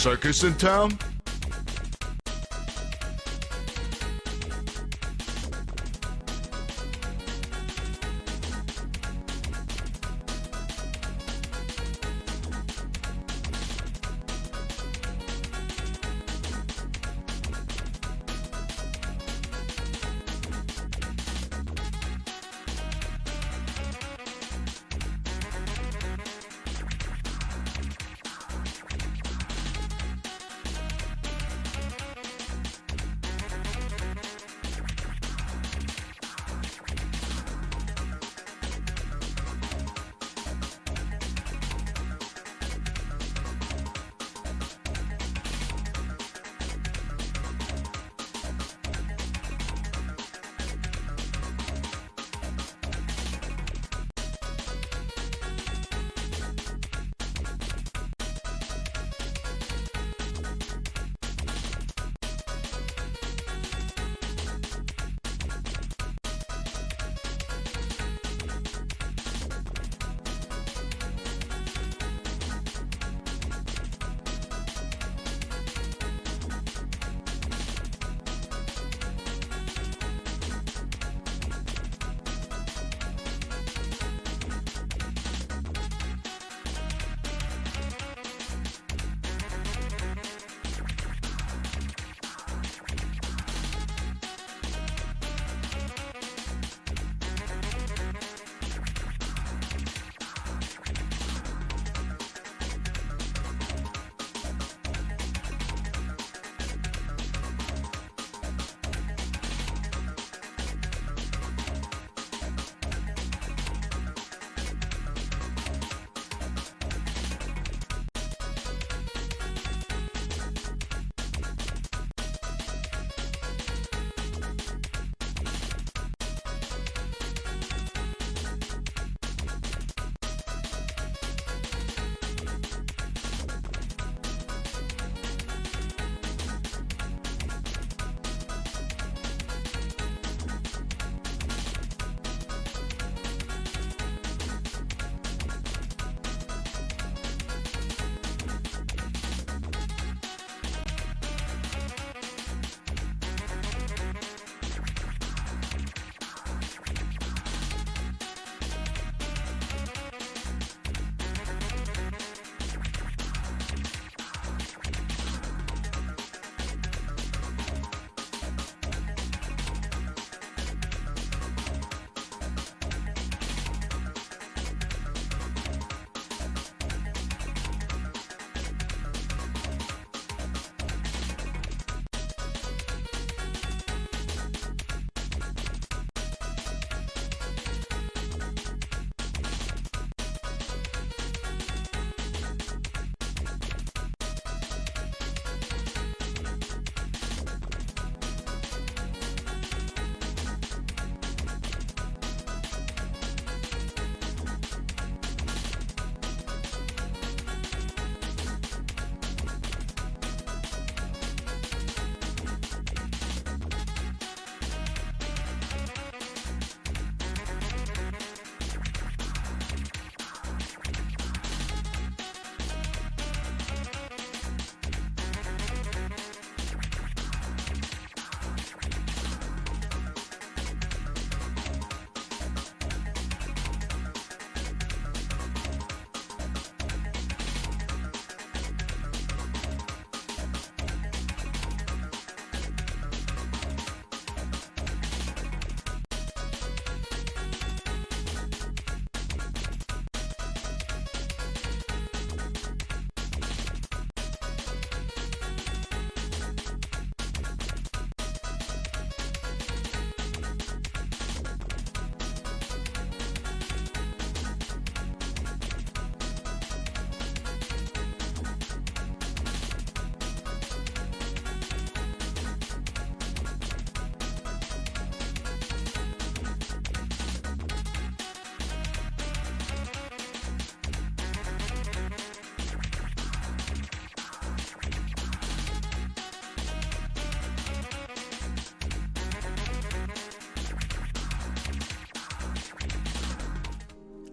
circus in town?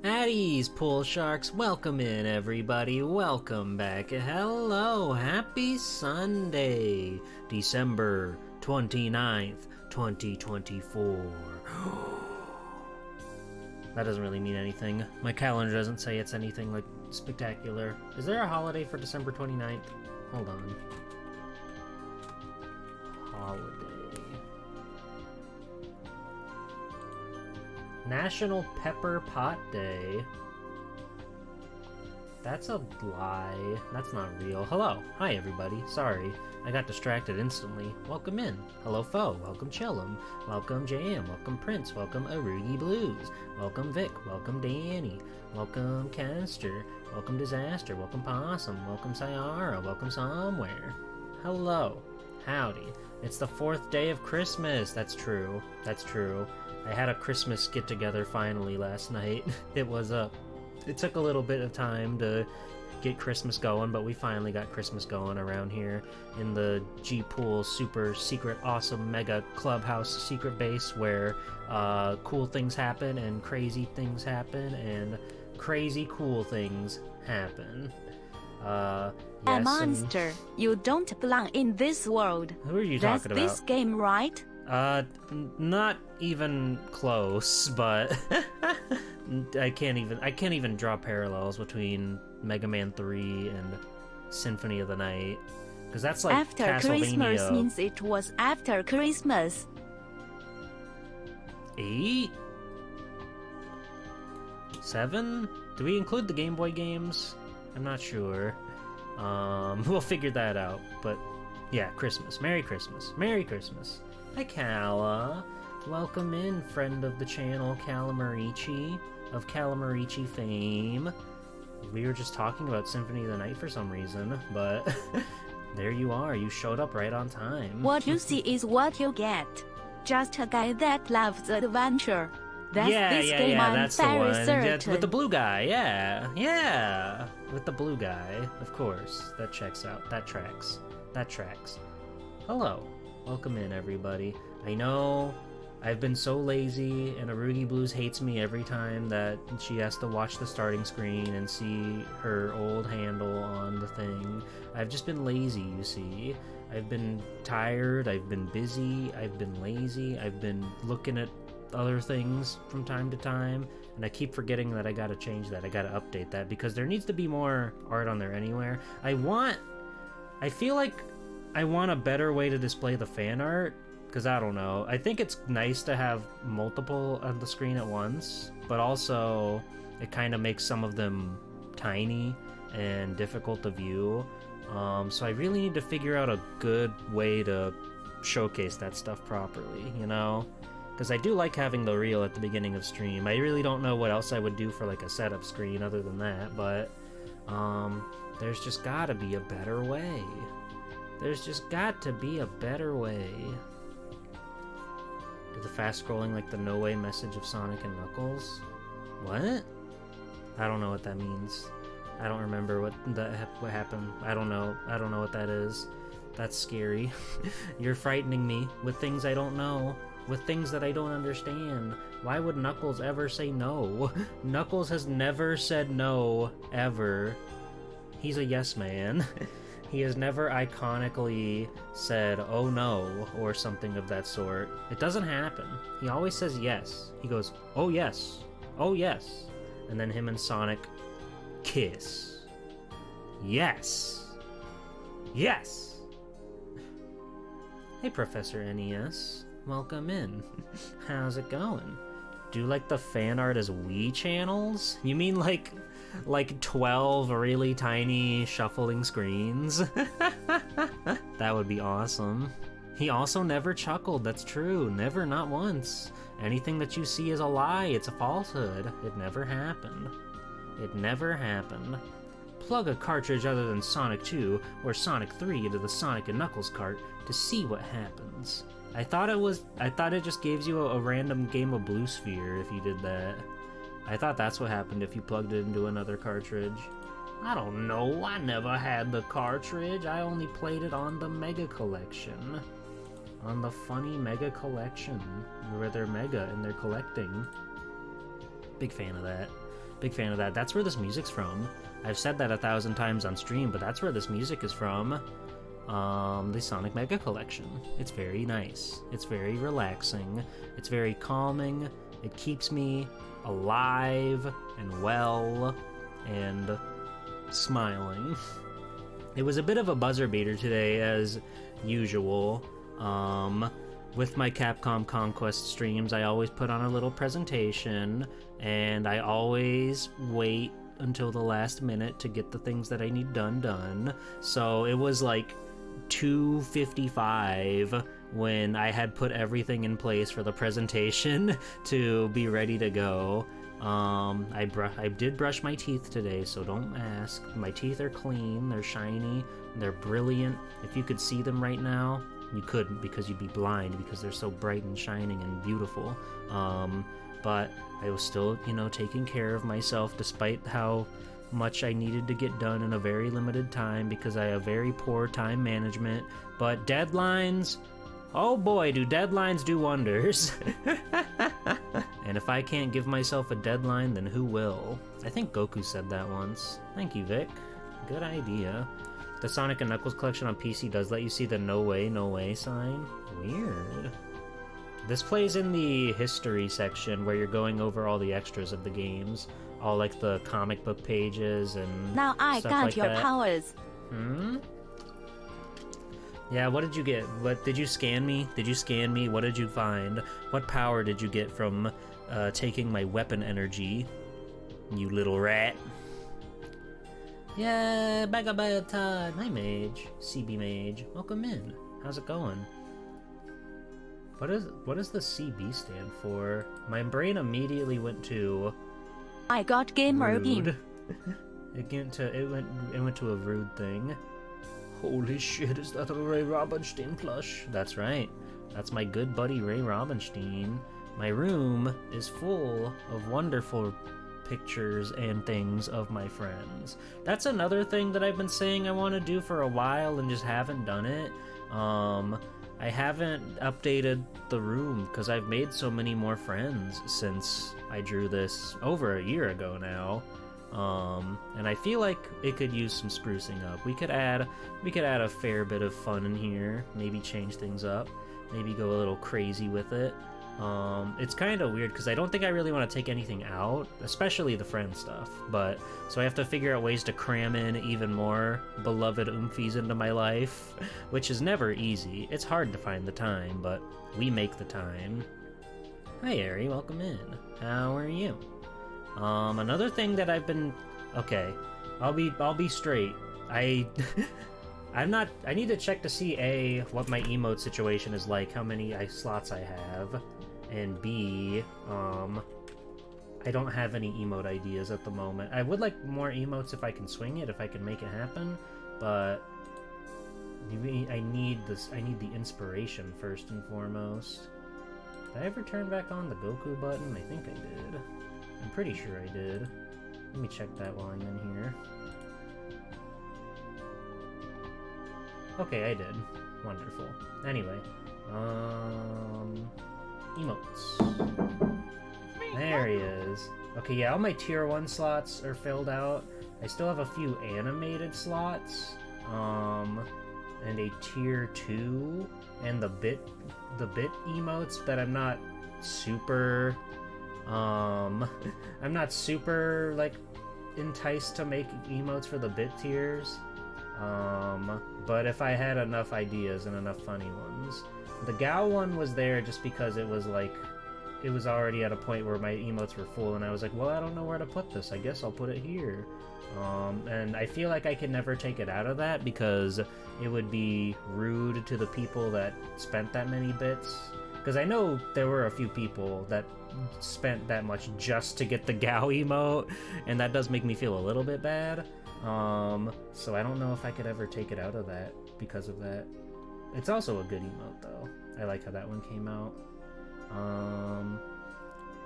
At ease, pool sharks. Welcome in, everybody. Welcome back. Hello. Happy Sunday, December 29th, 2024. That doesn't really mean anything. My calendar doesn't say it's anything like spectacular. Is there a holiday for December 29th? Hold on. Holiday. National Pepper Pot Day. That's a lie. That's not real. Hello. Hi, everybody. Sorry. I got distracted instantly. Welcome in. Hello, Foe. Welcome, Chillum. Welcome, Jam. Welcome, Prince. Welcome, Arugi Blues. Welcome, Vic. Welcome, Danny. Welcome, Caster. Welcome, Disaster. Welcome, Possum. Welcome, Sayara. Welcome, Somewhere. Hello. Howdy. It's the 4th day of Christmas. That's true. That's true. I had a Christmas get-together finally last night. It took a little bit of time to get Christmas going, but we finally got Christmas going around here in the G-Pool super secret awesome mega clubhouse secret base where cool things happen and crazy things happen and crazy cool things happen. Yes, a monster. You don't belong in this world. Who are you That's talking about? this game, right? Not even close, but I can't even draw parallels between Mega Man 3 and Symphony of the Night, because that's like After Castlevania. Christmas means it was after Christmas. 8? 7? Do we include the Game Boy games? I'm not sure. We'll figure that out, but yeah, Christmas. Merry Christmas. Merry Christmas. Hi, Calla. Welcome in, friend of the channel, Calamarici, of Calamarici fame. We were just talking about Symphony of the Night for some reason, but there you are. You showed up right on time. What you see is what you get. Just a guy that loves adventure. That's this game, I'm that's the very one. certain. Yeah, with the blue guy, yeah. With the blue guy, of course. That checks out. That tracks. Hello. Welcome in, everybody. I know I've been so lazy, and Arugi Blues hates me every time that she has to watch the starting screen and see her old handle on the thing. I've just been lazy, you see. I've been tired, I've been busy, I've been lazy, I've been looking at other things from time to time, and I keep forgetting that I gotta change that, I gotta update that, because there needs to be more art on there anywhere. I feel like I want a better way to display the fan art, because I don't know. I think it's nice to have multiple on the screen at once, but also it kind of makes some of them tiny and difficult to view. So I really need to figure out a good way to showcase that stuff properly, you know? Because I do like having the reel at the beginning of stream. I really don't know what else I would do for like a setup screen other than that, but there's just gotta be a better way. There's just got to be a better way. Did the fast scrolling like the no way message of Sonic and Knuckles? What? I don't know what that means. I don't remember what happened. I don't know what that is. That's scary. You're frightening me with things I don't know, with things that I don't understand. Why would Knuckles ever say no? Knuckles has never said no, ever. He's a yes man. He has never iconically said, oh no, or something of that sort. It doesn't happen. He always says yes. He goes, oh yes, oh yes. And then him and Sonic kiss. Yes. Yes. Hey, Professor NES. Welcome in. How's it going? Do you like the fan art as Wii channels? You mean like 12 really tiny shuffling screens? That would be awesome. He also never chuckled, that's true. Never, not once. Anything that you see is a lie, it's a falsehood. It never happened. It never happened. Plug a cartridge other than Sonic 2 or Sonic 3 into the Sonic and Knuckles cart to see what happens. I thought it just gives you a random game of Blue Sphere if you did that. I thought that's what happened if you plugged it into another cartridge. I don't know, I never had the cartridge. I only played it on the Mega Collection. On the funny Mega Collection, where they're Mega and they're collecting. Big fan of that. Big fan of that. That's where this music's from. I've said that 1,000 times on stream, but that's where this music is from. The Sonic Mega Collection. It's very nice. It's very relaxing. It's very calming. It keeps me alive and well and smiling. It was a bit of a buzzer beater today, as usual. With my Capcom Conquest streams, I always put on a little presentation, and I always wait until the last minute to get the things that I need done. So it was like 2:55 when I had put everything in place for the presentation to be ready to go. I did brush my teeth today, so don't ask. My teeth are clean, they're shiny, they're brilliant. If you could see them right now, you couldn't because you'd be blind because they're so bright and shining and beautiful. But I was still, taking care of myself despite how much I needed to get done in a very limited time because I have very poor time management. But deadlines, oh boy, do deadlines do wonders. And if I can't give myself a deadline, then who will? I think Goku said that once. Thank you, Vic. Good idea. The Sonic and Knuckles collection on PC does let you see the no way sign. Weird. This plays in the history section where you're going over all the extras of the games. All like the comic book pages and Now I stuff got like your that. powers. Yeah, what did you get? What did you scan me? Did you scan me? What did you find? What power did you get from taking my weapon energy? You little rat. Yeah, back up by time. Hi, Mage. CB Mage. Welcome in. How's it going? What does the CB stand for? My brain immediately went to I got gamer rude. beam. It went to a rude thing. Holy shit, is that a Ray Robinstein plush? That's right. That's my good buddy Ray Robinstein. My room is full of wonderful pictures and things of my friends. That's another thing that I've been saying I want to do for a while and just haven't done it. I haven't updated the room because I've made so many more friends since I drew this over a year ago now. And I feel like it could use some sprucing up. We could add a fair bit of fun in here, maybe change things up, maybe go a little crazy with it. It's kind of weird because I don't think I really want to take anything out, especially the friend stuff, but so I have to figure out ways to cram in even more beloved oomfies into my life, which is never easy. It's hard to find the time, but we make the time. Hi Ari, welcome in. How are you? Another thing that I've been... Okay, I'll be straight. I need to check to see what my emote situation is like, how many slots I have, and B, I don't have any emote ideas at the moment. I would like more emotes if I can swing it, if I can make it happen, but I need the inspiration first and foremost. Did I ever turn back on the Goku button? I think I did. I'm pretty sure I did. Let me check that while I'm in here. Okay, I did. Wonderful. Anyway, emotes. There he is. Okay, yeah, all my tier 1 slots are filled out. I still have a few animated slots, and a tier 2, and the bit emotes that I'm not super, like, enticed to make emotes for the bit tiers. But if I had enough ideas and enough funny ones. The Gao one was there just because it was like, it was already at a point where my emotes were full and I was like, well, I don't know where to put this. I guess I'll put it here. And I feel like I can never take it out of that because it would be rude to the people that spent that many bits. Because I know there were a few people that spent that much just to get the Gao emote, and that does make me feel a little bit bad. So I don't know if I could ever take it out of that because of that. It's also a good emote though. I like how that one came out.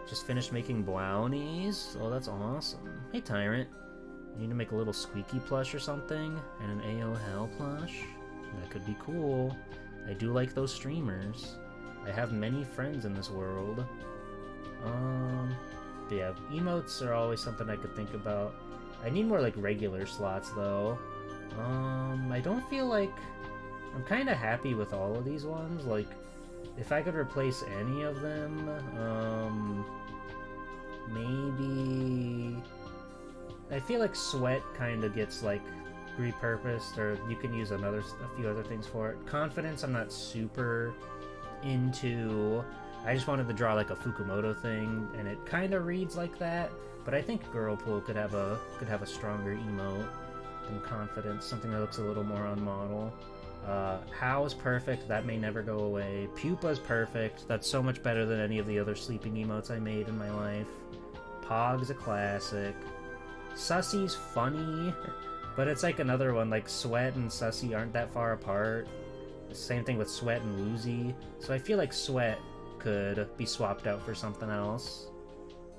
Just finished making brownies. Oh, that's awesome. Hey Tyrant. You need to make a little squeaky plush or something? And an AO Hell plush? That could be cool. I do like those streamers. I have many friends in this world. But yeah, emotes are always something I could think about. I need more like regular slots though. I don't feel like I'm kind of happy with all of these ones. Like, if I could replace any of them, maybe I feel like Sweat kind of gets like repurposed, or you can use a few other things for it. Confidence, I'm not super into. I just wanted to draw like a Fukumoto thing, and it kind of reads like that. But I think Girlpool could have a stronger emote than Confidence, something that looks a little more on model. How's perfect, that may never go away. Pupa's perfect, that's so much better than any of the other sleeping emotes I made in my life. Pog's a classic. Sussy's funny, but it's like another one, like Sweat and Sussy aren't that far apart. Same thing with Sweat and Woozy, so I feel like Sweat could be swapped out for something else.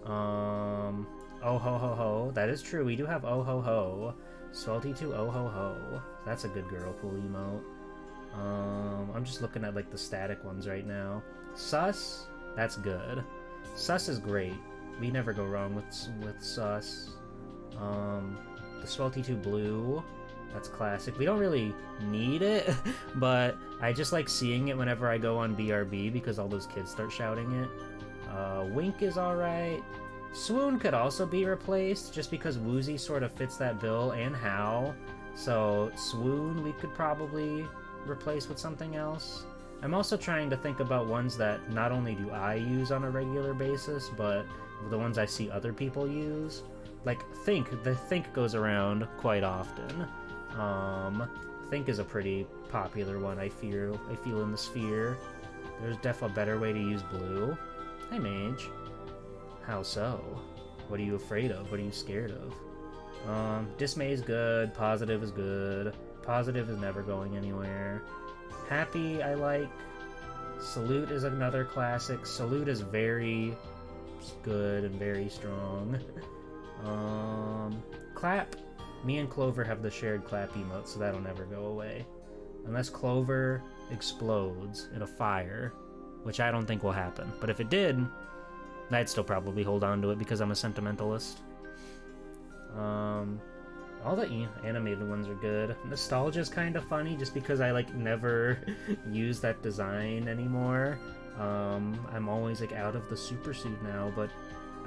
Oh ho ho ho, that is true, we do have oh ho ho. Swelty2 oh ho ho, that's a good Girlpool emote. I'm just looking at like the static ones right now. Sus, that's good. Sus is great. We never go wrong with Sus. The Swelty2 Blue, that's classic. We don't really need it, but I just like seeing it whenever I go on BRB because all those kids start shouting it. Wink is alright. Swoon could also be replaced just because Woozy sort of fits that bill, and How. So Swoon we could probably replace with something else. I'm also trying to think about ones that not only do I use on a regular basis, but the ones I see other people use. Like Think, the Think goes around quite often. Think is a pretty popular one I feel in the sphere. There's definitely a better way to use blue. Hi Mage. How so? What are you afraid of? What are you scared of? Dismay is good, Positive is good. Positive is never going anywhere. Happy I like. Salute is another classic. Salute is very good and very strong. Clap. Me and Clover have the shared clap emote, so that'll never go away. Unless Clover explodes in a fire, which I don't think will happen. But if it did, I'd still probably hold on to it because I'm a sentimentalist. All the animated ones are good. Nostalgia's kind of funny just because I like never use that design anymore. I'm always like out of the super suit now, but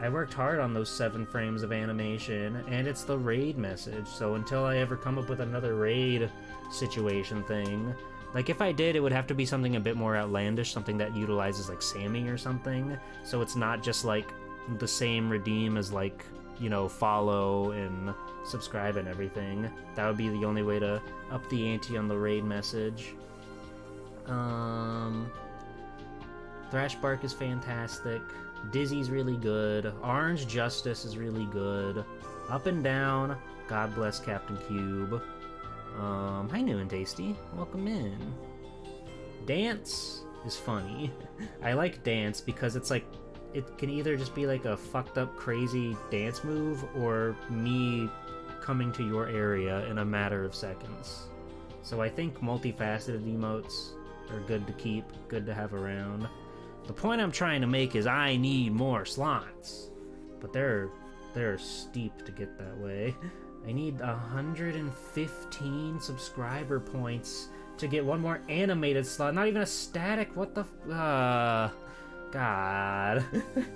I worked hard on those 7 frames of animation, and it's the raid message, so until I ever come up with another raid situation thing, like if I did, it would have to be something a bit more outlandish, something that utilizes like Sammy or something, so it's not just like the same redeem as like, you know, follow and subscribe and everything. That would be the only way to up the ante on the raid message. Thrash Bark is fantastic. Dizzy's really good. Orange Justice is really good. Up and Down, God bless Captain Cube. Hi New and Tasty, welcome in. Dance is funny. I like Dance because it's like, it can either just be like a fucked up crazy dance move or me coming to your area in a matter of seconds. So I think multifaceted emotes are good to keep, good to have around. The point I'm trying to make is I need more slots, but they're steep to get that way. I need 115 subscriber points to get one more animated slot, not even a static. What the God.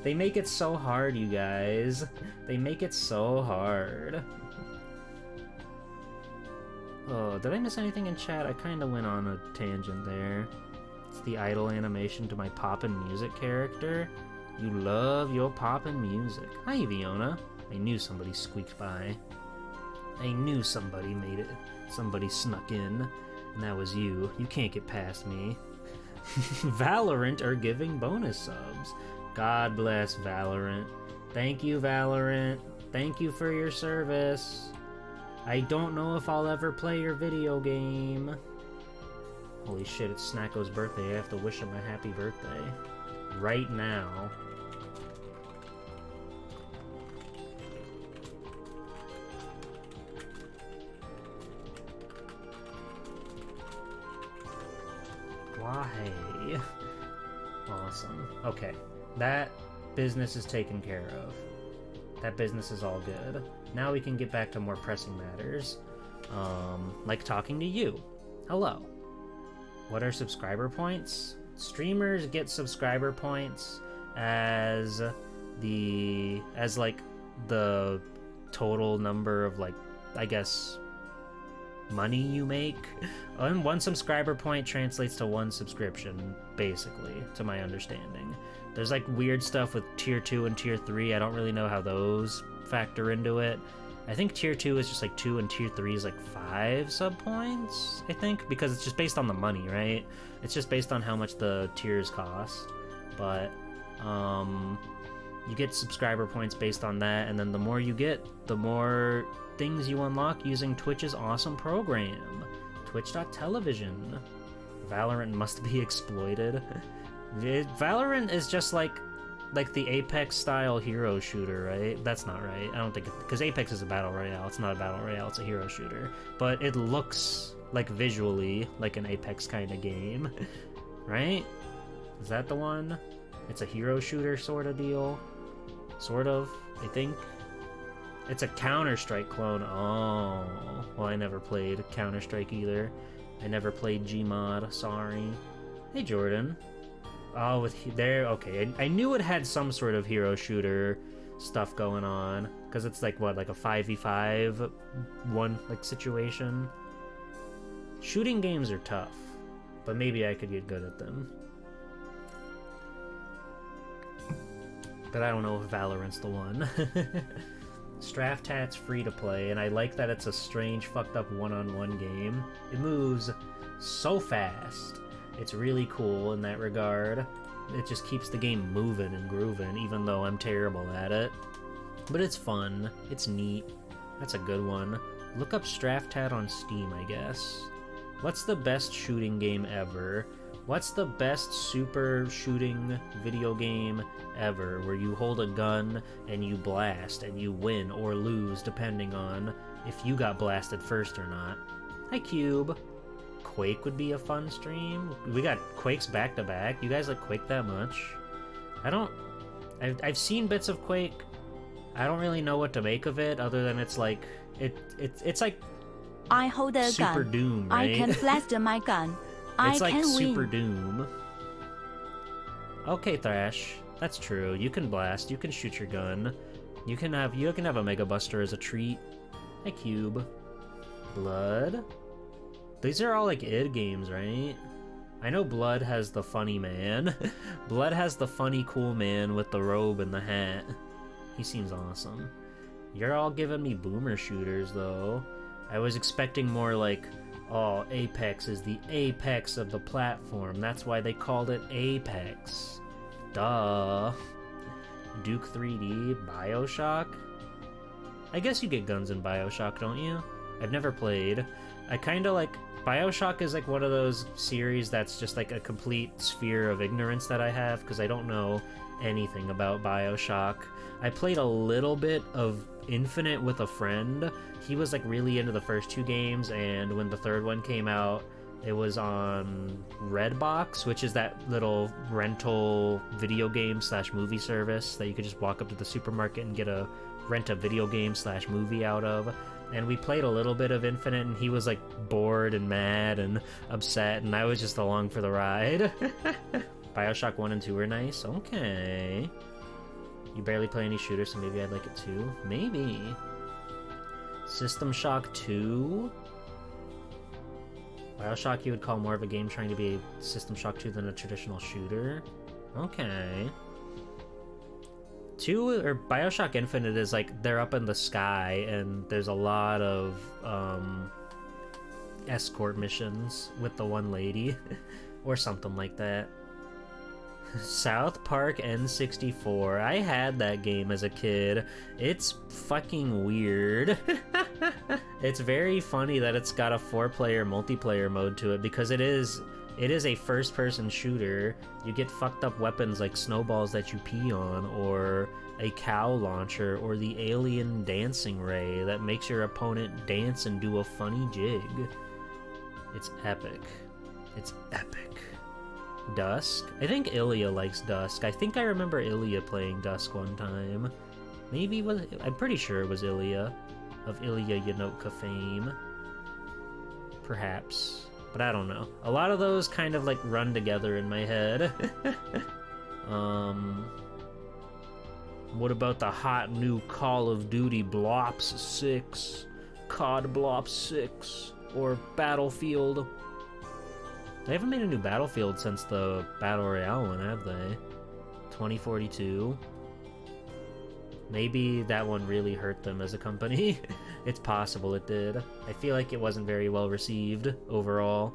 They make it so hard, you guys. They make it so hard. Oh, did I miss anything in chat? I kind of went on a tangent there. It's the idle animation to my poppin' music character. You love your poppin' music. Hi, Viona. I knew somebody squeaked by. I knew somebody made it. Somebody snuck in. And that was you. You can't get past me. Valorant are giving bonus subs. God bless Valorant. Thank you, Valorant. Thank you for your service. I don't know if I'll ever play your video game. Holy shit, it's Snacko's birthday. I have to wish him a happy birthday. Right now. Why? Awesome. Okay, that business is taken care of. That business is all good. Now we can get back to more pressing matters. Like talking to you. Hello. What are subscriber points? Streamers get subscriber points as the total number of, like, I guess, money you make. And one subscriber point translates to one subscription, basically, to my understanding. There's like weird stuff with tier 2 and tier 3. I don't really know how those factor into it. I think tier 2 is just like 2 and tier 3 is like 5 sub points, I think, because it's just based on the money, right? It's just based on how much the tiers cost. But you get subscriber points based on that, and then the more you get, the more things you unlock using Twitch's awesome program. Twitch.television. Valorant must be exploited. Valorant is just like the Apex style hero shooter, right? That's not right. I don't think because Apex is a battle royale. It's not a battle royale, it's a hero shooter. But it looks like visually like an Apex kind of game, right? Is that the one? It's a hero shooter sort of deal. Sort of, I think. It's a Counter-Strike clone. Oh, well, I never played Counter-Strike either. I never played Gmod, sorry. Hey, Jordan. Oh, okay. I knew it had some sort of hero shooter stuff going on, because it's like, what, like a 5v5 one, like, situation? Shooting games are tough, but maybe I could get good at them. But I don't know if Valorant's the one. Straftat's free to play, and I like that it's a strange, fucked up one-on-one game. It moves so fast. It's really cool in that regard. It just keeps the game moving and grooving, even though I'm terrible at it. But it's fun. It's neat. That's a good one. Look up Straftat on Steam, I guess. What's the best shooting game ever? What's the best super shooting video game ever, where you hold a gun and you blast and you win or lose depending on if you got blasted first or not? Hi, Cube. Quake would be a fun stream. We got Quakes back to back. You guys like Quake that much? I've seen bits of Quake. I don't really know what to make of it, other than it's like it's like I hold a Super gun. Doom, right? I can blast my gun. It's I like can Super win. Doom. Okay, Thrash. That's true. You can blast. You can shoot your gun. You can have a Mega Buster as a treat. Hi, Cube. Blood. These are all like id games, right? I know Blood has the funny man. Blood has the funny cool man with the robe and the hat. He seems awesome. You're all giving me boomer shooters, though. I was expecting more like, oh, Apex is the apex of the platform. That's why they called it Apex. Duh. Duke 3D, BioShock? I guess you get guns in BioShock, don't you? I've never played. I kinda like... BioShock is like one of those series that's just like a complete sphere of ignorance that I have, because I don't know anything about BioShock. I played a little bit of Infinite with a friend. He was like really into the first two games, and when the third one came out, it was on Redbox, which is that little rental video game / movie service that you could just walk up to the supermarket and rent a video game / movie out of. And we played a little bit of Infinite, and he was like bored and mad and upset, and I was just along for the ride. BioShock 1 and 2 were nice. Okay. You barely play any shooters, so maybe I'd like it too. Maybe. System Shock 2? BioShock you would call more of a game trying to be System Shock 2 than a traditional shooter? Okay. BioShock Infinite is like they're up in the sky and there's a lot of escort missions with the one lady or something like that. South Park N64. I had that game as a kid. It's fucking weird. It's very funny that it's got a 4-player multiplayer mode to it, because it is a first-person shooter. You get fucked up weapons like snowballs that you pee on, or a cow launcher, or the alien dancing ray that makes your opponent dance and do a funny jig. It's epic. It's epic. Dusk? I think Ilya likes Dusk. I think I remember Ilya playing Dusk one time. Maybe I'm pretty sure it was Ilya, of Ilya Yanotka fame. Perhaps. But I don't know. A lot of those kind of like run together in my head. What about the hot new Call of Duty Blops 6? COD Blops 6? Or Battlefield? They haven't made a new Battlefield since the Battle Royale one, have they? 2042? Maybe that one really hurt them as a company. It's possible it did. I feel like it wasn't very well received overall.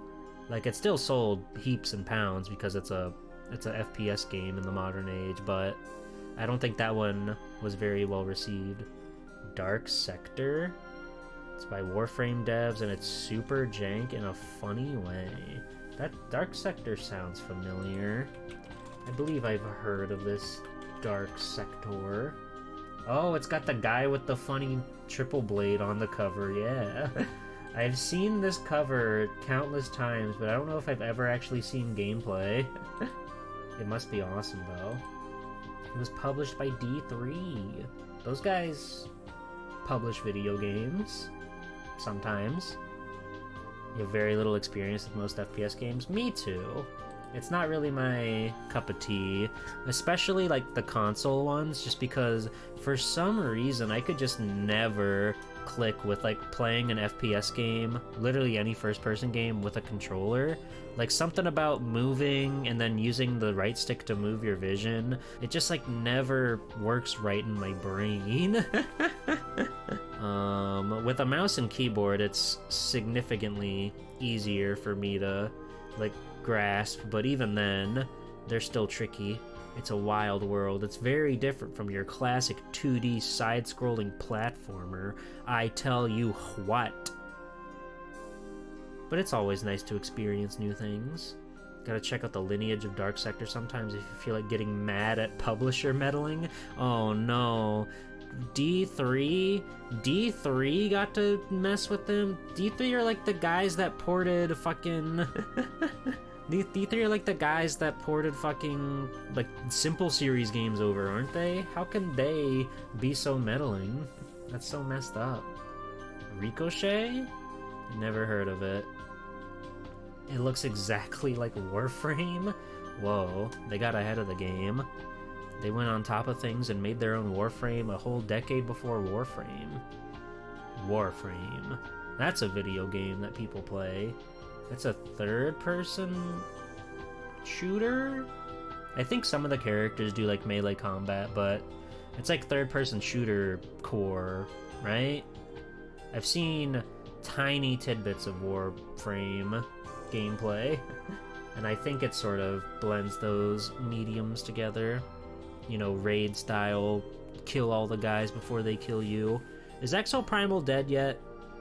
Like, it still sold heaps and pounds because it's a FPS game in the modern age, but I don't think that one was very well received. Dark Sector? It's by Warframe devs, and it's super jank in a funny way. That Dark Sector sounds familiar. I believe I've heard of this Dark Sector. Oh, it's got the guy with the funny triple blade on the cover, yeah. I've seen this cover countless times, but I don't know if I've ever actually seen gameplay. It must be awesome, though. It was published by D3. Those guys publish video games. Sometimes. You have very little experience with most FPS games. Me too. It's not really my cup of tea, especially like the console ones, just because for some reason I could just never click with like playing an FPS game, literally any first-person game with a controller. Like something about moving and then using the right stick to move your vision, it just like never works right in my brain. With a mouse and keyboard, it's significantly easier for me to like grasp, but even then, they're still tricky. It's a wild world. It's very different from your classic 2D side-scrolling platformer, I tell you what. But it's always nice to experience new things. Gotta check out the lineage of Dark Sector sometimes if you feel like getting mad at publisher meddling. Oh no. D3 got to mess with them. D3 are like the guys that ported fucking D3 are like the guys that ported fucking like Simple Series games over, aren't they? How can they be so meddling? That's so messed up. Ricochet? Never heard of it. It looks exactly like Warframe. Whoa, they got ahead of the game. They went on top of things and made their own Warframe a whole decade before Warframe. Warframe. That's a video game that people play. It's a third-person shooter? I think some of the characters do like melee combat, but it's like third-person shooter core, right? I've seen tiny tidbits of Warframe gameplay, and I think it sort of blends those mediums together. You know, raid style, kill all the guys before they kill you. Is Exoprimal dead yet?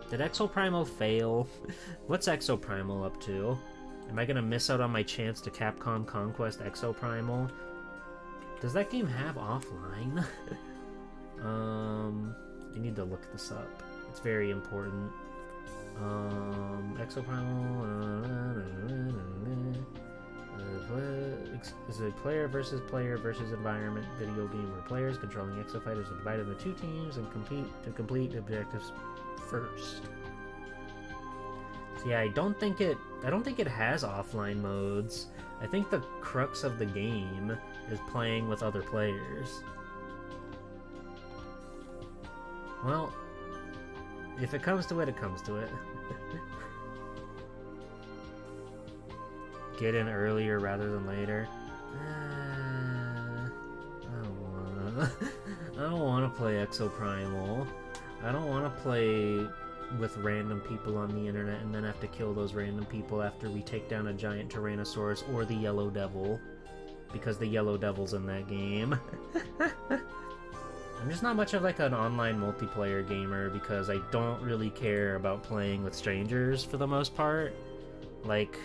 Did Exoprimal fail? What's Exoprimal up to? Am I gonna miss out on my chance to Capcom Conquest Exoprimal? Does that game have offline? I need to look this up. It's very important. Exoprimal is a player versus environment video game where players controlling exo fighters are divided into two teams and compete to complete objectives first. So yeah, I don't think it has offline modes. I think the crux of the game is playing with other players. Well, if it comes to it, it comes to it. Get in earlier rather than later. I don't wanna play Exoprimal. I don't wanna play with random people on the internet and then have to kill those random people after we take down a giant Tyrannosaurus or the Yellow Devil. Because the Yellow Devil's in that game. I'm just not much of like an online multiplayer gamer because I don't really care about playing with strangers for the most part. Like,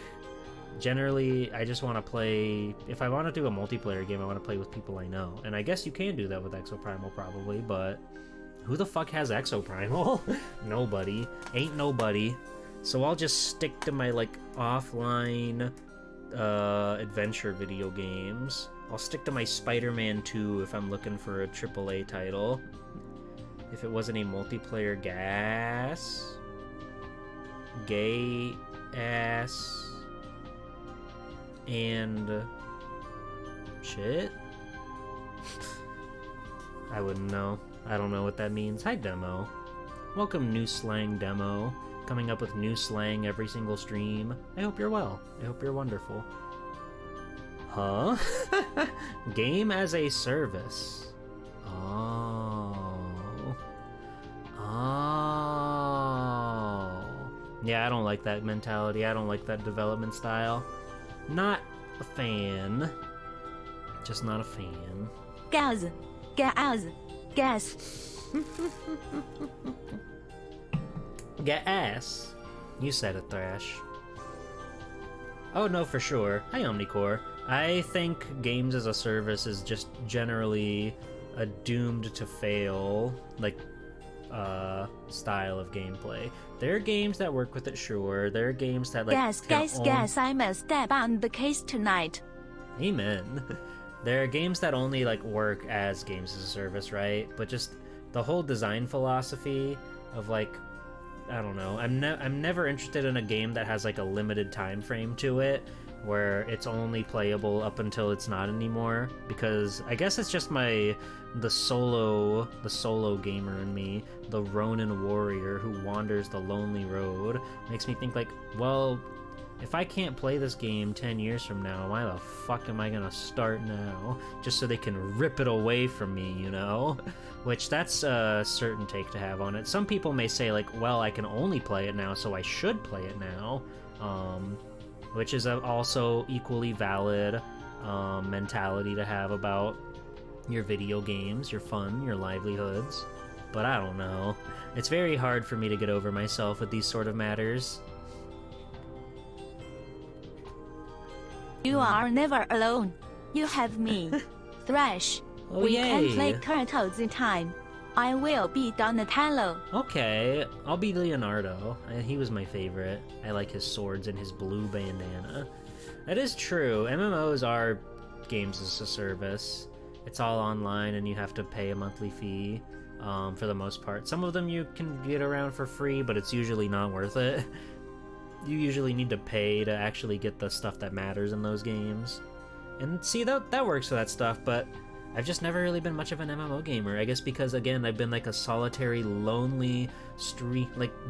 generally, I just want to play... If I want to do a multiplayer game, I want to play with people I know. And I guess you can do that with Exoprimal probably, but... Who the fuck has Exoprimal? Nobody. Ain't nobody. So I'll just stick to my, like, offline adventure video games. I'll stick to my Spider-Man 2 if I'm looking for a AAA title. If it wasn't a multiplayer gay ass and shit. I wouldn't know. I don't know what that means. Hi, Demo. Welcome, New Slang Demo. Coming up with new slang every single stream. I hope you're well. I hope you're wonderful. Huh? Game as a service. Oh. Oh. Yeah, I don't like that mentality. I don't like that development style. Not a fan. Just not a fan. Gas. Gas. Gas. Get ass. You said it, Thrash. Oh no, for sure. Hi, Omnicore. I think games as a service is just generally a doomed to fail, like, style of gameplay. There are games that work with it, sure. There are games that, like... Guess, I must step on the case tonight. Amen. There are games that only, like, work as games as a service, right? But just the whole design philosophy of, like... I don't know. I'm never interested in a game that has like a limited time frame to it, where it's only playable up until it's not anymore. Because I guess it's just the solo gamer in me, the Ronin warrior who wanders the lonely road, makes me think like, well, if I can't play this game 10 years from now, why the fuck am I gonna start now? Just so they can rip it away from me, you know? Which, that's a certain take to have on it. Some people may say, like, well, I can only play it now, so I should play it now. Which is also equally valid mentality to have about your video games, your fun, your livelihoods. But I don't know. It's very hard for me to get over myself with these sort of matters. You are never alone. You have me. Thrash. Oh, we yay. can play Kurt all the time. I will be Donatello. Okay, I'll be Leonardo. He was my favorite. I like his swords and his blue bandana. That is true. MMOs are games as a service. It's all online and you have to pay a monthly fee for the most part. Some of them you can get around for free, but it's usually not worth it. You usually need to pay to actually get the stuff that matters in those games. And see, that works for that stuff, but I've just never really been much of an MMO gamer. I guess because, again, I've been like a solitary, lonely,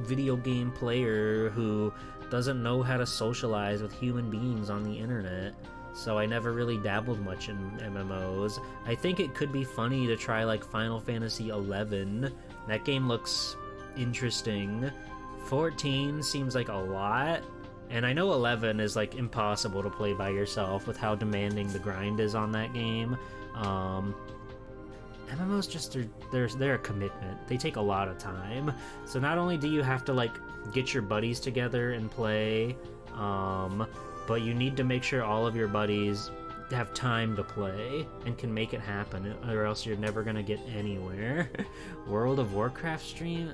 video game player who doesn't know how to socialize with human beings on the internet. So I never really dabbled much in MMOs. I think it could be funny to try, like, Final Fantasy XI. That game looks interesting. 14 seems like a lot. And I know 11 is, like, impossible to play by yourself with how demanding the grind is on that game. MMOs just they're a commitment. They take a lot of time. So not only do you have to like get your buddies together and play, but you need to make sure all of your buddies have time to play and can make it happen, or else you're never gonna get anywhere. World of Warcraft stream?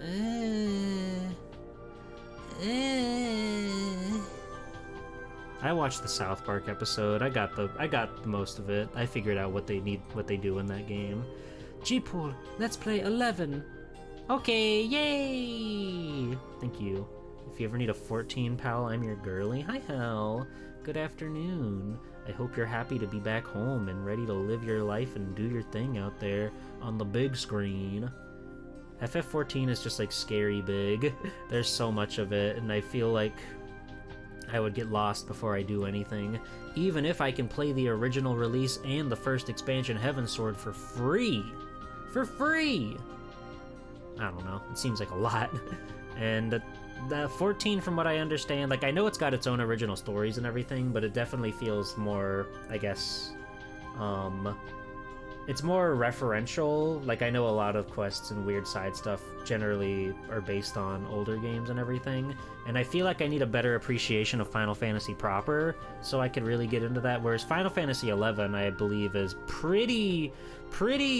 I watched the South Park episode. I got most of it. I figured out what they do in that game. G-Pool, let's play 11. Okay, yay! Thank you. If you ever need a 14 pal, I'm your girly. Hi, Hal. Good afternoon. I hope you're happy to be back home and ready to live your life and do your thing out there on the big screen. FF14 is just like scary big. There's so much of it, and I feel like I would get lost before I do anything, even if I can play the original release and the first expansion, Heavensward, for free. For free! I don't know, it seems like a lot. And the 14, from what I understand, like, I know it's got its own original stories and everything, but it definitely feels more, I guess, it's more referential. Like, I know a lot of quests and weird side stuff generally are based on older games and everything, and I feel like I need a better appreciation of Final Fantasy proper so I could really get into that, whereas Final Fantasy XI, I believe, is pretty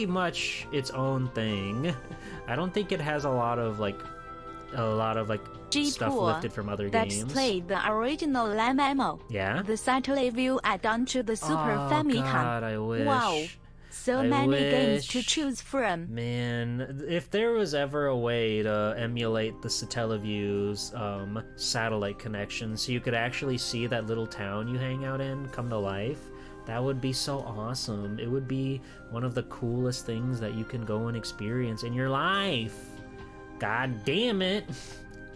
much its own thing. I don't think it has a lot of, like, a lot of like stuff G-Tour, lifted from other that's games. played the original MMO. Yeah? The Satellite View add-on to the Super Oh Famicom. god, I wish. Wow, so I many games to wish. choose from. Man, if there was ever a way to emulate the Satelliview's satellite connection so you could actually see that little town you hang out in come to life, that would be so awesome. It would be one of the coolest things that you can go and experience in your life. God damn it.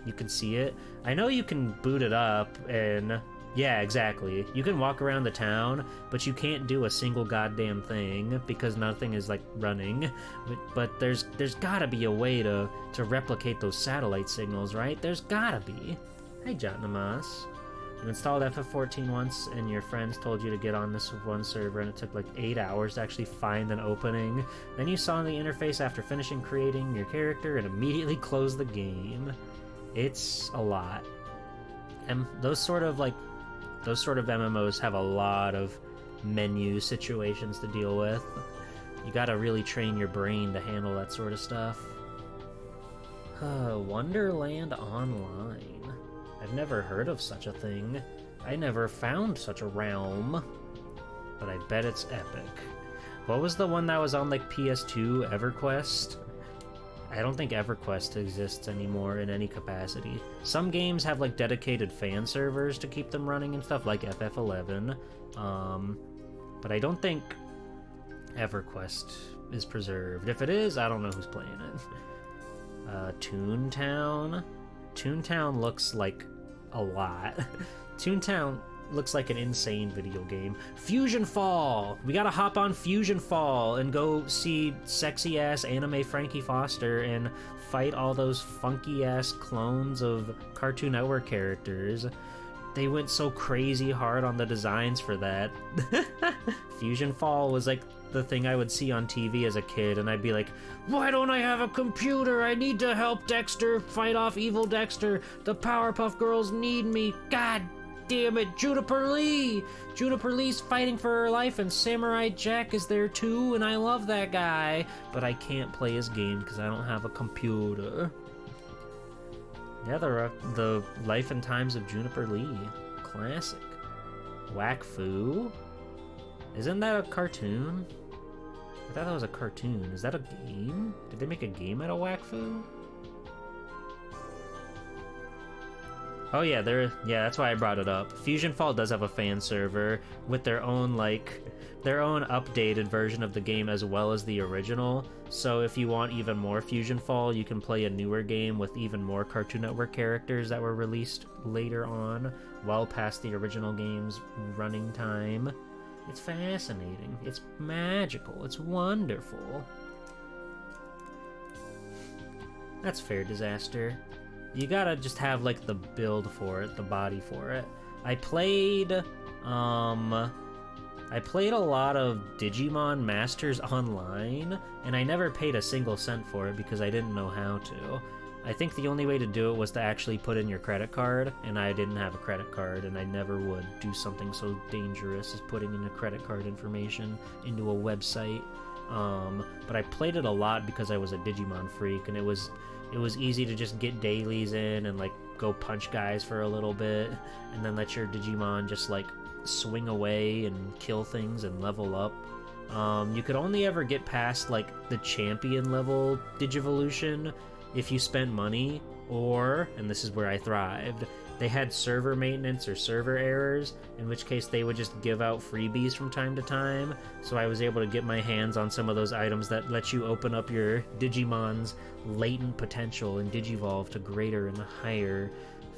You can see it. I know you can boot it up and... Yeah, exactly. You can walk around the town, but you can't do a single goddamn thing because nothing is like running. But there's gotta be a way to replicate those satellite signals, right? There's gotta be. Hi, Jotnamas. You installed FF14 once, and your friends told you to get on this one server, and it took like 8 hours to actually find an opening. Then you saw the interface after finishing creating your character and immediately closed the game. It's a lot. And those sort of MMOs have a lot of menu situations to deal with. You gotta really train your brain to handle that sort of stuff. Wonderland Online. I've never heard of such a thing. I never found such a realm. But I bet it's epic. What was the one that was on like PS2, EverQuest? I don't think EverQuest exists anymore in any capacity. Some games have like dedicated fan servers to keep them running and stuff, like FF11. But I don't think EverQuest is preserved. If it is, I don't know who's playing it. Toontown? Toontown looks like a lot. Toontown looks like an insane video game. Fusion Fall! We gotta hop on Fusion Fall and go see sexy-ass anime Frankie Foster and fight all those funky-ass clones of Cartoon Network characters. They went so crazy hard on the designs for that. Fusion Fall was like the thing I would see on TV as a kid, and I'd be like, why don't I have a computer? I need to help Dexter fight off evil Dexter. The Powerpuff Girls need me. God damn it, Juniper Lee! Juniper Lee's fighting for her life, and Samurai Jack is there too, and I love that guy. But I can't play his game because I don't have a computer. Yeah, the Life and Times of Juniper Lee. Classic. Whack Fu? Isn't that a cartoon? I thought that was a cartoon. Is that a game? Did they make a game out of Whack Fu? Oh yeah, that's why I brought it up. Fusion Fall does have a fan server with their own updated version of the game as well as the original. So if you want even more Fusion Fall, you can play a newer game with even more Cartoon Network characters that were released later on, well past the original game's running time. It's fascinating. It's magical. It's wonderful. That's Fair Disaster. You gotta just have like the build for it, the body for it. I played a lot of Digimon Masters Online, and I never paid a single cent for it because I didn't know how to. I think the only way to do it was to actually put in your credit card, and I didn't have a credit card, and I never would do something so dangerous as putting in your credit card information into a website. But I played it a lot because I was a Digimon freak, and it was easy to just get dailies in and like go punch guys for a little bit, and then let your Digimon just like swing away and kill things and level up. You could only ever get past like the champion level Digivolution if you spent money, or, and this is where I thrived, they had server maintenance or server errors, in which case they would just give out freebies from time to time, so I was able to get my hands on some of those items that let you open up your Digimon's latent potential and Digivolve to greater and higher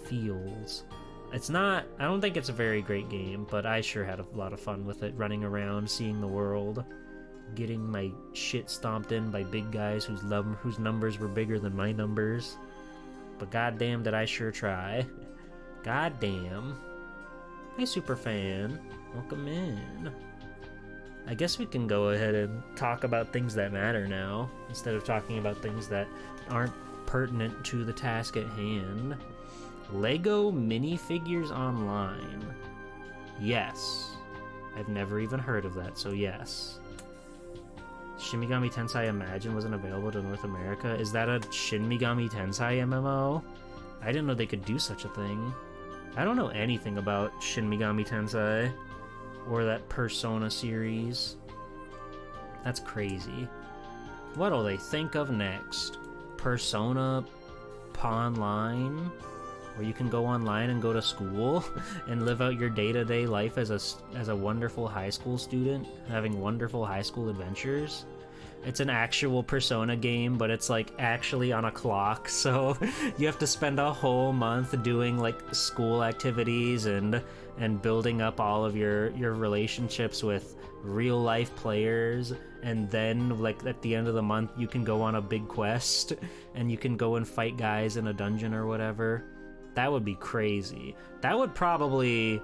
fields. I don't think it's a very great game, but I sure had a lot of fun with it, running around, seeing the world, getting my shit stomped in by big guys whose numbers were bigger than my numbers. But goddamn did I sure try. Goddamn. Hey Superfan, welcome in. I guess we can go ahead and talk about things that matter now, instead of talking about things that aren't pertinent to the task at hand. Lego minifigures online. Yes. I've never even heard of that, so yes. Shin Megami Tensei Imagine wasn't available to North America. Is that a Shin Megami Tensei MMO? I didn't know they could do such a thing. I don't know anything about Shin Megami Tensei or that Persona series. That's crazy. What'll they think of next? Persona Online? Where you can go online and go to school and live out your day-to-day life as a wonderful high school student, having wonderful high school adventures. It's an actual Persona game, but it's like actually on a clock, so you have to spend a whole month doing like school activities and building up all of your relationships with real life players, and then like at the end of the month you can go on a big quest and you can go and fight guys in a dungeon or whatever. That would be crazy. That would probably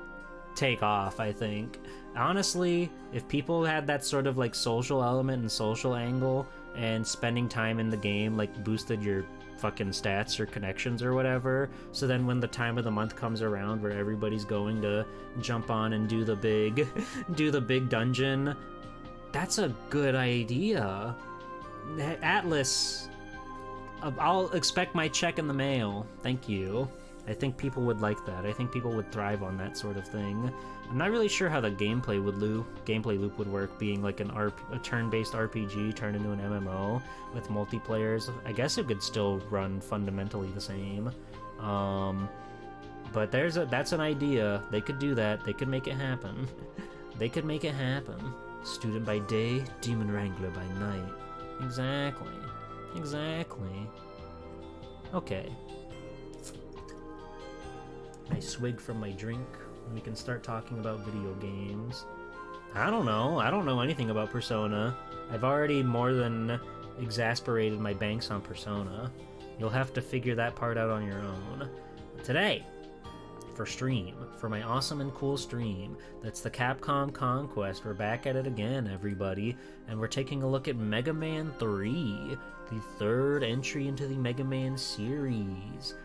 take off, I think. Honestly, if people had that sort of like social element and social angle, and spending time in the game like boosted your fucking stats or connections or whatever, so then when the time of the month comes around where everybody's going to jump on and do the big dungeon, that's a good idea. Atlas, I'll expect my check in the mail. Thank you. I think people would like that. I think people would thrive on that sort of thing. I'm not really sure how the gameplay loop would work, being like a turn-based RPG turned into an MMO with multiplayers. I guess it could still run fundamentally the same. But that's an idea. They could do that. They could make it happen. They could make it happen. Student by day, demon wrangler by night. Exactly. Okay. Nice swig from my drink. We can start talking about video games. I don't know anything about Persona. I've already more than exasperated my banks on Persona. You'll have to figure that part out on your own. Today, for my awesome and cool stream, that's the Capcom Conquest. We're back at it again, everybody, and we're taking a look at Mega Man 3, the third entry into the Mega Man series.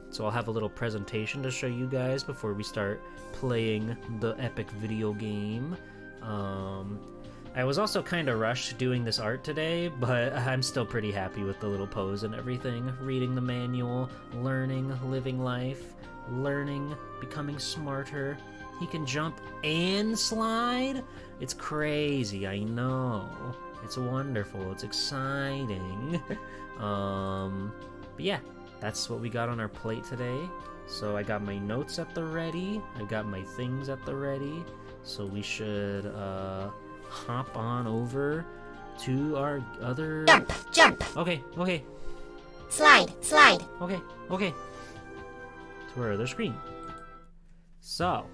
So I'll have a little presentation to show you guys before we start playing the epic video game. I was also kind of rushed doing this art today, but I'm still pretty happy with the little pose and everything. Reading the manual, learning, living life, learning, becoming smarter. He can jump and slide? It's crazy, I know. It's wonderful, it's exciting. But yeah. That's what we got on our plate today. So I got my notes at the ready. I've got my things at the ready. So we should hop on over to our other... Jump! Okay. Slide! Okay. To our other screen. So,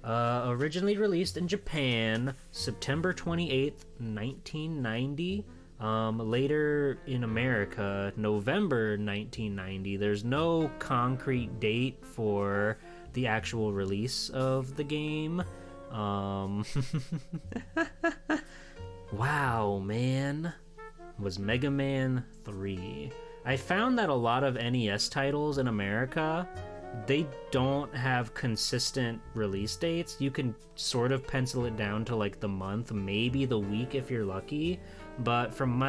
originally released in Japan, September 28th, 1990. Later in America, November 1990. There's no concrete date for the actual release of the game. Wow, man. Was Mega Man 3. I found that a lot of NES titles in America, they don't have consistent release dates. You can sort of pencil it down to like the month, maybe the week if you're lucky. But from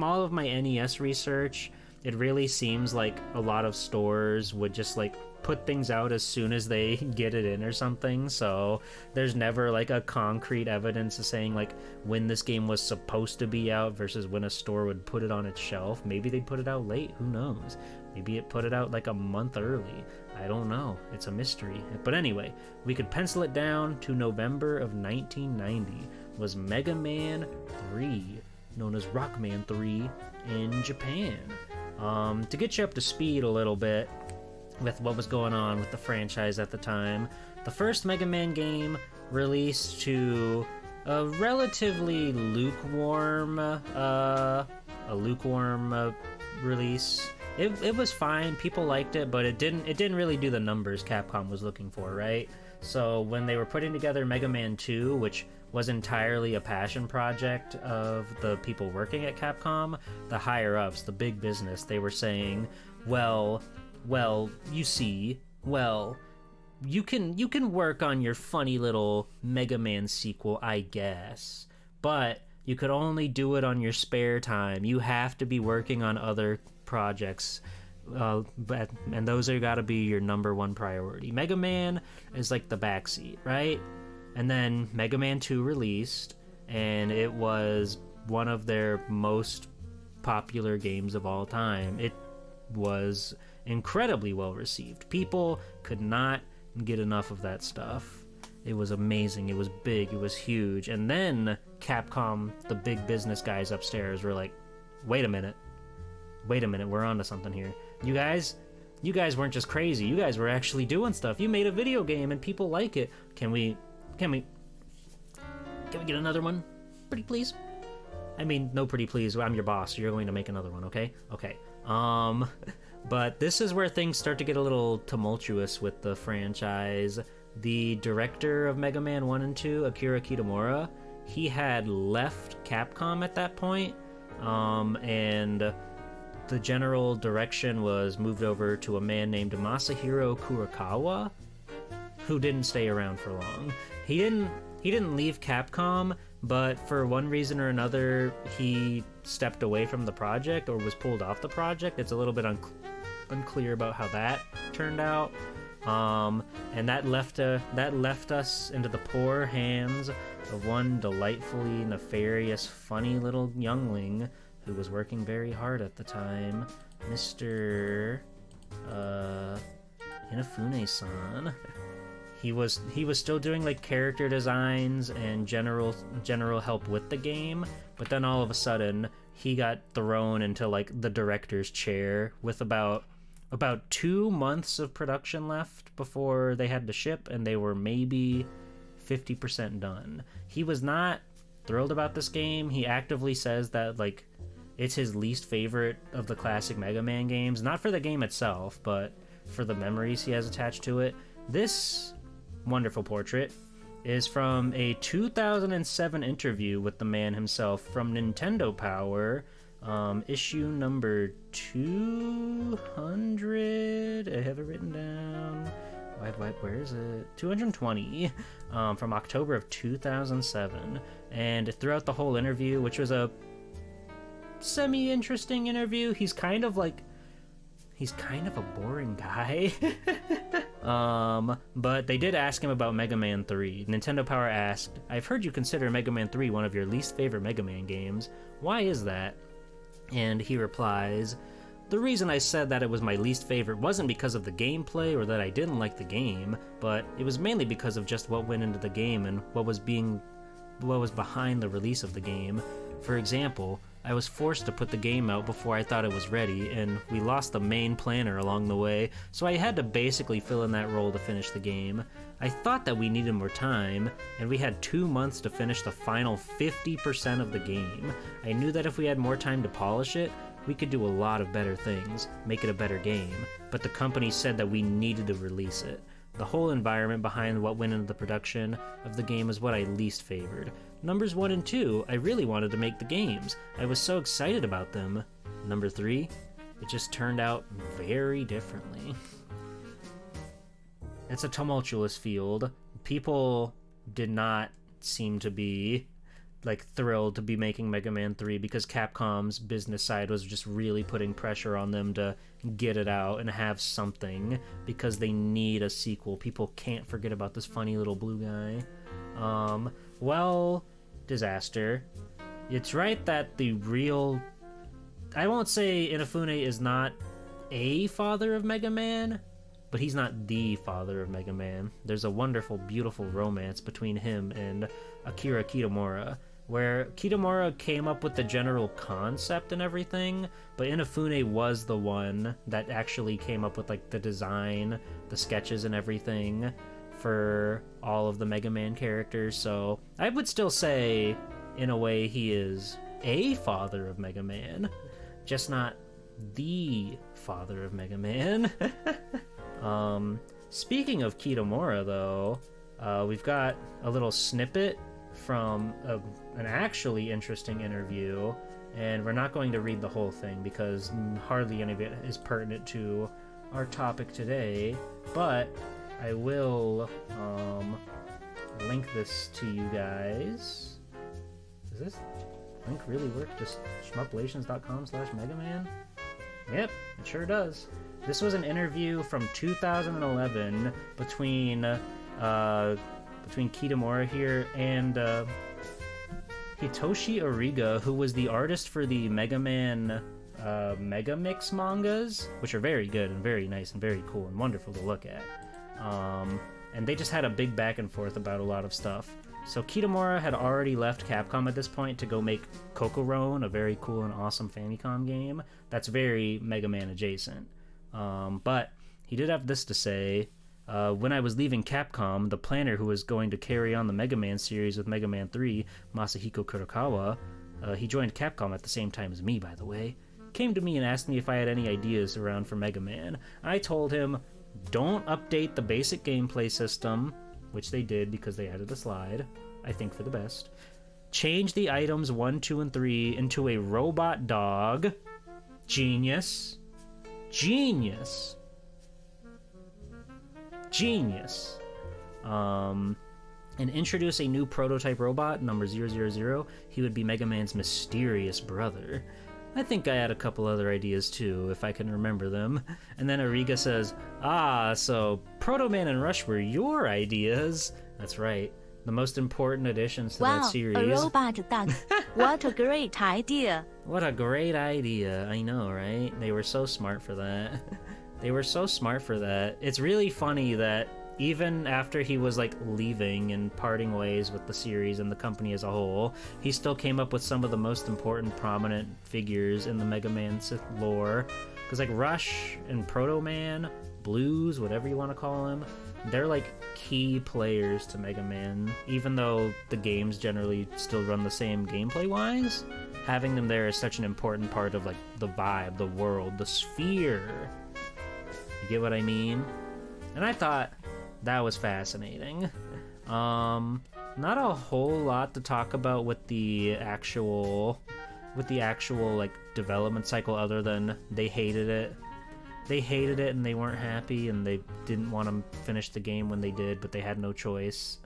all of my NES research, it really seems like a lot of stores would just like put things out as soon as they get it in or something. So there's never like a concrete evidence of saying like when this game was supposed to be out versus when a store would put it on its shelf. Maybe they put it out late, who knows? Maybe it put it out like a month early. I don't know. It's a mystery. But anyway, we could pencil it down to November of 1990 was Mega Man 3, known as Rockman 3 in Japan. To get you up to speed a little bit with what was going on with the franchise at the time, the first Mega Man game released to a relatively lukewarm release. It was fine, people liked it, but it didn't really do the numbers Capcom was looking for, right? So when they were putting together Mega Man 2, which was entirely a passion project of the people working at Capcom, the higher-ups, the big business, they were saying, well, you see, you can work on your funny little Mega Man sequel, I guess, but You could only do it on your spare time. You have to be working on other projects. And those are got to be your number one priority. Mega Man is like the backseat, right? And then Mega Man 2 released, and it was one of their most popular games of all time. It was incredibly well received. People could not get enough of that stuff. It was amazing. It was big. It was huge. And then Capcom, the big business guys upstairs, were like, wait a minute. We're onto something here. You guys weren't just crazy. You guys were actually doing stuff. You made a video game and people like it. Can we get another one? Pretty please? I mean, no pretty please. I'm your boss. You're going to make another one, okay? Okay. But this is where things start to get a little tumultuous with the franchise. The director of Mega Man 1 and 2, Akira Kitamura, he had left Capcom at that point, and the general direction was moved over to a man named Masahiro Kurakawa, who didn't stay around for long. He didn't leave Capcom, but for one reason or another, he stepped away from the project or was pulled off the project. It's a little bit unclear about how that turned out. And that left us into the poor hands of one delightfully nefarious, funny little youngling who was working very hard at the time, Mr. Inafune-san. He was still doing like character designs and general help with the game, but then all of a sudden he got thrown into like the director's chair with about 2 months of production left before they had to ship, and they were maybe 50% done. He was not thrilled about this game. He actively says that like it's his least favorite of the classic Mega Man games, not for the game itself, but for the memories he has attached to it. This wonderful portrait is from a 2007 interview with the man himself from Nintendo Power, issue number 200. I have it written down. Where is it? 220, from October of 2007. And throughout the whole interview, which was a semi-interesting interview, he's kind of a boring guy. But they did ask him about Mega Man 3. Nintendo Power asked, "I've heard you consider Mega Man 3 one of your least favorite Mega Man games. Why is that?" And he replies, "The reason I said that it was my least favorite wasn't because of the gameplay or that I didn't like the game, but it was mainly because of just what went into the game and what was behind the release of the game. For example, I was forced to put the game out before I thought it was ready, and we lost the main planner along the way, so I had to basically fill in that role to finish the game. I thought that we needed more time, and we had 2 months to finish the final 50% of the game. I knew that if we had more time to polish it, we could do a lot of better things, make it a better game, but the company said that we needed to release it. The whole environment behind what went into the production of the game is what I least favored. Numbers 1 and 2, I really wanted to make the games. I was so excited about them. Number 3, it just turned out very differently." It's a tumultuous field. People did not seem to be like thrilled to be making Mega Man 3 because Capcom's business side was just really putting pressure on them to get it out and have something because they need a sequel. People can't forget about this funny little blue guy. Well, disaster. It's right that the real... I won't say Inafune is not a father of Mega Man, but he's not the father of Mega Man. There's a wonderful, beautiful romance between him and Akira Kitamura, where Kitamura came up with the general concept and everything, but Inafune was the one that actually came up with like the design, the sketches and everything for all of the Mega Man characters. So I would still say, in a way, he is a father of Mega Man, just not the father of Mega Man. Speaking of Kitamura, though, we've got a little snippet from an actually interesting interview, and we're not going to read the whole thing because hardly any of it is pertinent to our topic today, but I will link this to you guys. Is this? Link really worked? Just shmuplations.com/Megaman? Yep, it sure does. This was an interview from 2011 between Kitamura here and Hitoshi Ariga, who was the artist for the Mega Man Mega Mix mangas, which are very good and very nice and very cool and wonderful to look at. And they just had a big back and forth about a lot of stuff. So Kitamura had already left Capcom at this point to go make Kokoron, a very cool and awesome Famicom game that's very Mega Man adjacent. But he did have this to say. When I was leaving Capcom, the planner who was going to carry on the Mega Man series with Mega Man 3, Masahiko Kurokawa, he joined Capcom at the same time as me, by the way, came to me and asked me if I had any ideas around for Mega Man. I told him, don't update the basic gameplay system, which they did because they added a slide, I think for the best. Change the items 1, 2, and 3 into a robot dog. Genius. Genius. Genius. And introduce a new prototype robot, number 000. He would be Mega Man's mysterious brother. I think I had a couple other ideas too, if I can remember them. And then Ariga says, so Proto Man and Rush were your ideas. That's right. The most important additions to that series. Wow, a robot dog. What a great idea. What a great idea. I know, right? They were so smart for that. They were so smart for that. It's really funny that even after he was like leaving and parting ways with the series and the company as a whole, he still came up with some of the most important prominent figures in the Mega Man lore. Because like Rush and Proto Man, Blues, whatever you want to call him, they're like key players to Mega Man. Even though the games generally still run the same gameplay wise, having them there is such an important part of like the vibe, the world, the sphere. You get what I mean? And I thought that was fascinating. Not a whole lot to talk about with the actual like development cycle other than they hated it. They hated it and they weren't happy and they didn't want to finish the game when they did, but they had no choice.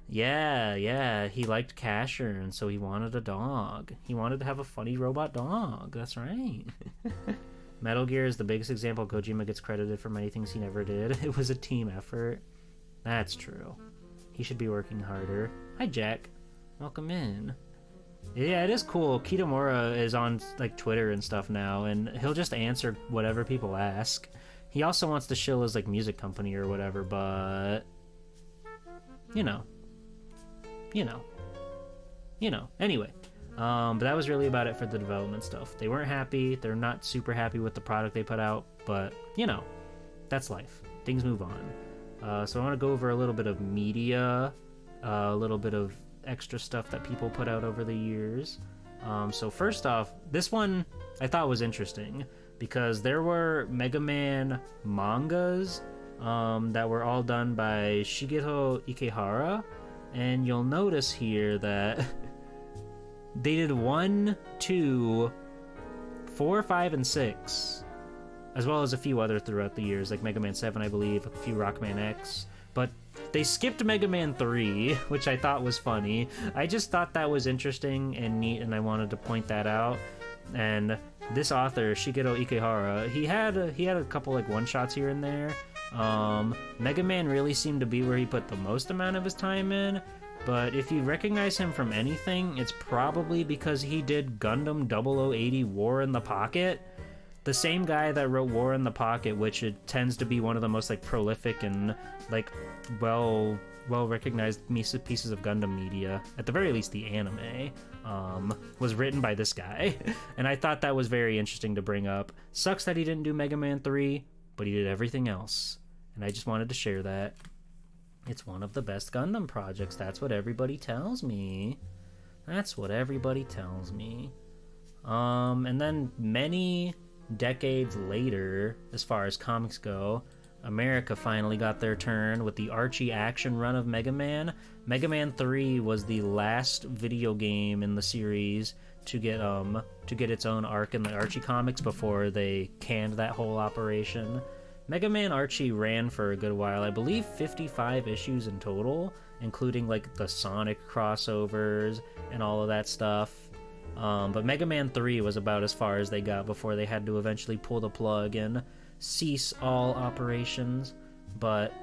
Yeah, he liked Casher and so he wanted a dog. He wanted to have a funny robot dog. That's right. Metal Gear is the biggest example Kojima gets credited for many things he never did. It was a team effort. That's true. He should be working harder. Hi, Jack. Welcome in. Yeah, it is cool. Kitamura is on like Twitter and stuff now, and he'll just answer whatever people ask. He also wants to shill his like music company or whatever, but you know. Anyway. But that was really about it for the development stuff. They weren't happy. They're not super happy with the product they put out, but, that's life. Things move on. So I want to go over a little bit of media, a little bit of extra stuff that people put out over the years. So first off, this one I thought was interesting because there were Mega Man mangas that were all done by Shigeru Ikehara, and you'll notice here that they did 1, 2, 4, 5, and 6, as well as a few other throughout the years, like Mega Man 7, I believe, a few Rockman X, but they skipped Mega Man 3, which I thought was funny. I just thought that was interesting and neat, and I wanted to point that out. And this author, Shigeru Ikehara, he had a couple like one-shots here and there. Mega Man really seemed to be where he put the most amount of his time in. But if you recognize him from anything, it's probably because he did Gundam 0080 War in the Pocket. The same guy that wrote War in the Pocket, which it tends to be one of the most like prolific and like well recognized pieces of Gundam media, at the very least the anime, was written by this guy. And I thought that was very interesting to bring up. Sucks that he didn't do Mega Man 3, but he did everything else. And I just wanted to share that. It's one of the best Gundam projects. That's what everybody tells me. That's what everybody tells me. And then many decades later, as far as comics go, America finally got their turn with the Archie action run of Mega Man. Mega Man 3 was the last video game in the series to get its own arc in the Archie comics before they canned that whole operation. Mega Man Archie ran for a good while, I believe 55 issues in total, including like the Sonic crossovers and all of that stuff. But Mega Man 3 was about as far as they got before they had to eventually pull the plug and cease all operations. But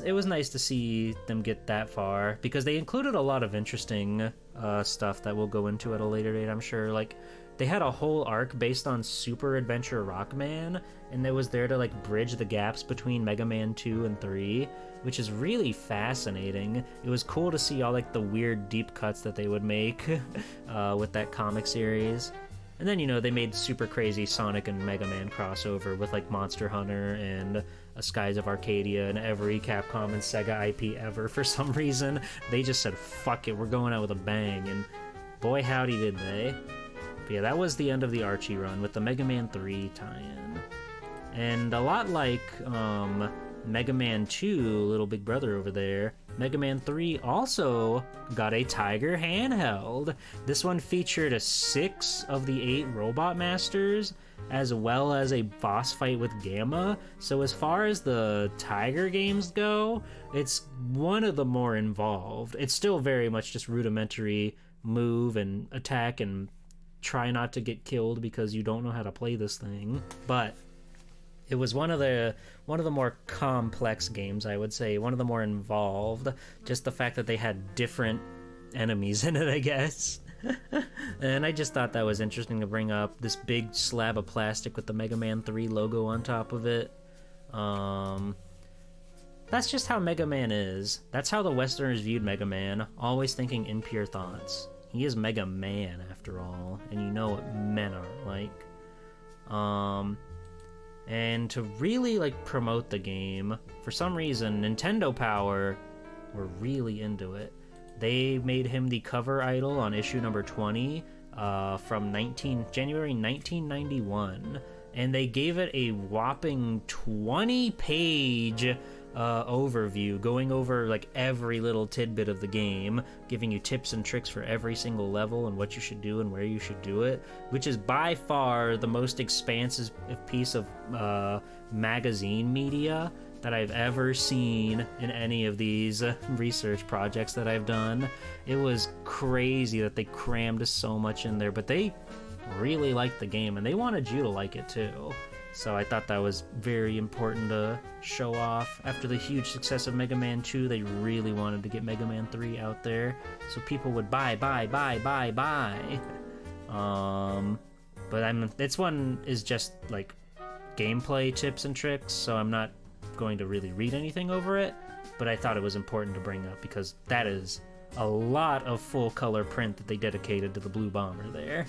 it was nice to see them get that far, because they included a lot of interesting stuff that we'll go into at a later date, I'm sure. Like, they had a whole arc based on Super Adventure Rockman, and it was there to like bridge the gaps between Mega Man 2 and 3, which is really fascinating. It was cool to see all like the weird deep cuts that they would make with that comic series. And then, you know, they made super crazy Sonic and Mega Man crossover with like Monster Hunter and Skies of Arcadia and every Capcom and Sega IP ever. For some reason, they just said, fuck it, we're going out with a bang. And boy, howdy did they. But yeah, that was the end of the Archie run with the Mega Man 3 tie-in. And a lot like Mega Man 2, little big brother over there, Mega Man 3 also got a Tiger handheld. This one featured 6 of the 8 Robot Masters, as well as a boss fight with Gamma. So as far as the Tiger games go, it's one of the more involved. It's still very much just rudimentary move and attack and try not to get killed because you don't know how to play this thing. But it was one of the more complex games, I would say, one of the more involved. Just the fact that they had different enemies in it, I guess. And I just thought that was interesting to bring up, this big slab of plastic with the Mega Man 3 logo on top of it. That's just how Mega Man is. That's how the Westerners viewed Mega Man, always thinking impure thoughts. He is Mega Man, after all, and you know what men are like. And to really like promote the game, for some reason, Nintendo Power were really into it. They made him the cover idol on issue number 20 from January 1991, and they gave it a whopping 20-page overview, going over like every little tidbit of the game, giving you tips and tricks for every single level and what you should do and where you should do it, which is by far the most expansive piece of magazine media that I've ever seen in any of these research projects that I've done. It was crazy that they crammed so much in there, but they really liked the game and they wanted you to like it too. So I thought that was very important to show off. After the huge success of Mega Man 2, they really wanted to get Mega Man 3 out there so people would buy. But this one is just like gameplay tips and tricks, so I'm not going to really read anything over it, but I thought it was important to bring up because that is a lot of full color print that they dedicated to the Blue Bomber there.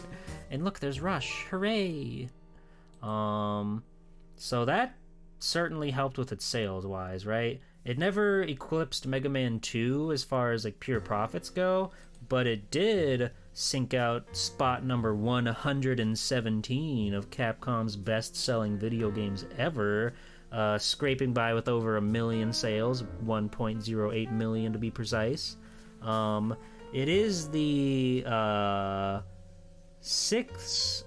And look, there's Rush, hooray! So that certainly helped with its sales wise, right? It never eclipsed Mega Man 2 as far as like pure profits go, but it did sink out spot number 117 of Capcom's best-selling video games ever, scraping by with over 1 million sales, 1.08 million to be precise. It is the 6th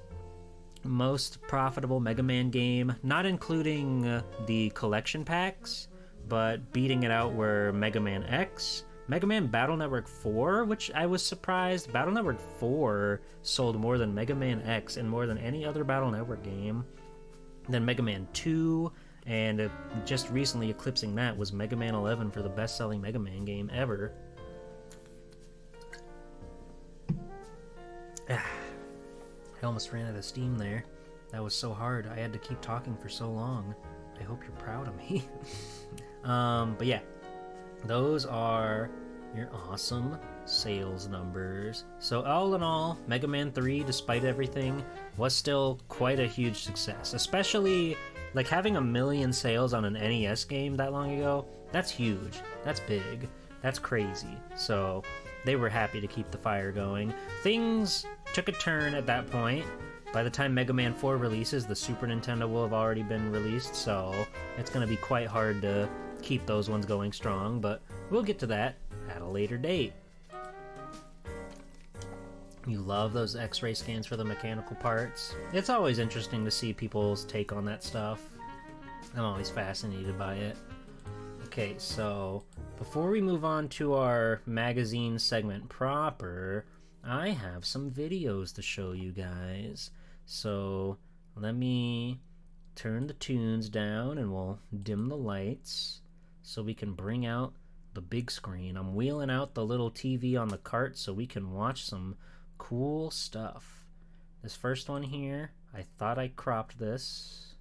most profitable Mega Man game, not including the collection packs, but beating it out were Mega Man X, Mega Man Battle Network 4, which I was surprised. Battle Network 4 sold more than Mega Man X and more than any other Battle Network game. Then Mega Man 2, and just recently eclipsing that was Mega Man 11 for the best-selling Mega Man game ever. I almost ran out of steam there. That was so hard. I had to keep talking for so long. I hope you're proud of me. But yeah, those are your awesome sales numbers. So all in all, Mega Man 3, despite everything, was still quite a huge success. Especially, like, having 1 million sales on an NES game that long ago, that's huge. That's big. That's crazy. So they were happy to keep the fire going. Things took a turn at that point. By the time Mega Man 4 releases, the Super Nintendo will have already been released, so it's going to be quite hard to keep those ones going strong, but we'll get to that at a later date. You love those X-ray scans for the mechanical parts. It's always interesting to see people's take on that stuff. I'm always fascinated by it. Okay, so before we move on to our magazine segment proper, I have some videos to show you guys. So let me turn the tunes down and we'll dim the lights so we can bring out the big screen. I'm wheeling out the little TV on the cart so we can watch some cool stuff. This first one here, I thought I cropped this,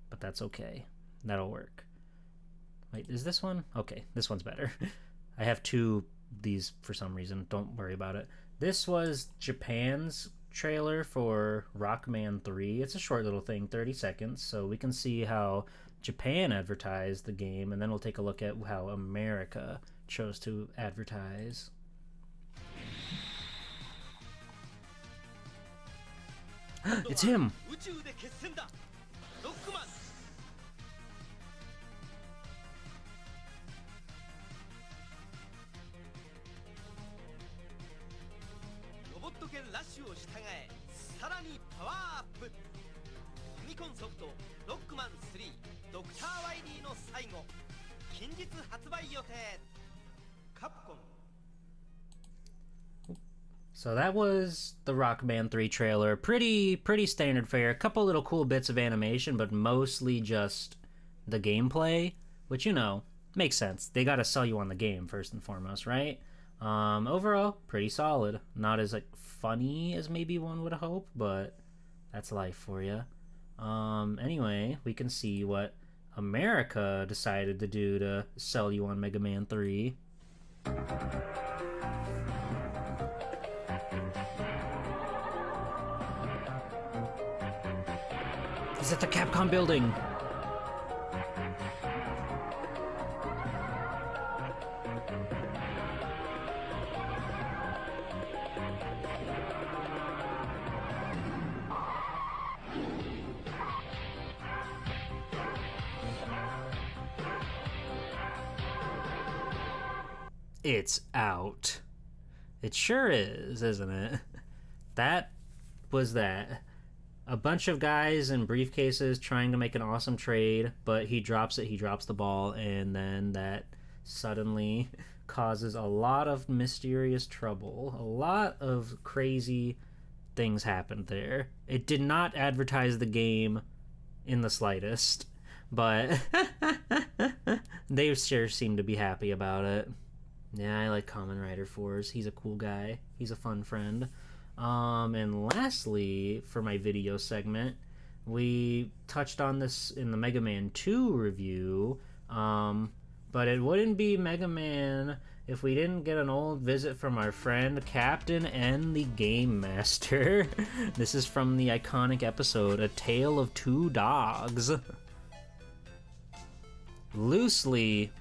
but that's okay. That'll work. Wait, is this one? Okay, this one's better. I have two these for some reason. Don't worry about it. This was Japan's trailer for Rockman 3. It's a short little thing, 30 seconds, so we can see how Japan advertised the game, and then we'll take a look at how America chose to advertise. It's him! So that was the Rockman 3 trailer. Pretty standard fare. A couple little cool bits of animation, but mostly just the gameplay, which, you know, makes sense. They gotta sell you on the game first and foremost, right? Overall, pretty solid. Not as like funny as maybe one would hope, but that's life for you. Anyway, we can see what America decided to do to sell you on Mega Man 3. He's at the Capcom building. It's out. It sure is, isn't it? That was that. A bunch of guys in briefcases trying to make an awesome trade, but he drops the ball, and then that suddenly causes a lot of mysterious trouble. A lot of crazy things happened there. It did not advertise the game in the slightest, but they sure seem to be happy about it. Yeah, I like Kamen Rider 4s. He's a cool guy. He's a fun friend. And lastly, for my video segment, we touched on this in the Mega Man 2 review, but it wouldn't be Mega Man if we didn't get an old visit from our friend Captain and the Game Master. This is from the iconic episode, A Tale of Two Dogs. Loosely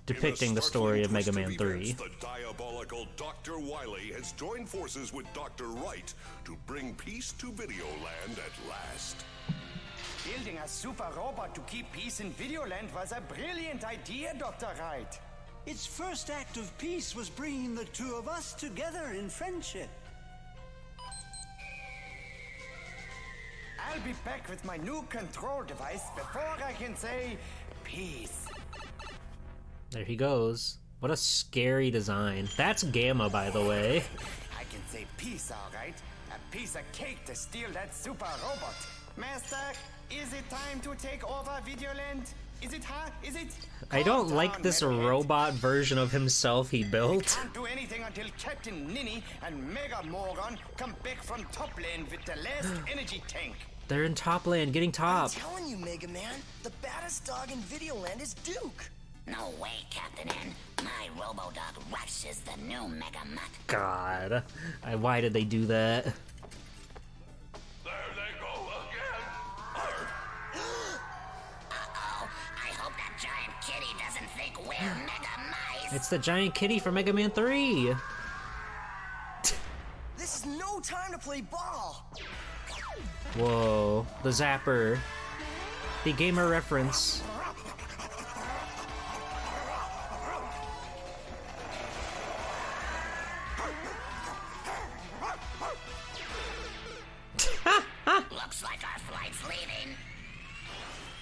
depicting the story of Mega Man 3. The diabolical Dr. Wily has joined forces with Dr. Wright to bring peace to Videoland at last. Building a super robot to keep peace in Videoland was a brilliant idea, Dr. Wright. Its first act of peace was bringing the two of us together in friendship. I'll be back with my new control device before I can say peace. There he goes. What a scary design. That's Gamma, by the way. I can say peace, all right. A piece of cake to steal that super robot. Master, is it time to take over Videoland? Is it, huh? Is it? I don't Calm like down, this Megahead. robot version of himself he built. Can't do anything until Captain Ninny and Mega Moron come back from top lane with the last energy tank. They're in top lane, getting top. I'm telling you, Mega Man, the baddest dog in Videoland is Duke. No way, Captain N. My Robo-Dog Rush is the new Mega Mutt. God. Why did they do that? There they go again! Uh-oh, I hope that giant kitty doesn't think we're Mega Mice. It's the giant kitty from Mega Man 3. This is no time to play ball. Whoa. The zapper. The gamer reference. Looks like our flight's leaving.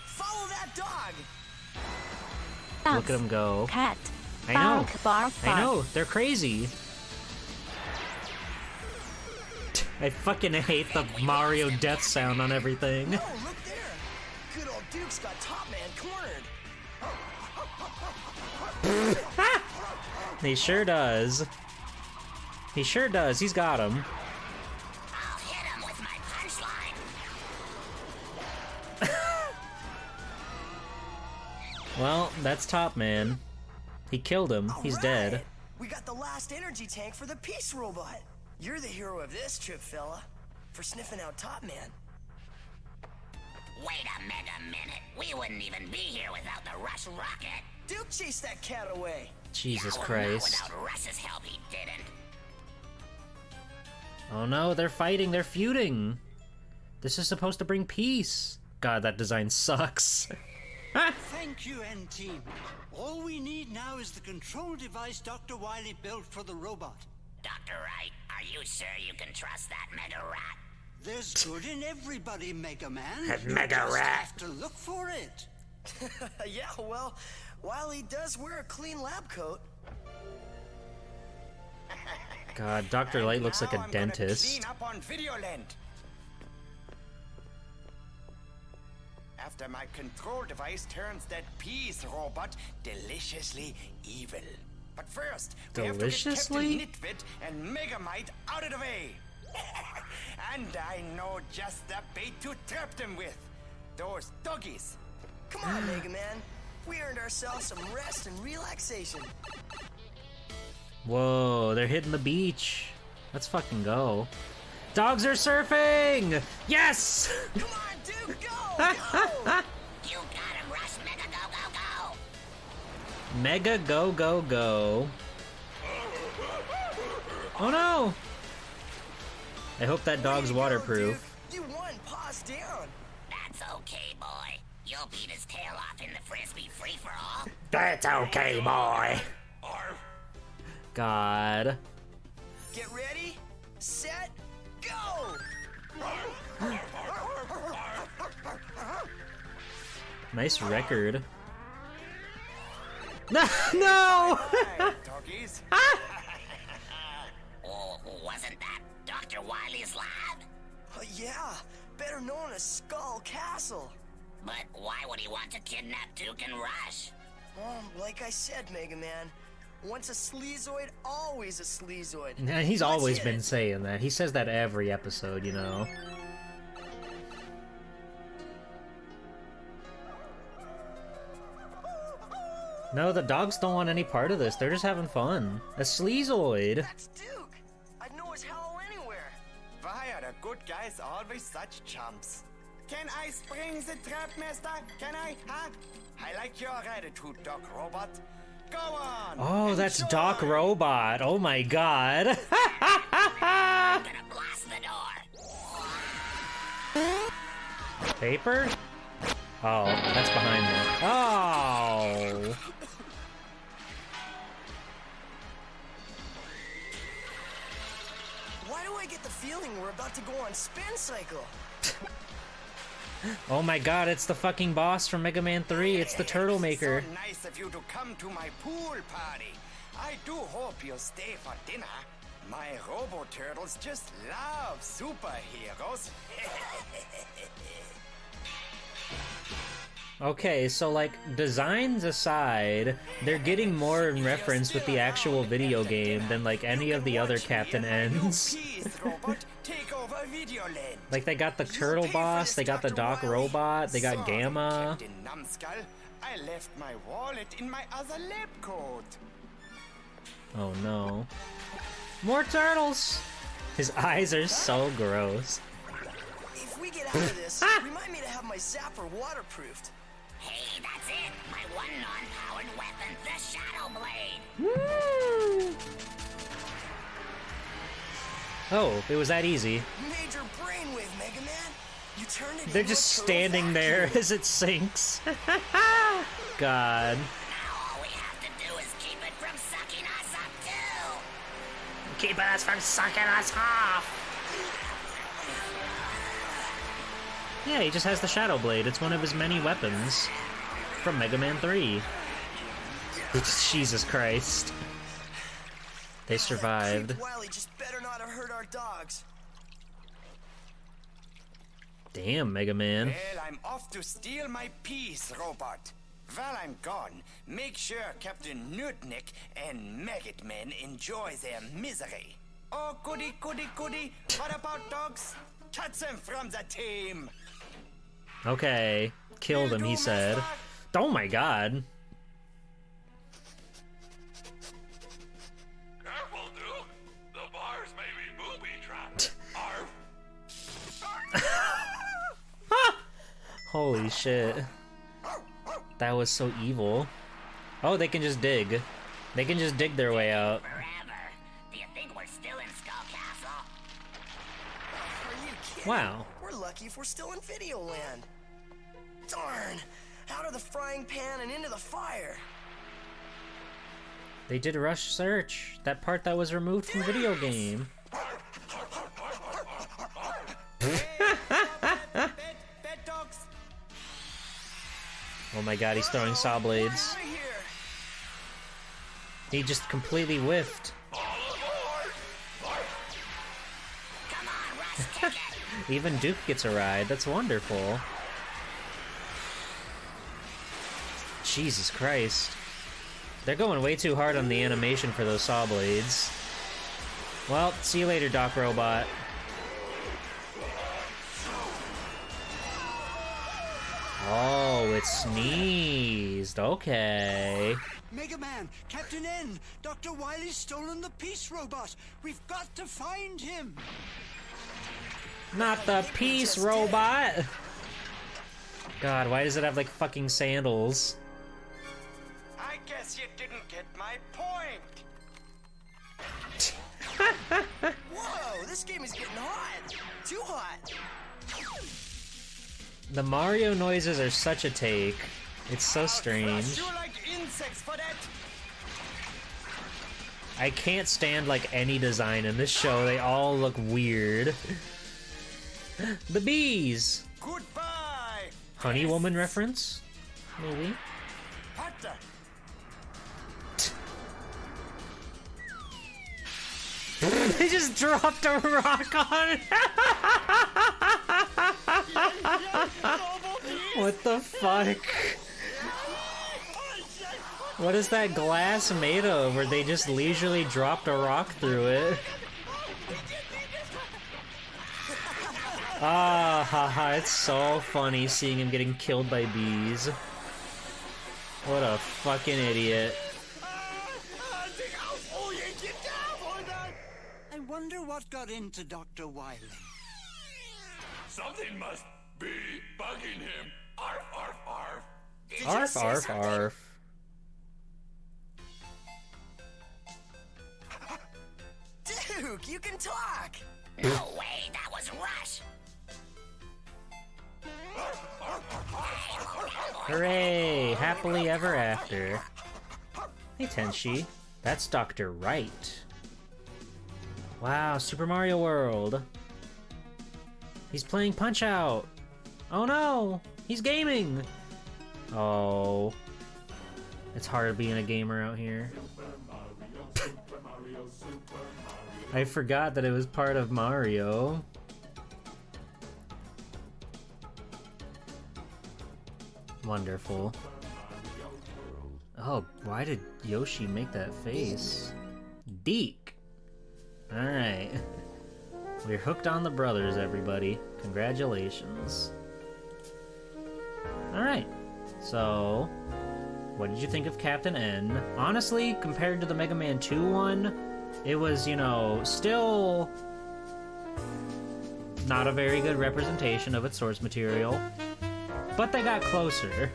Follow that dog. Look at him go. Cat. I know. Bark, bark, I bark. know. They're crazy. I fucking hate the Mario death sound on everything. Oh, look there. Good old Duke's got Top Man cornered. He sure does. He sure does. He's got him. I'll hit him with my punchline. Well, that's Top Man. He killed him. He's dead. Alright, we got the last energy tank for the Peace Robot. You're the hero of this trip, fella. For sniffing out Top Man. Wait a mega minute. We wouldn't even be here without the Rush rocket. Duke chased that cat away. Jesus Yeah, well, Christ. Not without Rush's help, he didn't. Oh no, they're fighting. They're feuding. This is supposed to bring peace. God, that design sucks. Thank you, N-Team. All we need now is the control device Dr. Wily built for the robot. Dr. Wright, are you sure you can trust that mega rat? There's good in everybody, Mega Man. That You Mega just Rat. have to look for it. Yeah, well, Wily does wear a clean lab coat. God, Dr. Light looks like a Now I'm gonna dentist. Clean up on Videoland. After my control device turns that Peace Robot deliciously evil. But first, we have to get Deliciously? Captain Nitwit and Megamite out of the way. And I know just the bait to trap them with. Those doggies. Come on, Mega Man. We earned ourselves some rest and relaxation. Whoa, they're hitting the beach. Let's fucking go. Dogs are surfing! Yes! Come on, Duke, go! Go! You got him, Rush. Mega go, go, go. Mega go, go, go. Oh no! I hope that dog's Way to go, waterproof. Duke. You won, paws down. That's okay, boy. You'll beat his tail off in the frisbee free-for-all. That's okay, boy. God. Get ready, set, go! Nice record. No! No! Hi, doggies. Oh, wasn't that Dr. Wily's lab? Yeah, better known as Skull Castle. But why would he want to kidnap Duke and Rush? Like I said, Mega Man, once a sleazoid, always a sleazoid. Yeah, he's Let's always hit been it. saying that. He says that every episode, you know. No, the dogs don't want any part of this. They're just having fun. A sleazoid. That's Duke. I'd know his howl anywhere. Why are the good guys always such chumps? Can I spring the trap, master? Can I, huh? I like your attitude, Doc Robot. Go on. Oh, that's enjoy. Doc Robot. Oh my god. I'm gonna blast the door. Paper? Oh, that's behind me. Oh. Why do I get the feeling we're about to go on Spin Cycle? Oh my god, it's the fucking boss from Mega Man 3. It's the Turtle Maker. So nice of you to come to my pool party. I do hope you'll stay for dinner. My Robo Turtles just love superheroes. Okay, so like, designs aside, they're getting more in reference with the actual video game than like any of the other Captain Ends. Peace, Robot. Take over Videoland. Like, they got the Turtle Boss, they got the Doc Robot, they got Sorry, Gamma. Captain Numbskull. I left my wallet in my other lab coat. Oh no. More turtles! His eyes are so gross. If we get out of this, remind me to have my zapper waterproofed. Hey, that's it. My one non-powered weapon, the Shadow Blade. Woo! Oh, it was that easy. Major brainwave, Mega Man. You turned it They're into just a turtle standing there vacuum. as it sinks. God. Now all we have to do is keep it from sucking us up, too. Keeping us from sucking us off! Yeah, he just has the Shadow Blade. It's one of his many weapons. from Mega Man 3. Jesus Christ. They survived. That creep Wily just better not have hurt our dogs. Damn, Mega Man. Well, I'm off to steal my piece, robot. While I'm gone, make sure Captain Newtnick and Maggot Man enjoy their misery. Oh, goody, goody, goody. What about dogs? Cut them from the team. Okay. Killed him, he said. Oh my god. Careful, Duke. The bars may be booby-trapped. Holy shit. That was so evil. Oh, they can just dig. They can just dig their way out. Forever. Do you think we're still in Skull Castle? Are you kidding? Wow. We're lucky if we're still in Videoland. Darn! Out of the frying pan and into the fire. They did rush search. That part that was removed from video game. Bad dogs. Oh my god, he's throwing saw blades. Out of here. He just completely whiffed. Come on, Russ, take it. Even Duke gets a ride. That's wonderful. Jesus Christ. They're going way too hard on the animation for those saw blades. Well, see you later, Doc Robot. Oh, it sneezed. Okay. Mega Man, Captain N, Dr. Wily's stolen the Peace Robot. We've got to find him. Not the peace robot. God, why does it have like fucking sandals? I guess you didn't get my point. Whoa, this game is getting hot. Too hot. The Mario noises are such a take. It's so strange. You like insects for that? I can't stand like any design in this show. They all look weird. The bees. Goodbye. Honey Woman reference? Maybe. What the? They just dropped a rock on it. What the fuck? What is that glass made of where they just leisurely dropped a rock through it? Ah, haha, it's so funny seeing him getting killed by bees. What a fucking idiot. I wonder what got into Dr. Wily. Something must be bugging him. Arf, arf, arf. Arf, arf, arf. Duke, you can talk. No way, that was Rush. Hooray! Happily ever after. Hey, Tenshi. That's Dr. Wright. Wow, Super Mario World. He's playing Punch-Out! Oh no! He's gaming! Oh. It's hard being a gamer out here. I forgot that it was part of Mario. Wonderful. Oh, why did Yoshi make that face? Deke! Alright. We're hooked on the brothers, everybody. Congratulations. Alright. So, what did you think of Captain N? Honestly, compared to the Mega Man 2 one, it was, you know, still not a very good representation of its source material. But they got closer.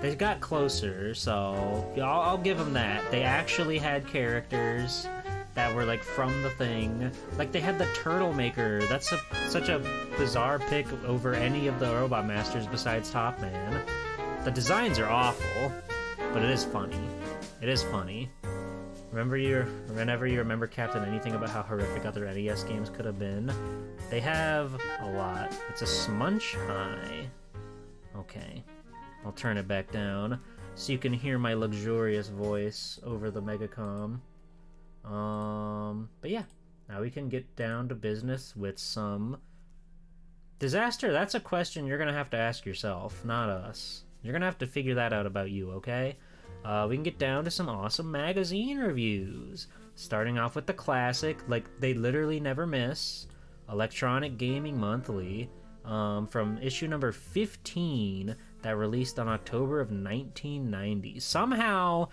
They got closer, so I'll give them that. They actually had characters that were like from the thing. Like they had the Turtle Maker. That's such a bizarre pick over any of the Robot Masters besides Top Man. The designs are awful, but it is funny. It is funny. Whenever you remember Captain anything about how horrific other NES games could have been, they have a lot. It's a Smunch High. Okay. I'll turn it back down so you can hear my luxurious voice over the Megacom. But yeah, now we can get down to business with some disaster. That's a question you're gonna have to ask yourself, not us. You're gonna have to figure that out about you, okay? We can get down to some awesome magazine reviews. Starting off with the classic, like they literally never miss, Electronic Gaming Monthly, from issue number 15 that released on October of 1990. Somehow,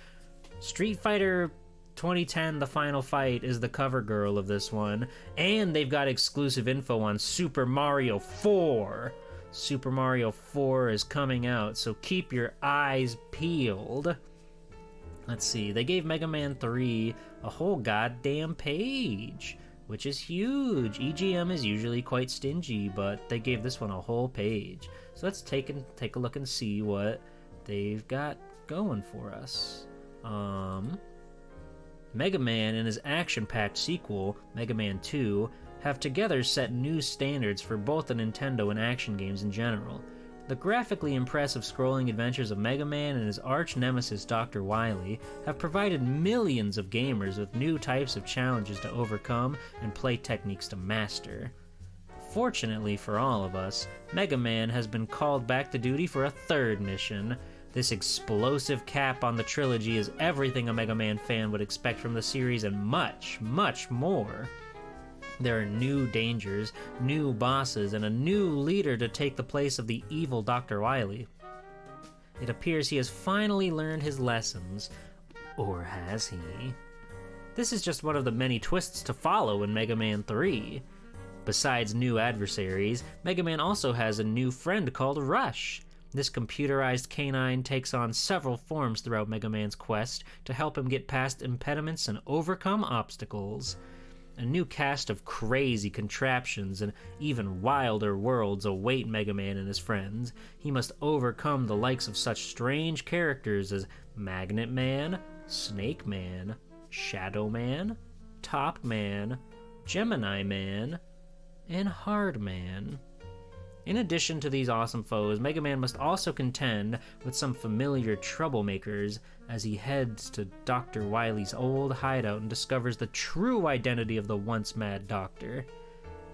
Street Fighter 2010 The Final Fight is the cover girl of this one, and they've got exclusive info on Super Mario 4. Super Mario 4 is coming out, so keep your eyes peeled. Let's see, they gave Mega Man 3 a whole goddamn page, which is huge. EGM is usually quite stingy, but they gave this one a whole page. So let's take a look and see what they've got going for us. Mega Man and his action-packed sequel, Mega Man 2, have together set new standards for both the Nintendo and action games in general. The graphically impressive scrolling adventures of Mega Man and his arch-nemesis Dr. Wily have provided millions of gamers with new types of challenges to overcome and play techniques to master. Fortunately for all of us, Mega Man has been called back to duty for a third mission. This explosive cap on the trilogy is everything a Mega Man fan would expect from the series and much, much more. There are new dangers, new bosses, and a new leader to take the place of the evil Dr. Wily. It appears he has finally learned his lessons. Or has he? This is just one of the many twists to follow in Mega Man 3. Besides new adversaries, Mega Man also has a new friend called Rush. This computerized canine takes on several forms throughout Mega Man's quest to help him get past impediments and overcome obstacles. A new cast of crazy contraptions and even wilder worlds await Mega Man and his friends. He must overcome the likes of such strange characters as Magnet Man, Snake Man, Shadow Man, Top Man, Gemini Man, and Hard Man. In addition to these awesome foes, Mega Man must also contend with some familiar troublemakers as he heads to Dr. Wily's old hideout and discovers the true identity of the once mad Doctor.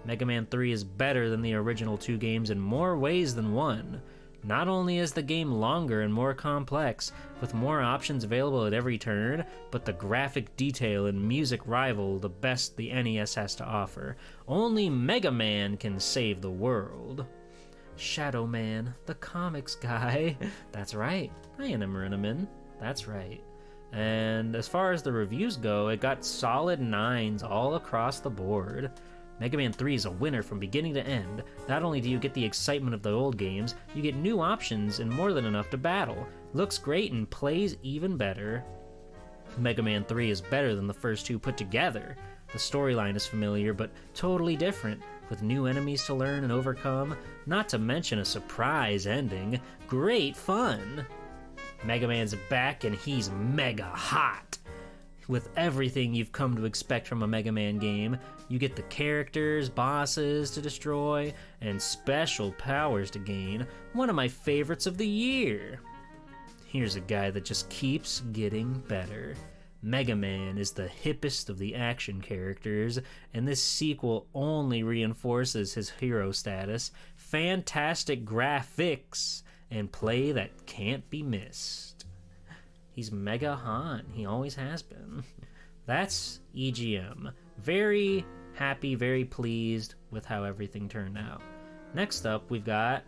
Mega Man 3 is better than the original two games in more ways than one. Not only is the game longer and more complex, with more options available at every turn, but the graphic detail and music rival the best the NES has to offer. Only Mega Man can save the world. Shadow Man, the comics guy. That's right, I am Rinneman. That's right. And as far as the reviews go, it got solid 9s all across the board. Mega Man 3 is a winner from beginning to end. Not only do you get the excitement of the old games, you get new options and more than enough to battle. Looks great and plays even better. Mega Man 3 is better than the first two put together. The storyline is familiar, but totally different, with new enemies to learn and overcome, not to mention a surprise ending. Great fun! Mega Man's back and he's mega hot! With everything you've come to expect from a Mega Man game, you get the characters, bosses to destroy, and special powers to gain. One of my favorites of the year! Here's a guy that just keeps getting better. Mega Man is the hippest of the action characters, and this sequel only reinforces his hero status. Fantastic graphics, and play that can't be missed. He's Mega Han, he always has been. That's EGM. Very happy, very pleased with how everything turned out. Next up, we've got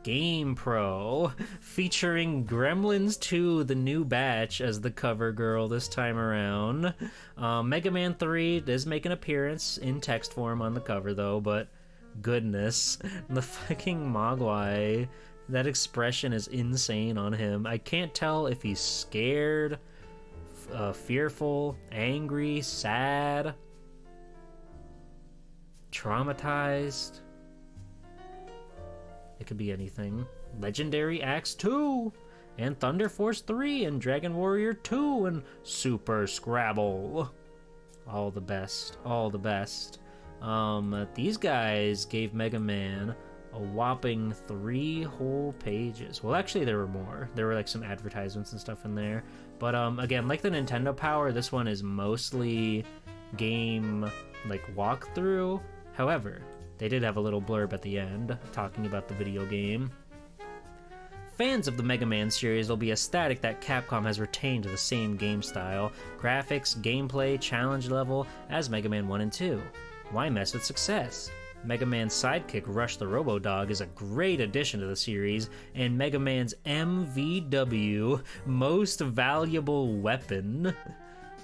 Game Pro, featuring Gremlins 2, the new batch, as the cover girl this time around. Mega Man 3 does make an appearance in text form on the cover, though, but goodness, the fucking Mogwai, that expression is insane on him. I can't tell if he's scared, fearful, angry, sad, traumatized. It could be anything. Legendary Axe 2, and Thunder Force 3, and Dragon Warrior 2, and Super Scrabble. All the best. All the best. These guys gave Mega Man a whopping 3 whole pages. Well, actually, there were more. There were like some advertisements and stuff in there. But again, like the Nintendo Power, this one is mostly game like walkthrough. However, they did have a little blurb at the end talking about the video game. Fans of the Mega Man series will be ecstatic that Capcom has retained the same game style, graphics, gameplay, challenge level as Mega Man 1 and 2. Why mess with success? Mega Man's sidekick Rush the Robo-Dog is a great addition to the series, and Mega Man's MVW, Most Valuable Weapon.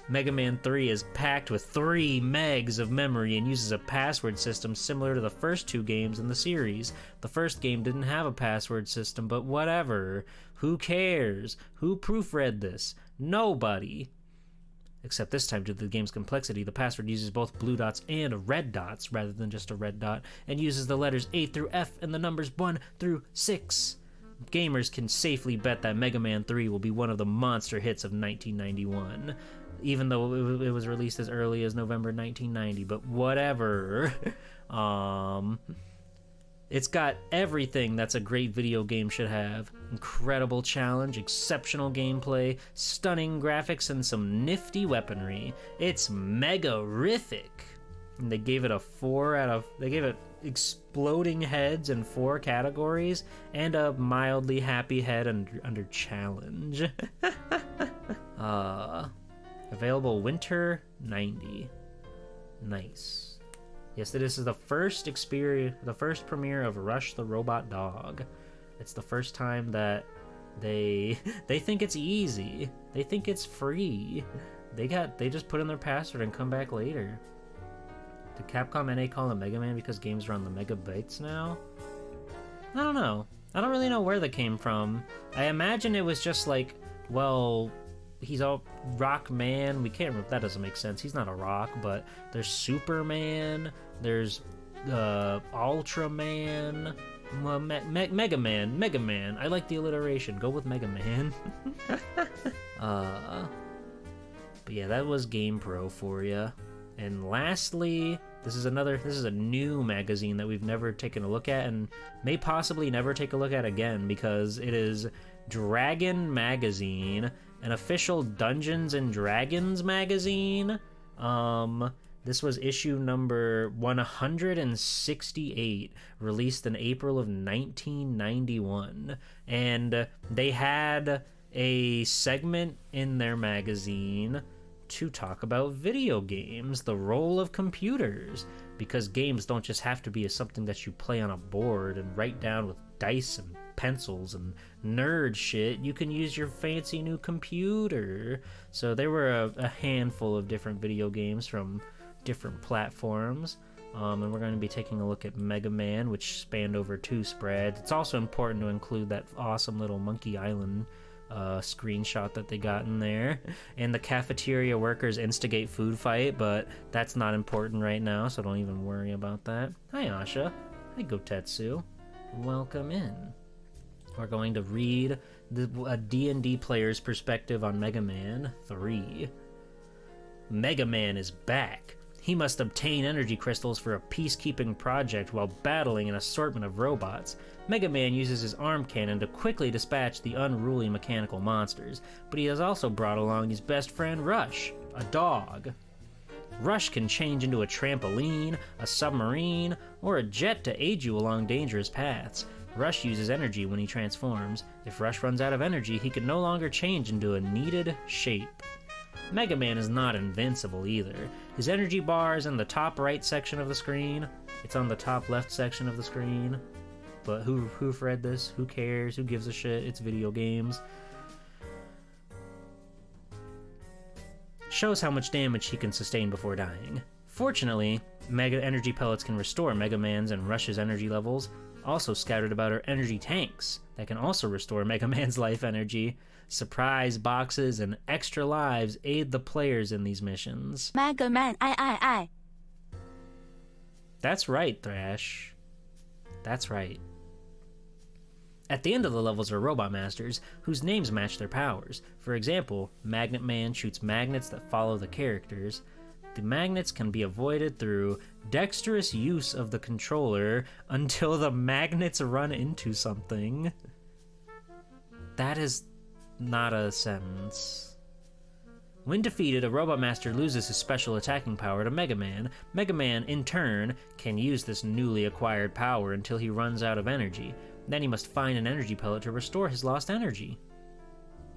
Mega Man 3 is packed with 3 megs of memory and uses a password system similar to the first 2 games in the series. The first game didn't have a password system, but whatever. Who cares? Who proofread this? Nobody. Except this time, due to the game's complexity, the password uses both blue dots and red dots rather than just a red dot, and uses the letters A through F and the numbers 1 through 6. Gamers can safely bet that Mega Man 3 will be one of the monster hits of 1991. Even though it was released as early as November 1990, but whatever. It's got everything that's a great video game should have. Incredible challenge, exceptional gameplay, stunning graphics, and some nifty weaponry. It's mega-rific. And they gave it a 4 out of... They gave it exploding heads in 4 categories, and a mildly happy head under challenge. Available winter 90. Nice. Yes, this is the first premiere of Rush the Robot Dog. It's the first time that they think it's easy. They think it's free. They just put in their password and come back later. Did Capcom NA call him Mega Man because games are on the megabytes now? I don't know. I don't really know where that came from. I imagine it was just like, well, he's a rock man. We can't remember. That doesn't make sense. He's not a rock, but there's Superman. There's Ultraman. Mega Man. I like the alliteration. Go with Mega Man. But yeah, that was GamePro for you. And lastly, this is a new magazine that we've never taken a look at and may possibly never take a look at again, because it is Dragon Magazine, an official Dungeons and Dragons magazine. This was issue number 168, released in April of 1991. And they had a segment in their magazine to talk about video games, the role of computers, because games don't just have to be something that you play on a board and write down with dice and pencils and nerd shit. You can use your fancy new computer. So there were a handful of different video games from different platforms, and we're going to be taking a look at Mega Man, which spanned over 2 spreads. It's also important to include that awesome little Monkey Island screenshot that they got in there, and the cafeteria workers instigate food fight, but that's not important right now, so don't even worry about that. Hi Asha. Hi Gotetsu. Welcome in. We're going to read a D&D player's perspective on Mega Man 3. Mega Man is back. He must obtain energy crystals for a peacekeeping project while battling an assortment of robots. Mega Man uses his arm cannon to quickly dispatch the unruly mechanical monsters, but he has also brought along his best friend Rush, a dog. Rush can change into a trampoline, a submarine, or a jet to aid you along dangerous paths. Rush uses energy when he transforms. If Rush runs out of energy, he can no longer change into a needed shape. Mega Man is not invincible either. His energy bar is in the top right section of the screen. It's on the top left section of the screen. But who read this? Who cares? Who gives a shit? It's video games. Shows how much damage he can sustain before dying. Fortunately, Mega Energy pellets can restore Mega Man's and Rush's energy levels. Also scattered about are energy tanks that can also restore Mega Man's life energy. Surprise boxes and extra lives aid the players in these missions. Mega Man, I. That's right, Thrash. That's right. At the end of the levels are Robot Masters, whose names match their powers. For example, Magnet Man shoots magnets that follow the characters. The magnets can be avoided through dexterous use of the controller until the magnets run into something. That is not a sentence. When defeated, a Robot Master loses his special attacking power to Mega Man. Mega Man, in turn, can use this newly acquired power until he runs out of energy. Then he must find an energy pellet to restore his lost energy.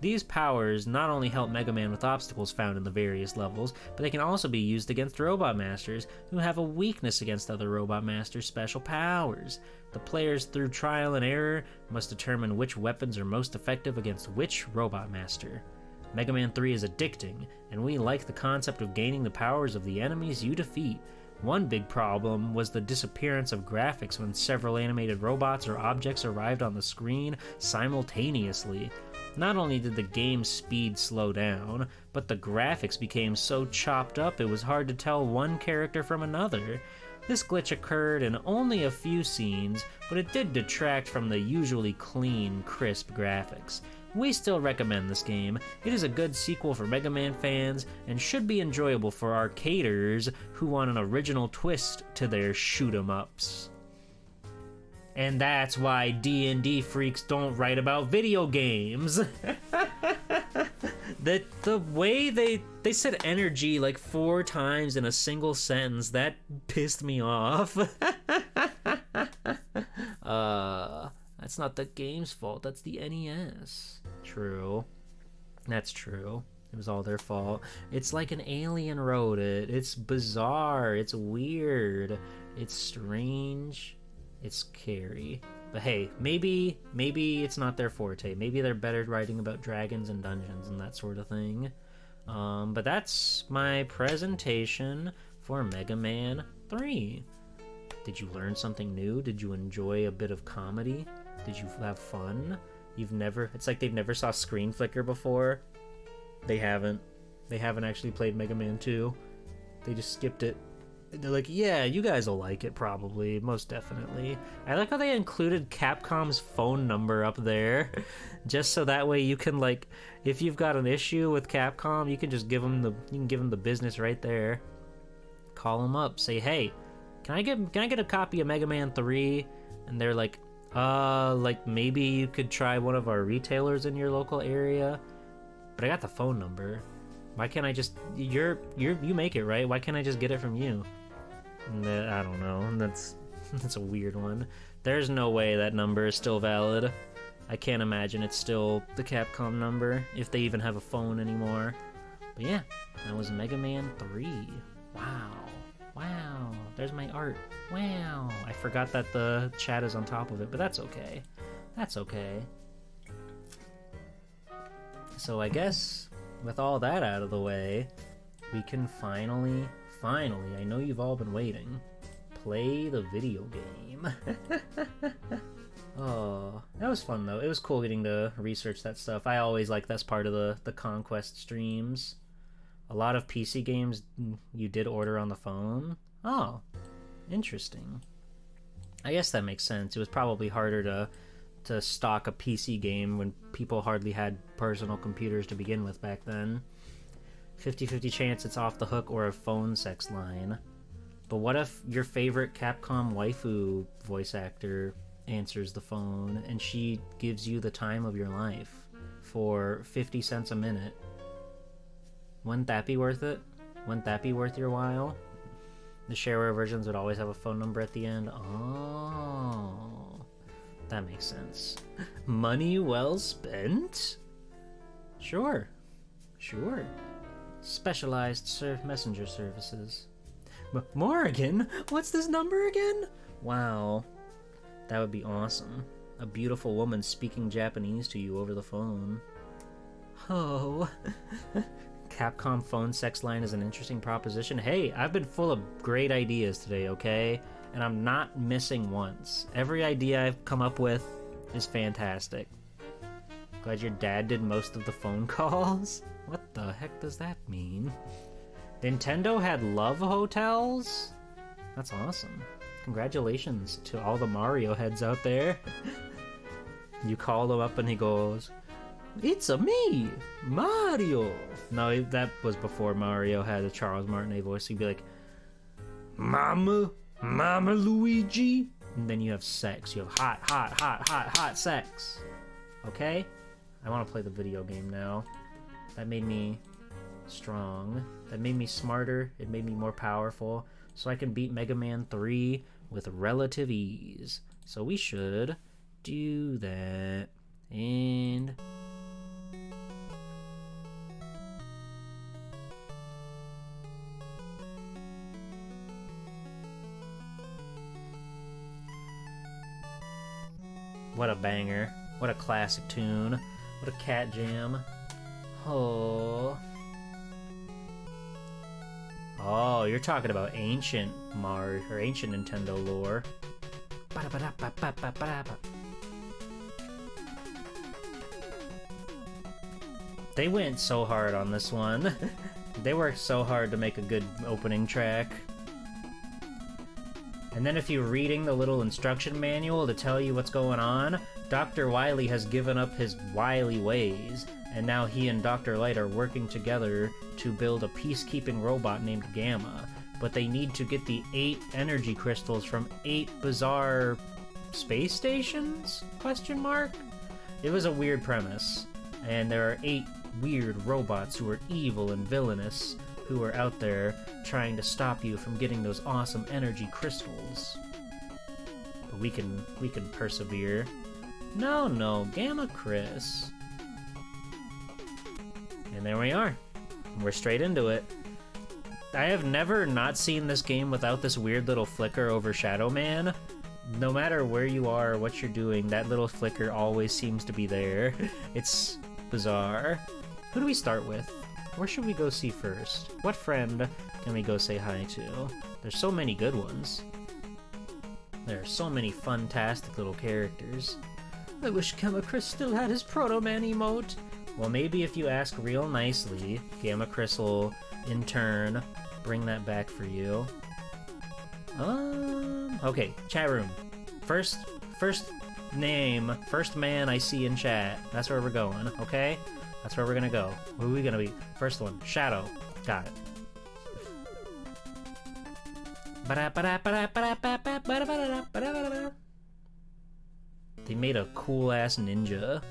These powers not only help Mega Man with obstacles found in the various levels, but they can also be used against Robot Masters who have a weakness against other Robot Masters' special powers. The players, through trial and error, must determine which weapons are most effective against which Robot Master. Mega Man 3 is addicting, and we like the concept of gaining the powers of the enemies you defeat. One big problem was the disappearance of graphics when several animated robots or objects arrived on the screen simultaneously. Not only did the game's speed slow down, but the graphics became so chopped up it was hard to tell one character from another. This glitch occurred in only a few scenes, but it did detract from the usually clean, crisp graphics. We still recommend this game. It is a good sequel for Mega Man fans and should be enjoyable for arcaders who want an original twist to their shoot-'em-ups. And that's why D&D freaks don't write about video games. The way they said energy like 4 times in a single sentence, that pissed me off. That's not the game's fault, that's the NES. True. That's true. It was all their fault. It's like an alien wrote it. It's bizarre. It's weird. It's strange. It's scary. But hey, maybe it's not their forte. Maybe they're better at writing about dragons and dungeons and that sort of thing. But that's my presentation for Mega Man 3. Did you learn something new? Did you enjoy a bit of comedy? Did you have fun? It's like they've never saw screen flicker before. They haven't actually played Mega Man 2. They just skipped it. They're like, yeah, you guys will like it probably, most definitely. I like how they included Capcom's phone number up there, just so that way you can, like, if you've got an issue with Capcom, you can just give them the business right there. Call them up, say, hey, can I get a copy of Mega Man 3? And they're like, maybe you could try one of our retailers in your local area, but I got the phone number. Why can't I just you make it, right? Why can't I just get it from you? I don't know. That's a weird one. There's no way that number is still valid. I can't imagine it's still the Capcom number if they even have a phone anymore. But yeah, that was Mega Man 3. Wow. There's my art. Wow. I forgot that the chat is on top of it, but that's okay. So I guess with all that out of the way, we can finally, I know you've all been waiting, play the video game. Oh, that was fun though. It was cool getting to research that stuff. I always like this part of the Conquest streams. A lot of PC games you did order on the phone. Oh, interesting. I guess that makes sense. It was probably harder to stock a PC game when people hardly had personal computers to begin with back then. 50-50 chance it's off the hook or a phone sex line. But what if your favorite Capcom waifu voice actor answers the phone and she gives you the time of your life for 50 cents a minute? Wouldn't that be worth it? Wouldn't that be worth your while? The shareware versions would always have a phone number at the end. Oh, that makes sense. Money well spent? Sure. Specialized messenger services. Morrigan? What's this number again? Wow. That would be awesome. A beautiful woman speaking Japanese to you over the phone. Oh. Capcom phone sex line is an interesting proposition. Hey, I've been full of great ideas today, okay? And I'm not missing once. Every idea I've come up with is fantastic. Glad your dad did most of the phone calls? What the heck does that mean? Nintendo had love hotels? That's awesome. Congratulations to all the Mario heads out there. You call him up and he goes, It's a me, Mario. No, that was before Mario had a Charles Martinet voice. He'd be like, Mama Luigi. And then you have sex. You have hot sex. Okay? I want to play the video game now. That made me strong. That made me smarter. It made me more powerful. So I can beat Mega Man 3 with relative ease. So we should do that. And... what a banger. What a classic tune. What a cat jam. Oh. Oh, you're talking about ancient Mario, or ancient Nintendo lore. They went so hard on this one. They worked so hard to make a good opening track. And then if you're reading the little instruction manual to tell you what's going on, Dr. Wily has given up his wily ways, and now he and Dr. Light are working together to build a peacekeeping robot named Gamma. But they need to get the 8 energy crystals from 8 bizarre space stations? Question mark? It was a weird premise, and there are 8 weird robots who are evil and villainous, who are out there trying to stop you from getting those awesome energy crystals. But we can persevere. No, Gamma Chris. And there we are. We're straight into it. I have never not seen this game without this weird little flicker over Shadow Man. No matter where you are or what you're doing, that little flicker always seems to be there. It's bizarre. Who do we start with? Where should we go see first? What friend can we go say hi to? There's so many good ones. There are so many fun-tastic little characters. I wish Gamma Chris still had his Proto Man emote. Well, maybe if you ask real nicely, Gamma Chris will, in turn, bring that back for you. Okay, chat room. First name, first man I see in chat. That's where we're going, okay? That's where we're gonna go. Who are we gonna be? First one, Shadow. Got it. They made a cool-ass ninja.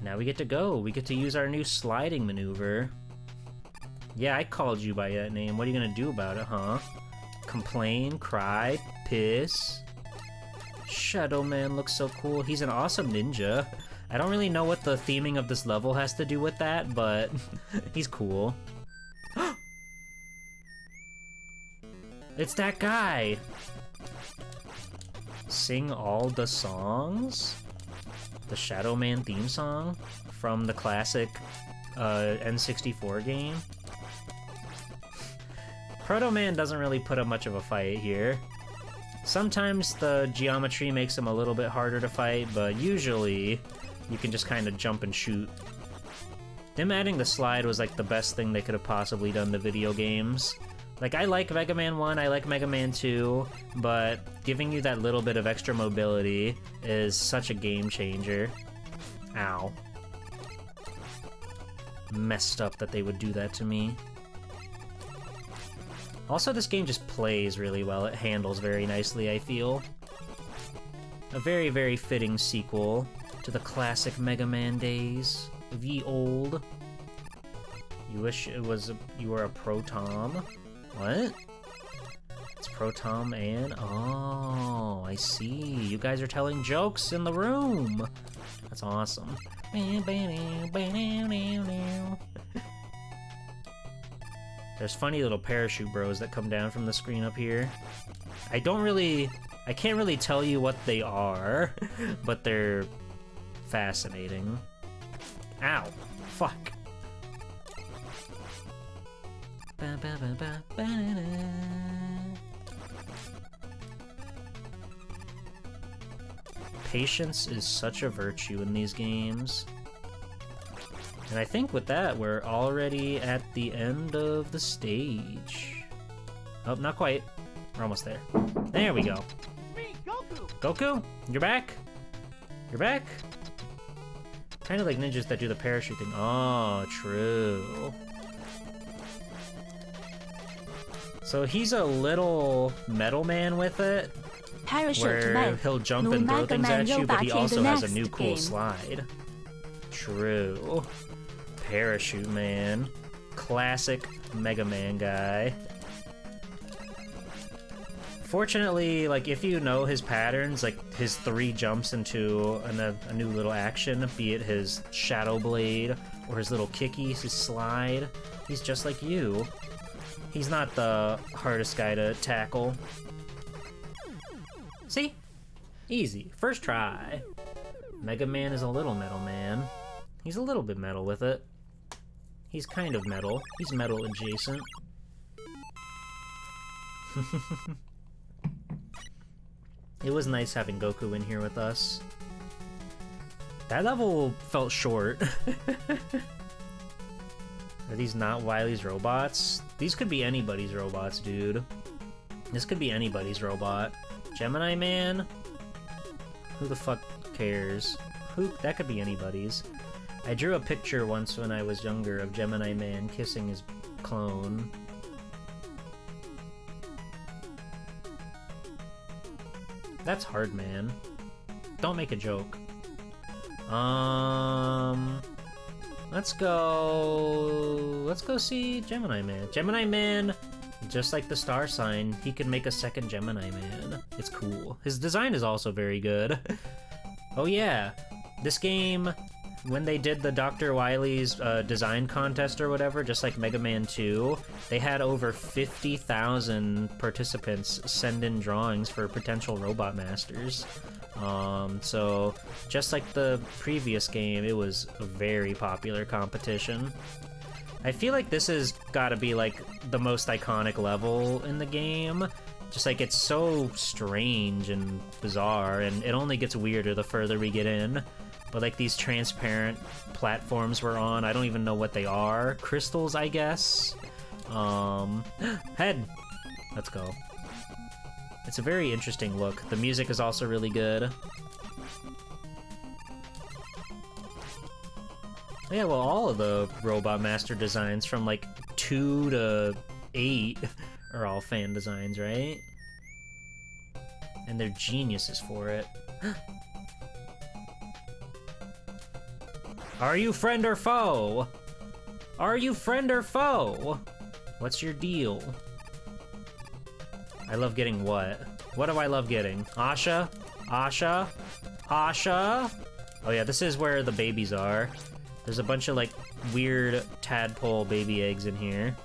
Now we get to go. We get to use our new sliding maneuver. Yeah, I called you by that name. What are you gonna do about it, huh? Complain, cry, piss. Shadow Man looks so cool. He's an awesome ninja. I don't really know what the theming of this level has to do with that, but he's cool. It's that guy! Sing all the songs? The Shadow Man theme song from the classic N64 game? Proto Man doesn't really put up much of a fight here. Sometimes the geometry makes him a little bit harder to fight, but usually you can just kind of jump and shoot. Them adding the slide was like the best thing they could have possibly done to video games. Like, I like Mega Man 1, I like Mega Man 2, but giving you that little bit of extra mobility is such a game changer. Ow. Messed up that they would do that to me. Also, this game just plays really well. It handles very nicely, I feel. A very, very fitting sequel to the classic Mega Man days of ye old. You wish it was you were a Pro Tom? What? It's Pro Tom and... Oh, I see. You guys are telling jokes in the room. That's awesome. There's funny little parachute bros that come down from the screen up here. I can't really tell you what they are, but they're fascinating. Ow. Fuck. Patience is such a virtue in these games. And I think with that, we're already at the end of the stage. Oh, not quite. We're almost there. There we go. Me, Goku! Goku, you're back? You're back? Kind of like ninjas that do the parachute thing. Oh, true. So he's a little Metal Man with it, Parachute where Man. he'll jump No and throw Mega things Man at you, but robot he in the also has a next new cool game. slide. True. Parachute Man. Classic Mega Man guy. Fortunately, like, if you know his patterns, like his 3 jumps into a new little action, be it his Shadow Blade or his little kickies, his slide, he's just like you. He's not the hardest guy to tackle. See? Easy. First try. Mega Man is a little Metal Man. He's a little bit metal with it. He's kind of metal. He's metal adjacent. It was nice having Goku in here with us. That level felt short. Are these not Wily's robots? These could be anybody's robots, dude. This could be anybody's robot. Gemini Man? Who the fuck cares? That could be anybody's. I drew a picture once when I was younger of Gemini Man kissing his clone. That's hard, man. Don't make a joke. Let's go see Gemini Man. Gemini Man, just like the star sign, he can make a second Gemini Man. It's cool. His design is also very good. Oh yeah, this game, when they did the Dr. Wily's design contest or whatever, just like Mega Man 2, they had over 50,000 participants send in drawings for potential robot masters. So just like the previous game, it was a very popular competition. I feel like this has got to be like the most iconic level in the game. Just like it's so strange and bizarre, and it only gets weirder the further we get in. But like these transparent platforms we're on, I don't even know what they are. Crystals, I guess. Head. Let's go. It's a very interesting look. The music is also really good. Yeah, well, all of the Robot Master designs from like 2 to 8 are all fan designs, right? And they're geniuses for it. Are you friend or foe? Are you friend or foe? What's your deal? I love getting what? What do I love getting? Asha? Asha? Asha? Oh yeah, this is where the babies are. There's a bunch of like weird tadpole baby eggs in here.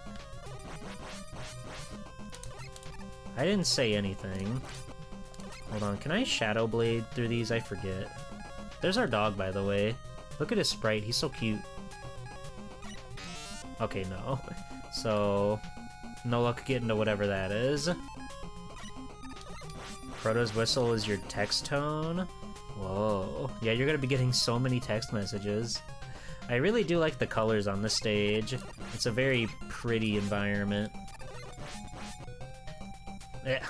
I didn't say anything. Hold on, can I Shadow Blade through these? I forget. There's our dog, by the way. Look at his sprite, he's so cute. Okay, no. So, no luck getting to whatever that is. Proto's whistle is your text tone? Whoa. Yeah, you're gonna be getting so many text messages. I really do like the colors on the stage. It's a very pretty environment. Yeah.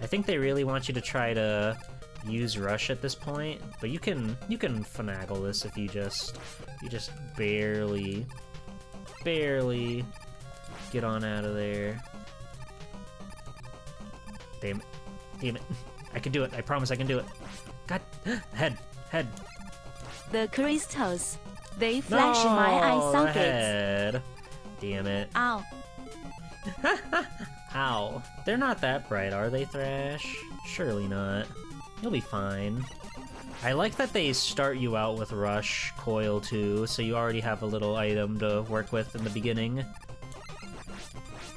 I think they really want you to try to use rush at this point, but you can finagle this if you just barely get on out of there. Damn it. I can do it. I promise I can do it. God, head. The crystals, they flash in my eye No, sockets. head. Damn it. Ow. Ow. They're not that bright, are they, Thrash? Surely not. You'll be fine. I like that they start you out with Rush Coil too, so you already have a little item to work with in the beginning.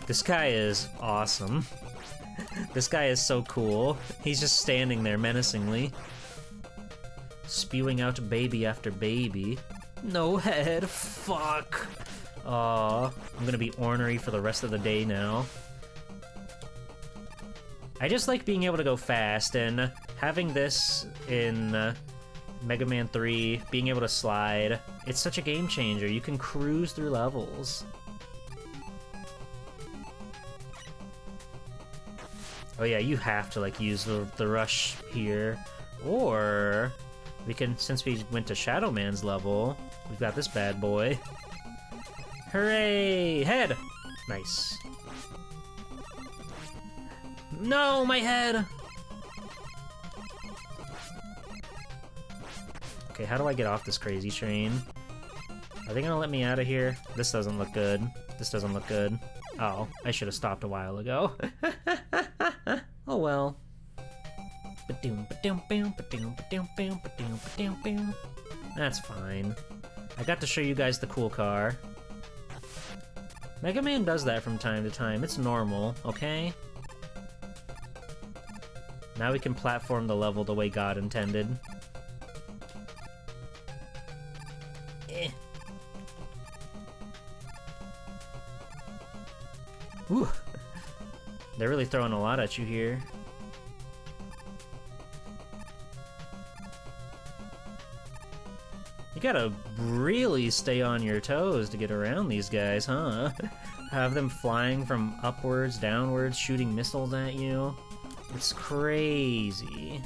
This guy is awesome. This guy is so cool. He's just standing there menacingly. Spewing out baby after baby. No head. Fuck. Aw, I'm gonna be ornery for the rest of the day now. I just like being able to go fast, and having this in Mega Man 3, being able to slide, it's such a game changer. You can cruise through levels. Oh yeah, you have to like use the rush here. Or we can, since we went to Shadow Man's level, we've got this bad boy. Hooray! Head! Nice. No, my head! Okay, how do I get off this crazy train? Are they gonna let me out of here? This doesn't look good. This doesn't look good. Oh, I should have stopped a while ago. Oh well. That's fine. I got to show you guys the cool car. Mega Man does that from time to time. It's normal, okay? Now we can platform the level the way God intended. Ooh. They're really throwing a lot at you here. You gotta really stay on your toes to get around these guys, huh? Have them flying from upwards, downwards, shooting missiles at you. It's crazy.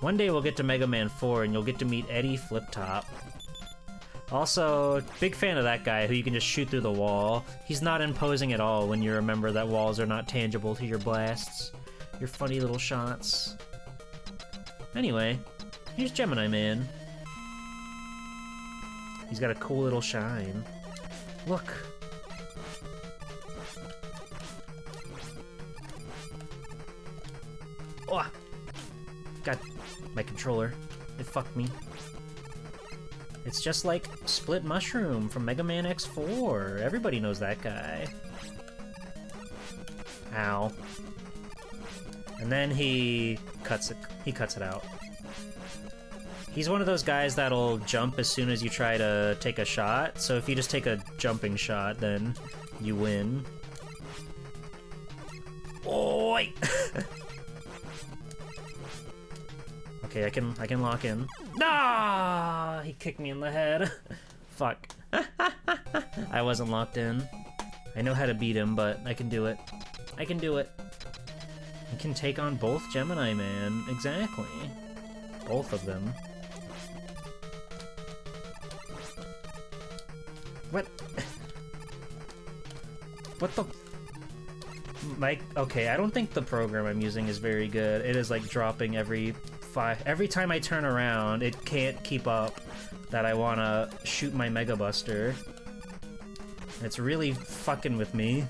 One day we'll get to Mega Man 4 and you'll get to meet Eddie Flip-Top. Also, big fan of that guy who you can just shoot through the wall. He's not imposing at all when you remember that walls are not tangible to your blasts. Your funny little shots. Anyway, here's Gemini Man. He's got a cool little shine. Look. Oh! God, my controller. It fucked me. It's just like Split Mushroom from Mega Man X4. Everybody knows that guy. Ow. And then he cuts it out. He's one of those guys that'll jump as soon as you try to take a shot. So if you just take a jumping shot, then you win. Oi! Okay, I can lock in. Ah! He kicked me in the head. Fuck. I wasn't locked in. I know how to beat him, but I can do it. I can do it. I can take on both Gemini Man. Exactly. Both of them. What? What the? Okay, I don't think the program I'm using is very good. It is like dropping every time I turn around, it can't keep up that I wanna shoot my Mega Buster. It's really fucking with me.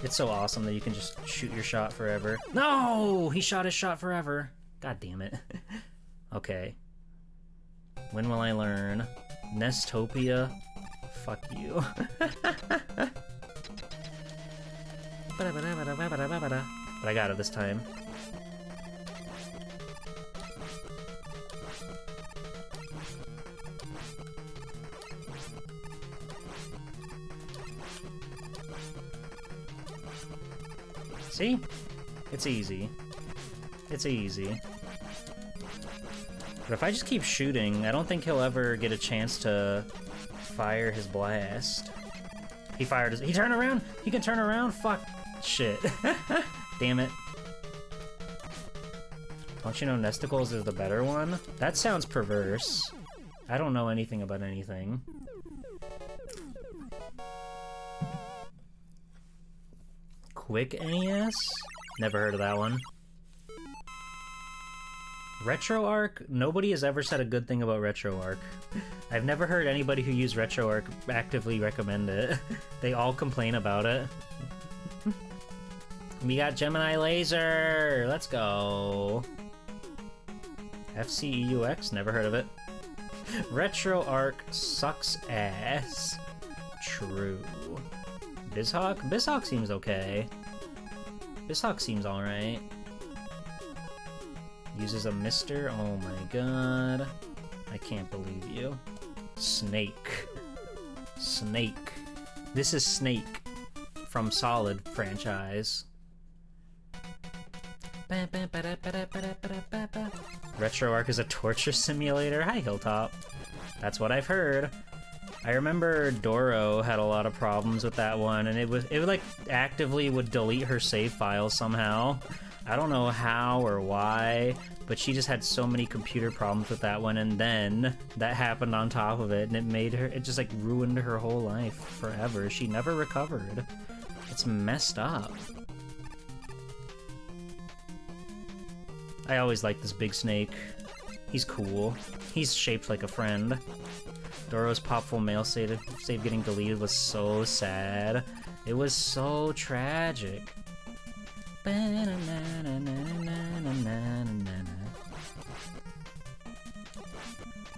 It's so awesome that you can just shoot your shot forever. No! He shot his shot forever. God damn it. Okay. When will I learn? Nestopia? Fuck you. But I got it this time. See? It's easy. It's easy. But if I just keep shooting, I don't think he'll ever get a chance to fire his blast. He fired his... He turned around? He can turn around? Fuck. Shit. Damn it. Don't you know Nesticles is the better one? That sounds perverse. I don't know anything about anything. Quick NES? Never heard of that one. RetroArch? Nobody has ever said a good thing about RetroArch. I've never heard anybody who used RetroArch actively recommend it. They all complain about it. We got Gemini Laser! Let's go! FCEUX? Never heard of it. RetroArch sucks ass. True. BizHawk? BizHawk seems okay. BizHawk seems alright. Uses a mister? Oh my god. I can't believe you. Snake. Snake. This is Snake from Solid franchise. RetroArch is a torture simulator? Hi, Hilltop. That's what I've heard. I remember Doro had a lot of problems with that one, and it would like actively would delete her save files somehow. I don't know how or why, but she just had so many computer problems with that one, and then that happened on top of it, and it just like ruined her whole life forever. She never recovered. It's messed up. I always liked this big snake. He's cool. He's shaped like a friend. Doro's popful mail save getting deleted was so sad. It was so tragic.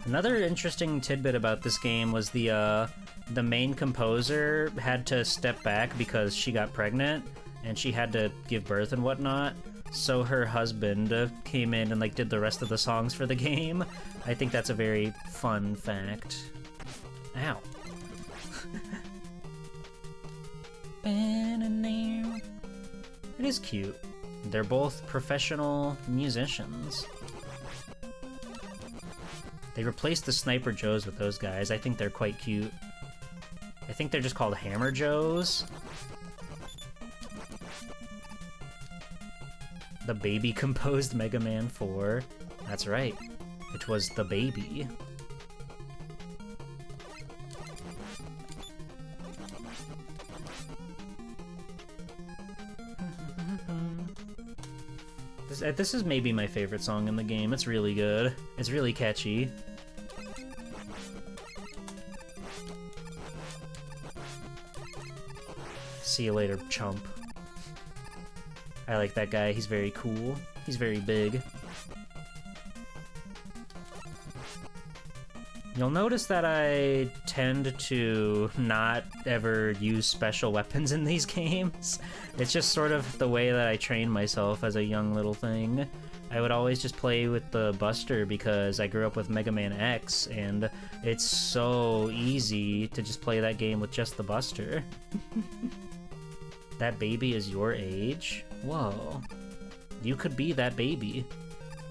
Another interesting tidbit about this game was the main composer had to step back because she got pregnant and she had to give birth and whatnot. So her husband came in and like did the rest of the songs for the game. I think that's a very fun fact. Ow. It is cute. They're both professional musicians. They replaced the Sniper Joes with those guys. I think they're quite cute. I think they're just called Hammer Joes. The baby composed Mega Man 4. That's right. It was the baby. This is maybe my favorite song in the game. It's really good. It's really catchy. See you later, chump. I like that guy. He's very cool. He's very big. You'll notice that I tend to not ever use special weapons in these games. It's just sort of the way that I trained myself as a young little thing. I would always just play with the Buster because I grew up with Mega Man X, and it's so easy to just play that game with just the Buster. That baby is your age? Whoa. You could be that baby.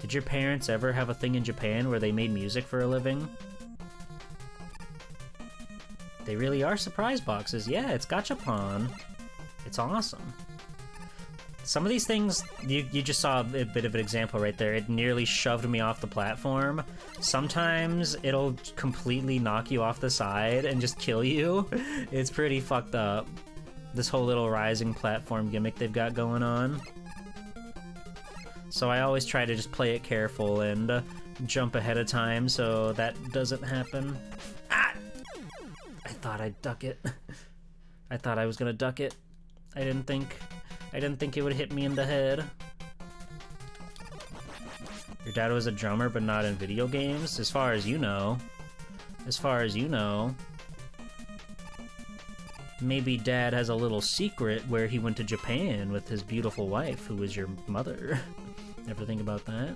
Did your parents ever have a thing in Japan where they made music for a living? They really are surprise boxes. Yeah, it's Gachapon. It's awesome. Some of these things, you just saw a bit of an example right there. It nearly shoved me off the platform. Sometimes it'll completely knock you off the side and just kill you. It's pretty fucked up. This whole little rising platform gimmick they've got going on. So I always try to just play it careful and jump ahead of time so that doesn't happen. Ah! I thought I'd duck it. I thought I was gonna duck it. I didn't think it would hit me in the head. Your dad was a drummer, but not in video games? As far as you know. As far as you know. Maybe Dad has a little secret where he went to Japan with his beautiful wife, who was your mother. Ever think about that?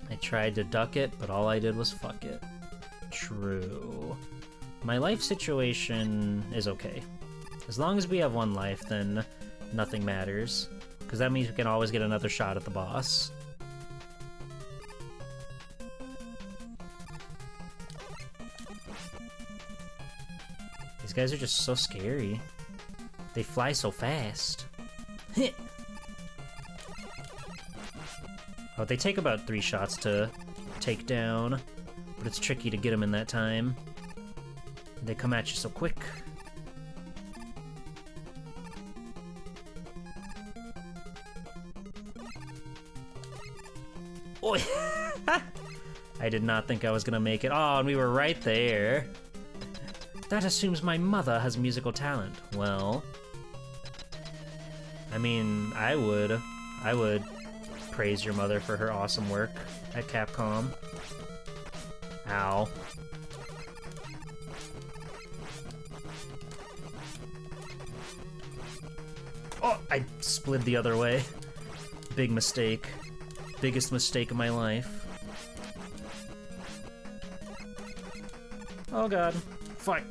I tried to duck it, but all I did was fuck it. True. My life situation is okay. As long as we have one life, then nothing matters. Because that means we can always get another shot at the boss. These guys are just so scary. They fly so fast. Oh, they take about 3 shots to take down, but it's tricky to get them in that time. They come at you so quick. Oi! I did not think I was gonna make it. Oh, and we were right there. That assumes my mother has musical talent. Well, I mean, I would praise your mother for her awesome work at Capcom. Ow. Oh, I slid the other way. Big mistake. Biggest mistake of my life. Oh god. Fuck.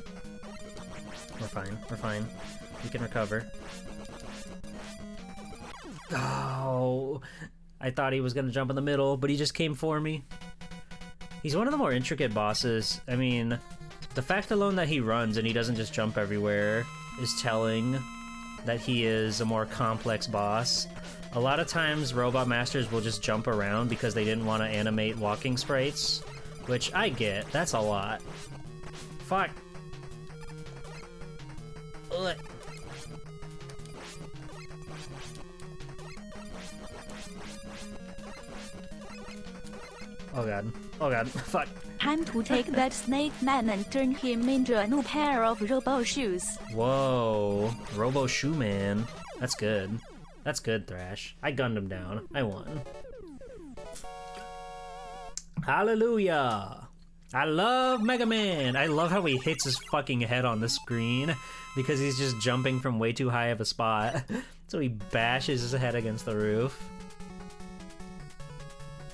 We're fine. We're fine. We can recover. Oh. I thought he was gonna jump in the middle, but he just came for me. He's one of the more intricate bosses. I mean, the fact alone that he runs and he doesn't just jump everywhere is telling that he is a more complex boss. A lot of times, Robot Masters will just jump around because they didn't want to animate walking sprites, which I get. That's a lot. Fuck. Ugh. Oh god. Oh god. Fuck. Time to take that snake man and turn him into a new pair of robo shoes. Whoa. Robo Shoe Man. That's good. That's good, Thrash. I gunned him down. I won. Hallelujah! I love Mega Man! I love how he hits his fucking head on the screen because he's just jumping from way too high of a spot. So he bashes his head against the roof.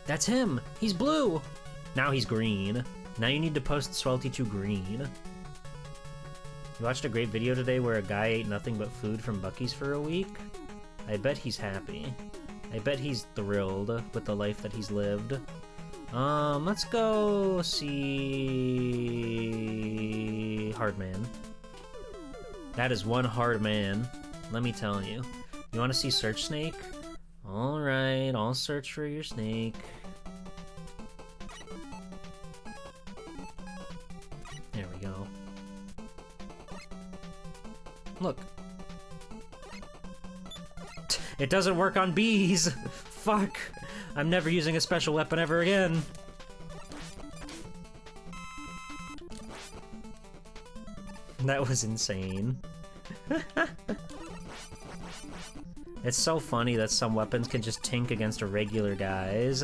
That's him! He's blue! Now he's green. Now you need to post Swelty to green. You watched a great video today where a guy ate nothing but food from Buc-ee's for a week? I bet he's happy. I bet he's thrilled with the life that he's lived. Let's go see Hard Man. That is one hard man, let me tell you. You want to see Search Snake? Alright, I'll search for your snake. There we go. Look. It doesn't work on bees! Fuck! I'm never using a special weapon ever again! That was insane. It's so funny that some weapons can just tink against regular guys.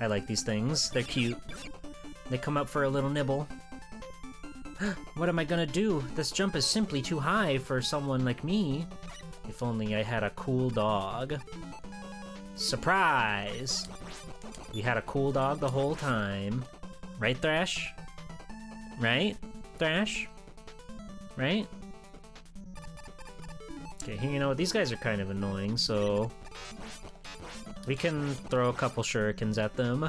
I like these things. They're cute. They come up for a little nibble. What am I gonna do? This jump is simply too high for someone like me. If only I had a cool dog. Surprise! We had a cool dog the whole time. Right, Thrash? Right? Thrash? Right? Okay, you know what? These guys are kind of annoying, so... we can throw a couple shurikens at them.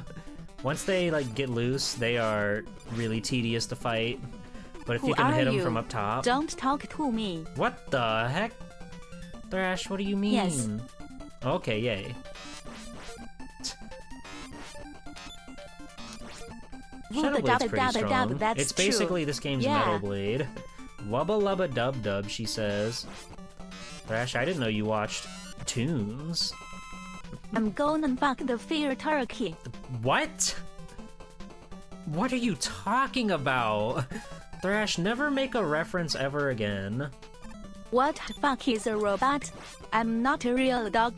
Once they, like, get loose, they are really tedious to fight. But if you can hit them from up top... Don't talk to me. What the heck? Thrash, what do you mean? Yes. Okay, yay. Shadow Blade's pretty strong. It's basically this game's Metal Blade. Wubba lubba dub dub, she says. Thrash, I didn't know you watched Toons. I'm gonna fuck the fear turkey. What? What are you talking about? Thrash, never make a reference ever again. What the fuck is a robot? I'm not a real dog.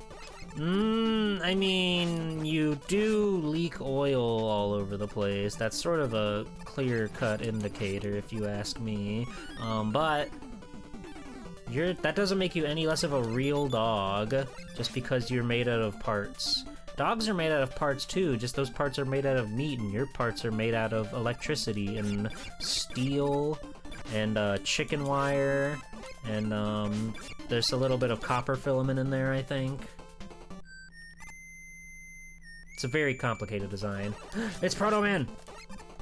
I mean, you do leak oil all over the place. That's sort of a clear-cut indicator, if you ask me. But that doesn't make you any less of a real dog just because you're made out of parts. Dogs are made out of parts too, just those parts are made out of meat, and your parts are made out of electricity and steel and chicken wire, and there's a little bit of copper filament in there, I think. It's a very complicated design. It's Proto Man!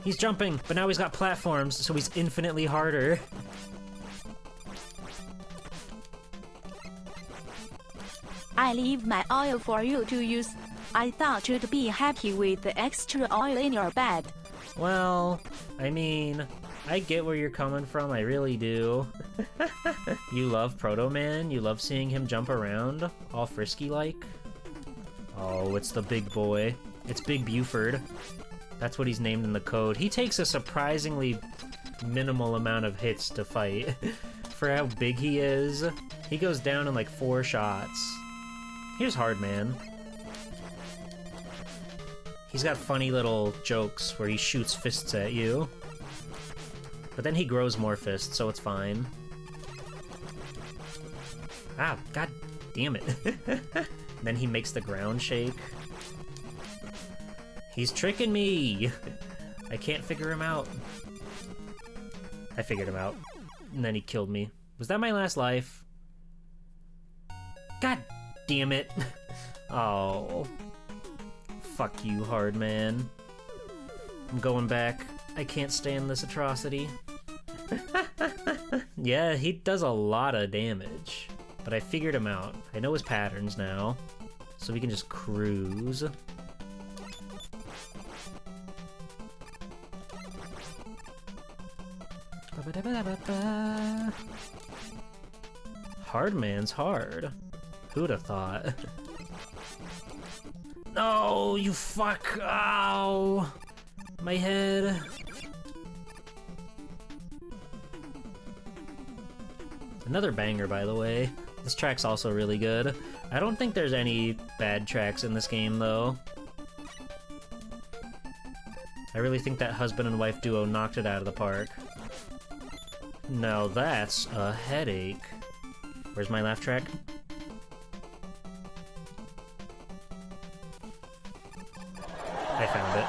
He's jumping, but now he's got platforms, so he's infinitely harder. I leave my oil for you to use. I thought you'd be happy with the extra oil in your bed. Well, I mean, I get where you're coming from, I really do. You love Proto Man? You love seeing him jump around, all frisky-like? Oh, it's the big boy. It's Big Buford. That's what he's named in the code. He takes a surprisingly minimal amount of hits to fight. For how big he is, he goes down in like 4 shots. Here's Hard Man. He's got funny little jokes where he shoots fists at you. But then he grows more fists, so it's fine. Ah, god damn it. Then he makes the ground shake. He's tricking me! I can't figure him out. I figured him out. And then he killed me. Was that my last life? God damn it. Oh. Fuck you, hard man. I'm going back. I can't stand this atrocity. Yeah, he does a lot of damage. But I figured him out. I know his patterns now. So we can just cruise. Hard man's hard. Who'd have thought? No, you fuck! Ow! My head. Another banger, by the way. This track's also really good. I don't think there's any bad tracks in this game, though. I really think that husband and wife duo knocked it out of the park. Now that's a headache. Where's my laugh track? I found it.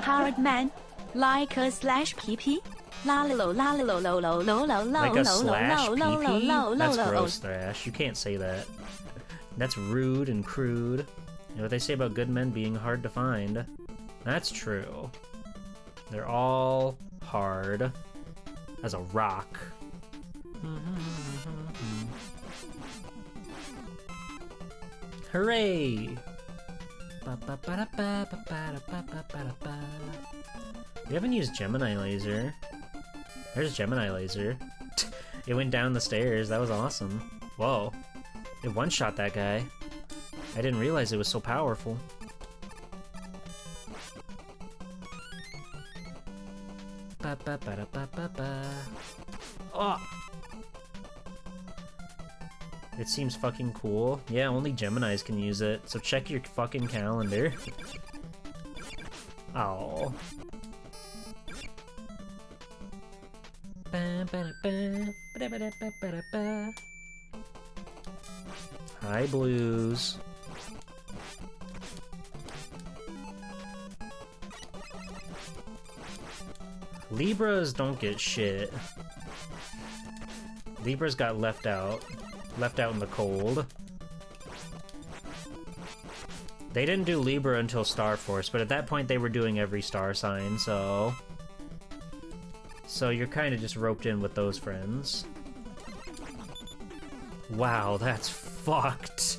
Hard man, like a slash PP. La la lo la la lo lo lo lo lo lo Like a lo slash lo lo lo PP? lo That's lo. gross, Thrash. You can't say that. That's rude and crude. You know what they say about good men being hard to find? That's true. They're all hard as a rock. Hooray! We haven't used Gemini Laser. There's Gemini Laser. It went down the stairs. That was awesome. Whoa. It one-shot that guy. I didn't realize it was so powerful. Oh! It seems fucking cool. Yeah, only Geminis can use it, so check your fucking calendar. Oh. Hi, Blues. Libras don't get shit. Libras got left out. Left out in the cold. They didn't do Libra until Star Force, but at that point they were doing every star sign, so... So you're kind of just roped in with those friends. Wow, that's fucked.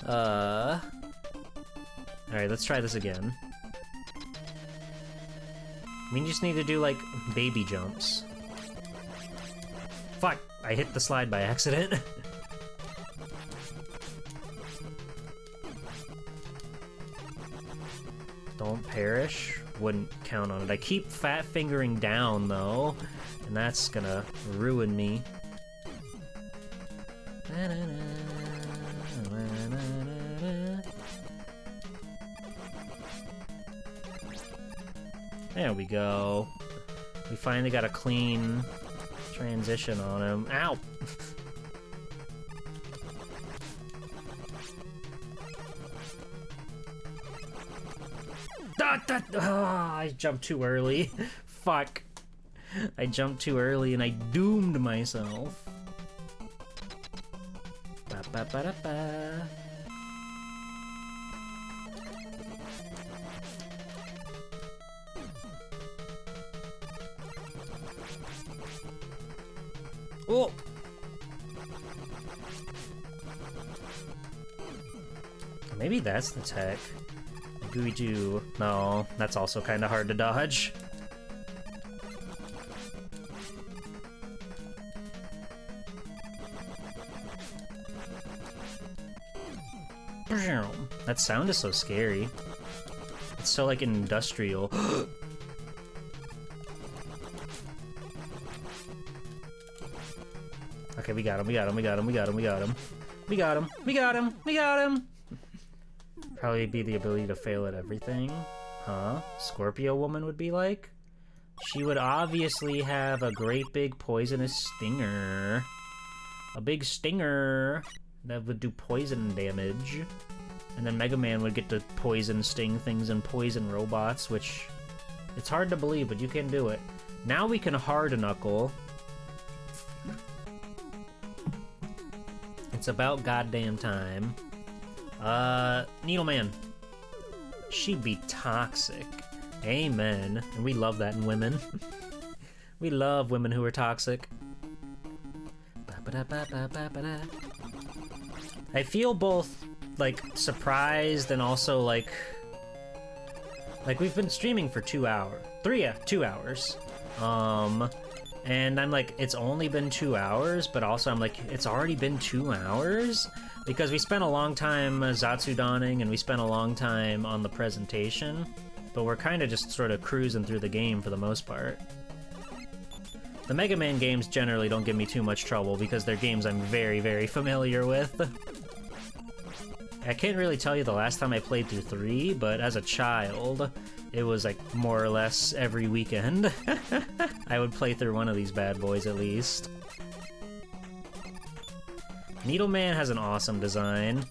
Alright, let's try this again. We just need to do, like, baby jumps. Fuck! I hit the slide by accident. Don't perish. Wouldn't count on it. I keep fat fingering down, though, and that's gonna ruin me. There we go. We finally got a clean transition on him. Ow! I jumped too early. Fuck. I jumped too early and I doomed myself. Ba ba ba da ba. Oh! Maybe that's the tech. Maybe we do... No, that's also kind of hard to dodge. That sound is so scary. It's so, like, industrial. Okay, we got him, we got him, we got him, we got him, we got him. We got him, we got him, we got him! Probably be the ability to fail at everything. Huh? Scorpio woman would be like? She would obviously have a great big poisonous stinger. A big stinger that would do poison damage. And then Mega Man would get to poison sting things and poison robots, which... It's hard to believe, but you can do it. Now we can hard knuckle. It's about goddamn time. Needleman. She'd be toxic. Amen. And we love that in women. We love women who are toxic. I feel both, like, surprised and also, like we've been streaming for 2 hours. 2 hours. And I'm like, it's only been 2 hours, but also I'm like, it's already been 2 hours? Because we spent a long time Zatsudaning, and we spent a long time on the presentation, but we're kind of just sort of cruising through the game for the most part. The Mega Man games generally don't give me too much trouble because they're games I'm very, very familiar with. I can't really tell you the last time I played through 3, but as a child, it was like more or less every weekend. I would play through one of these bad boys at least. Needleman has an awesome design.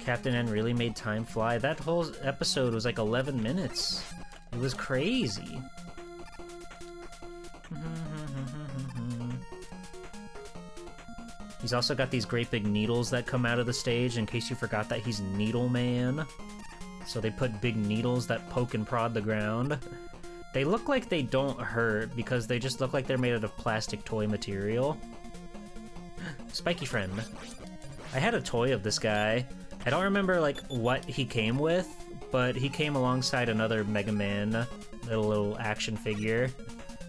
Captain N really made time fly. That whole episode was like 11 minutes. It was crazy. He's also got these great big needles that come out of the stage, in case you forgot that he's Needleman. So they put big needles that poke and prod the ground. They look like they don't hurt because they just look like they're made out of plastic toy material. Spiky friend. I had a toy of this guy. I don't remember like what he came with, but he came alongside another Mega Man little action figure.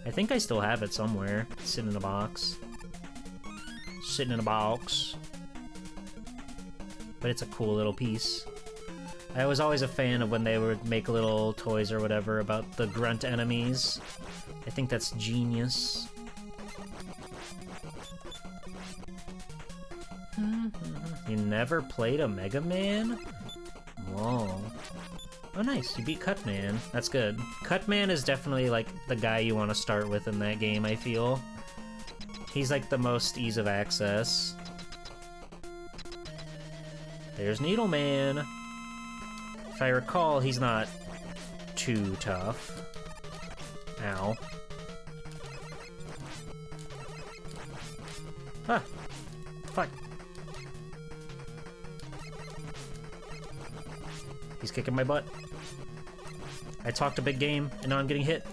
I think I still have it somewhere. It's sitting in a box. Sitting in a box. But it's a cool little piece. I was always a fan of when they would make little toys or whatever about the grunt enemies. I think that's genius. You never played a Mega Man? Whoa. Oh nice, you beat Cutman. That's good. Cutman is definitely like the guy you want to start with in that game, I feel. He's like the most ease of access. There's Needleman. If I recall, he's not too tough. Ow. Ah! Fuck. He's kicking my butt. I talked a big game, and now I'm getting hit.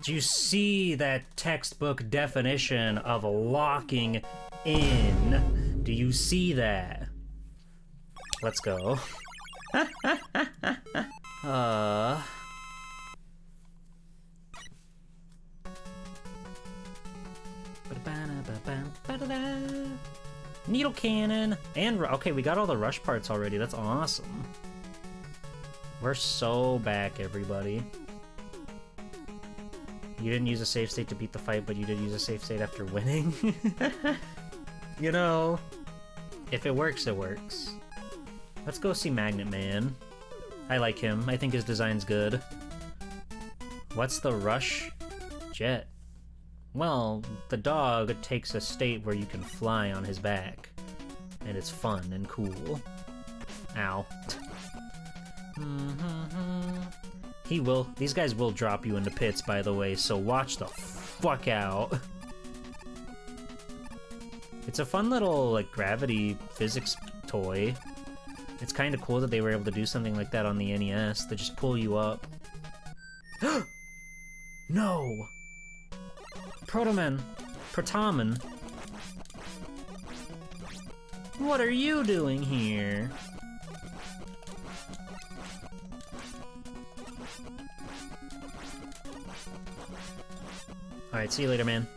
Do you see that textbook definition of locking in? Do you see that? Let's go. Needle cannon and okay, we got all the rush parts already. That's awesome. We're so back, everybody. You didn't use a save state to beat the fight, but you did use a save state after winning. You know, if it works, it works. Let's go see Magnet Man. I like him. I think his design's good. What's the rush jet? Well, the dog takes a state where you can fly on his back. And it's fun and cool. Ow. These guys will drop you into pits, by the way, so watch the fuck out. It's a fun little, like, gravity physics toy. It's kind of cool that they were able to do something like that on the NES, to just pull you up. No! Protoman. What are you doing here? Alright, see you later, man.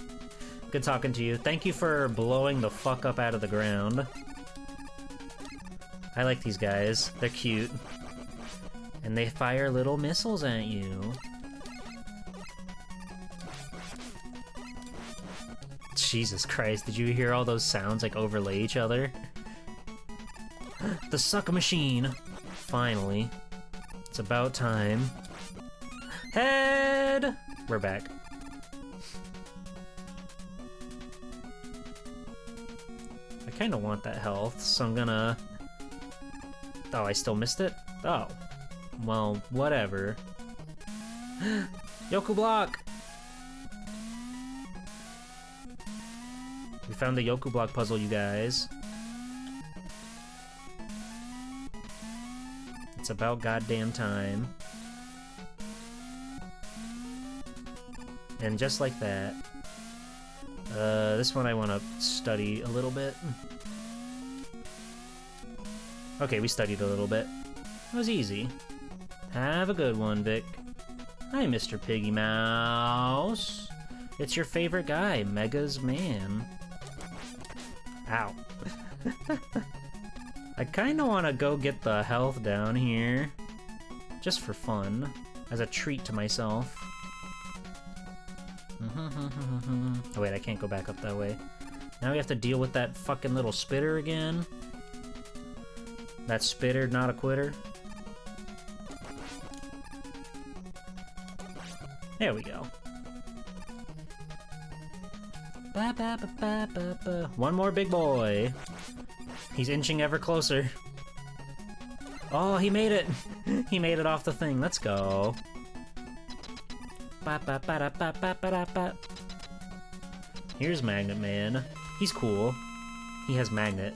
Good talking to you. Thank you for blowing the fuck up out of the ground. I like these guys. They're cute. And they fire little missiles at you. Jesus Christ, did you hear all those sounds like overlay each other? The sucker machine! Finally. It's about time. Head! We're back. I kinda want that health, so I'm gonna... Oh, I still missed it? Oh. Well, whatever. Yoku block! We found the Yoku block puzzle, you guys. It's about goddamn time. And just like that. This one I want to study a little bit. Okay, we studied a little bit. It was easy. Have a good one, Vic. Hi, Mr. Piggy Mouse. It's your favorite guy, Mega's man. Ow. I kinda wanna go get the health down here. Just for fun. As a treat to myself. Oh wait, I can't go back up that way. Now we have to deal with that fucking little spitter again. That spitter, not a quitter. There we go. Ba, ba, ba, ba, ba, ba. One more big boy. He's inching ever closer. Oh, he made it! He made it off the thing. Let's go. Ba, ba, ba, da, ba, ba, ba, da, ba. Here's Magnet Man. He's cool. He has magnet.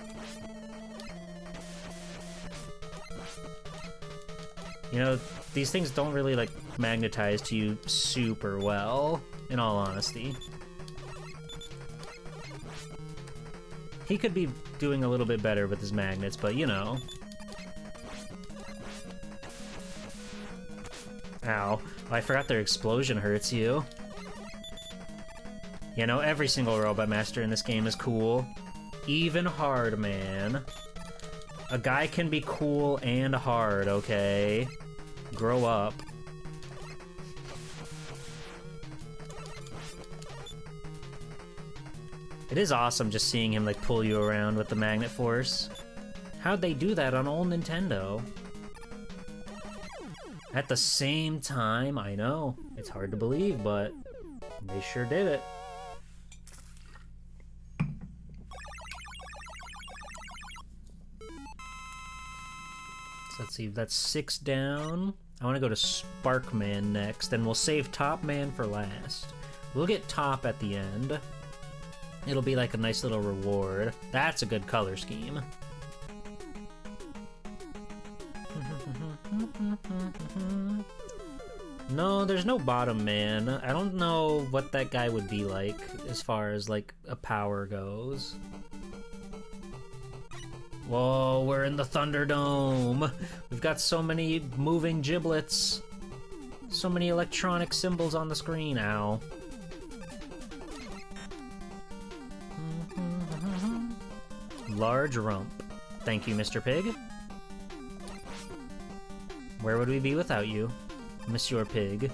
You know, these things don't really, like, magnetize to you super well, in all honesty. He could be doing a little bit better with his magnets, but you know. Ow. I forgot their explosion hurts you. You know, every single Robot Master in this game is cool. Even hard, man. A guy can be cool and hard, okay? Grow up. It is awesome just seeing him, like, pull you around with the magnet force. How'd they do that on old Nintendo? At the same time, I know, it's hard to believe, but they sure did it. So let's see, that's 6 down. I want to go to Sparkman next, and we'll save Top Man for last. We'll get Top at the end. It'll be like a nice little reward. That's a good color scheme. No, there's no Bottom Man. I don't know what that guy would be like as far as, like, a power goes. Whoa, we're in the Thunderdome. We've got so many moving giblets. So many electronic symbols on the screen. Ow. Large rump. Thank you, Mr. Pig. Where would we be without you, Monsieur Pig?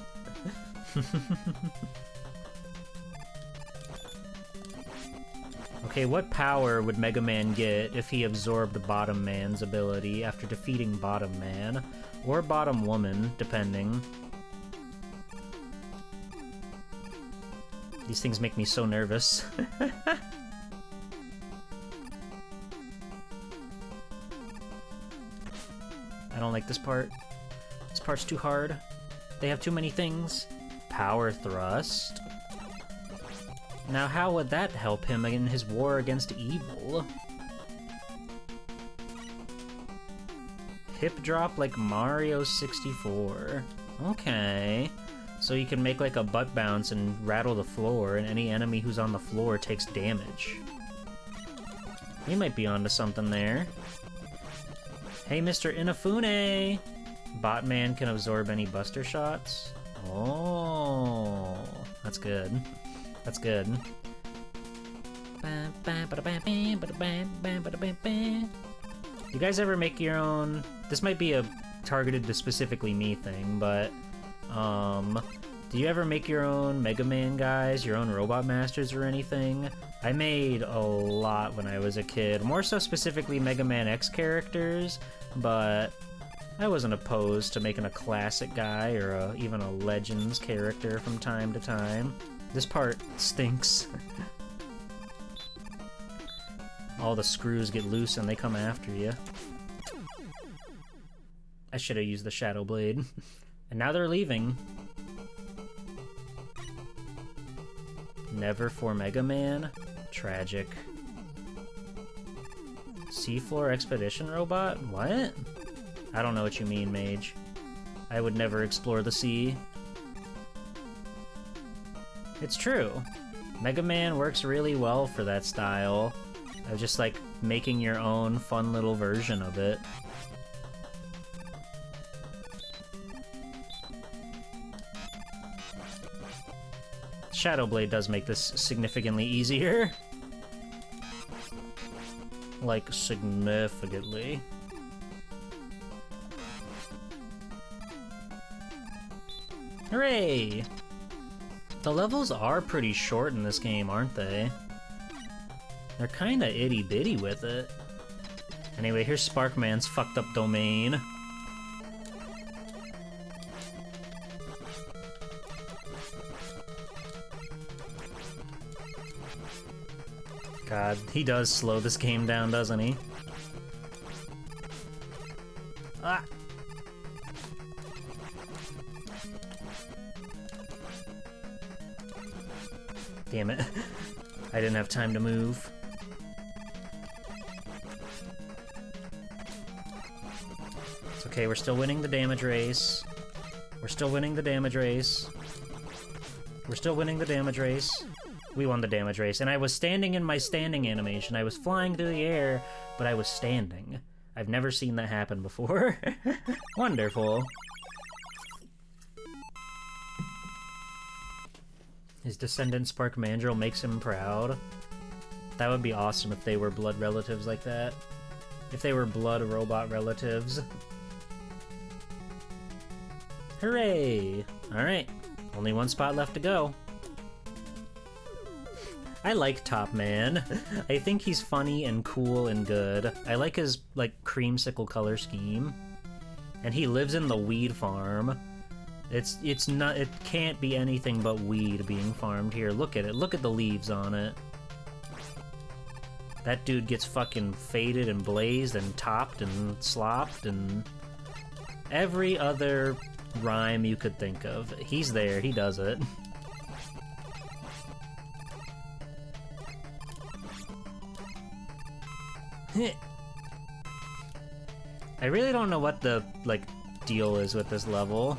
Okay, what power would Mega Man get if he absorbed Bottom Man's ability after defeating Bottom Man? Or Bottom Woman, depending. These things make me so nervous. I don't like this part. This part's too hard. They have too many things. Power thrust. Now how would that help him in his war against evil? Hip drop like Mario 64. Okay. So you can make like a butt bounce and rattle the floor, and any enemy who's on the floor takes damage. We might be onto something there. Hey, Mr. Inafune! Botman can absorb any buster shots. Oh, that's good. That's good. You guys ever make your own... This might be a targeted to specifically me thing, but... Do you ever make your own Mega Man guys, your own Robot Masters or anything? I made a lot when I was a kid, more so specifically Mega Man X characters, but I wasn't opposed to making a classic guy or even a Legends character from time to time. This part stinks. All the screws get loose and they come after you. I should have used the Shadow Blade. And now they're leaving. Never for Mega Man? Tragic. Seafloor Expedition Robot? What? I don't know what you mean, Mage. I would never explore the sea. It's true. Mega Man works really well for that style. Of just like making your own fun little version of it. Shadow Blade does make this significantly easier. Like, significantly. Hooray! The levels are pretty short in this game, aren't they? They're kinda itty-bitty with it. Anyway, here's Sparkman's fucked up domain. God, he does slow this game down, doesn't he? Ah! Damn it. I didn't have time to move. It's okay, we're still winning the damage race. We're still winning the damage race. We're still winning the damage race. We won the damage race, and I was standing in my standing animation. I was flying through the air, but I was standing. I've never seen that happen before. Wonderful. His descendant Spark Mandrill makes him proud. That would be awesome if they were blood relatives like that. If they were blood robot relatives. Hooray! Alright, only one spot left to go. I like Top Man. I think he's funny and cool and good. I like his, like, creamsicle color scheme. And he lives in the weed farm. It can't be anything but weed being farmed here. Look at it. Look at the leaves on it. That dude gets fucking faded and blazed and topped and slopped and every other rhyme you could think of. He's there. He does it. I really don't know what the, like, deal is with this level.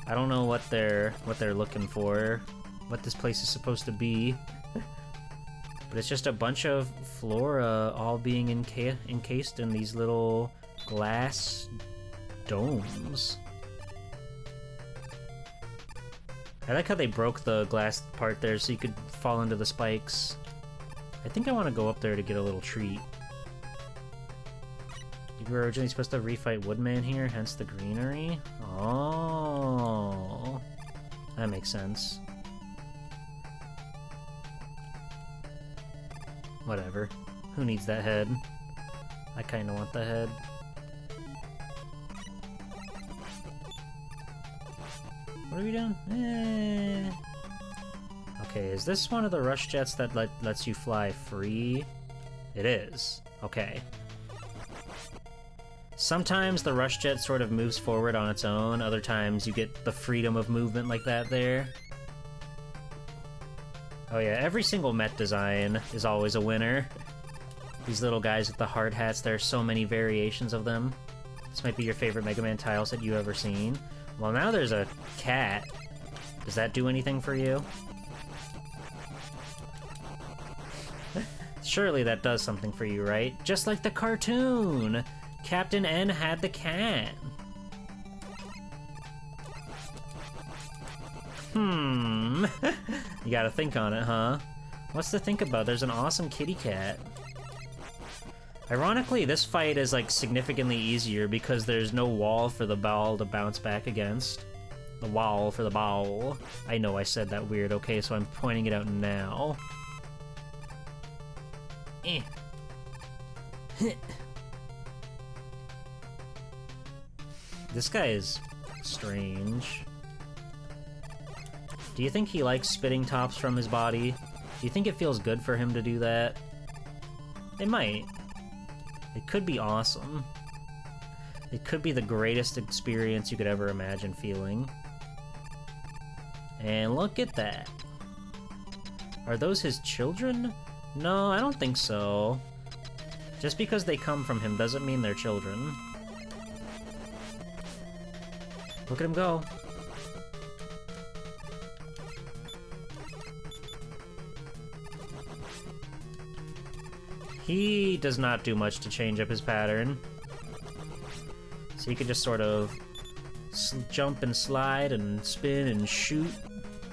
I don't know what they're looking for, what this place is supposed to be. But it's just a bunch of flora all being encased in these little glass domes. I like how they broke the glass part there so you could fall into the spikes. I think I want to go up there to get a little treat. You were originally supposed to refight Woodman here, hence the greenery? Oh, that makes sense. Whatever. Who needs that head? I kinda want the head. What are we doing? Okay, is this one of the rush jets that lets you fly free? It is. Okay. Sometimes the rush jet sort of moves forward on its own, other times you get the freedom of movement like that there. Oh yeah, every single Met design is always a winner. These little guys with the hard hats, there are so many variations of them. This might be your favorite Mega Man tile set you've ever seen. Well, now there's a cat. Does that do anything for you? Surely that does something for you, right? Just like the cartoon! Captain N had the cat. You gotta think on it, huh? What's to think about? There's an awesome kitty cat. Ironically, this fight is, like, significantly easier because there's no wall for the ball to bounce back against. The wall for the ball. I know I said that weird, okay, so I'm pointing it out now. Eh. This guy is strange. Do you think he likes spitting tops from his body? Do you think it feels good for him to do that? It might. It could be awesome. It could be the greatest experience you could ever imagine feeling. And look at that. Are those his children? No, I don't think so. Just because they come from him doesn't mean they're children. Look at him go. He does not do much to change up his pattern. So you can just sort of jump and slide and spin and shoot,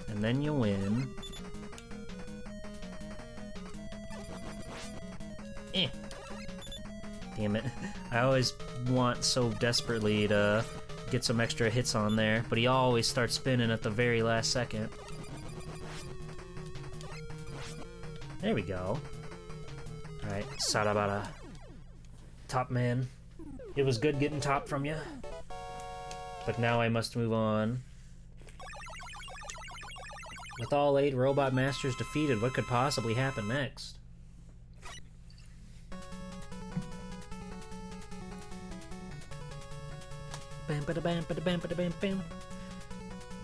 and then you win. Eh. Damn it. I always want so desperately to get some extra hits on there, but he always starts spinning at the very last second. There we go. Alright, Sarabara. Top man. It was good getting top from you. But now I must move on. With all 8 robot masters defeated, what could possibly happen next?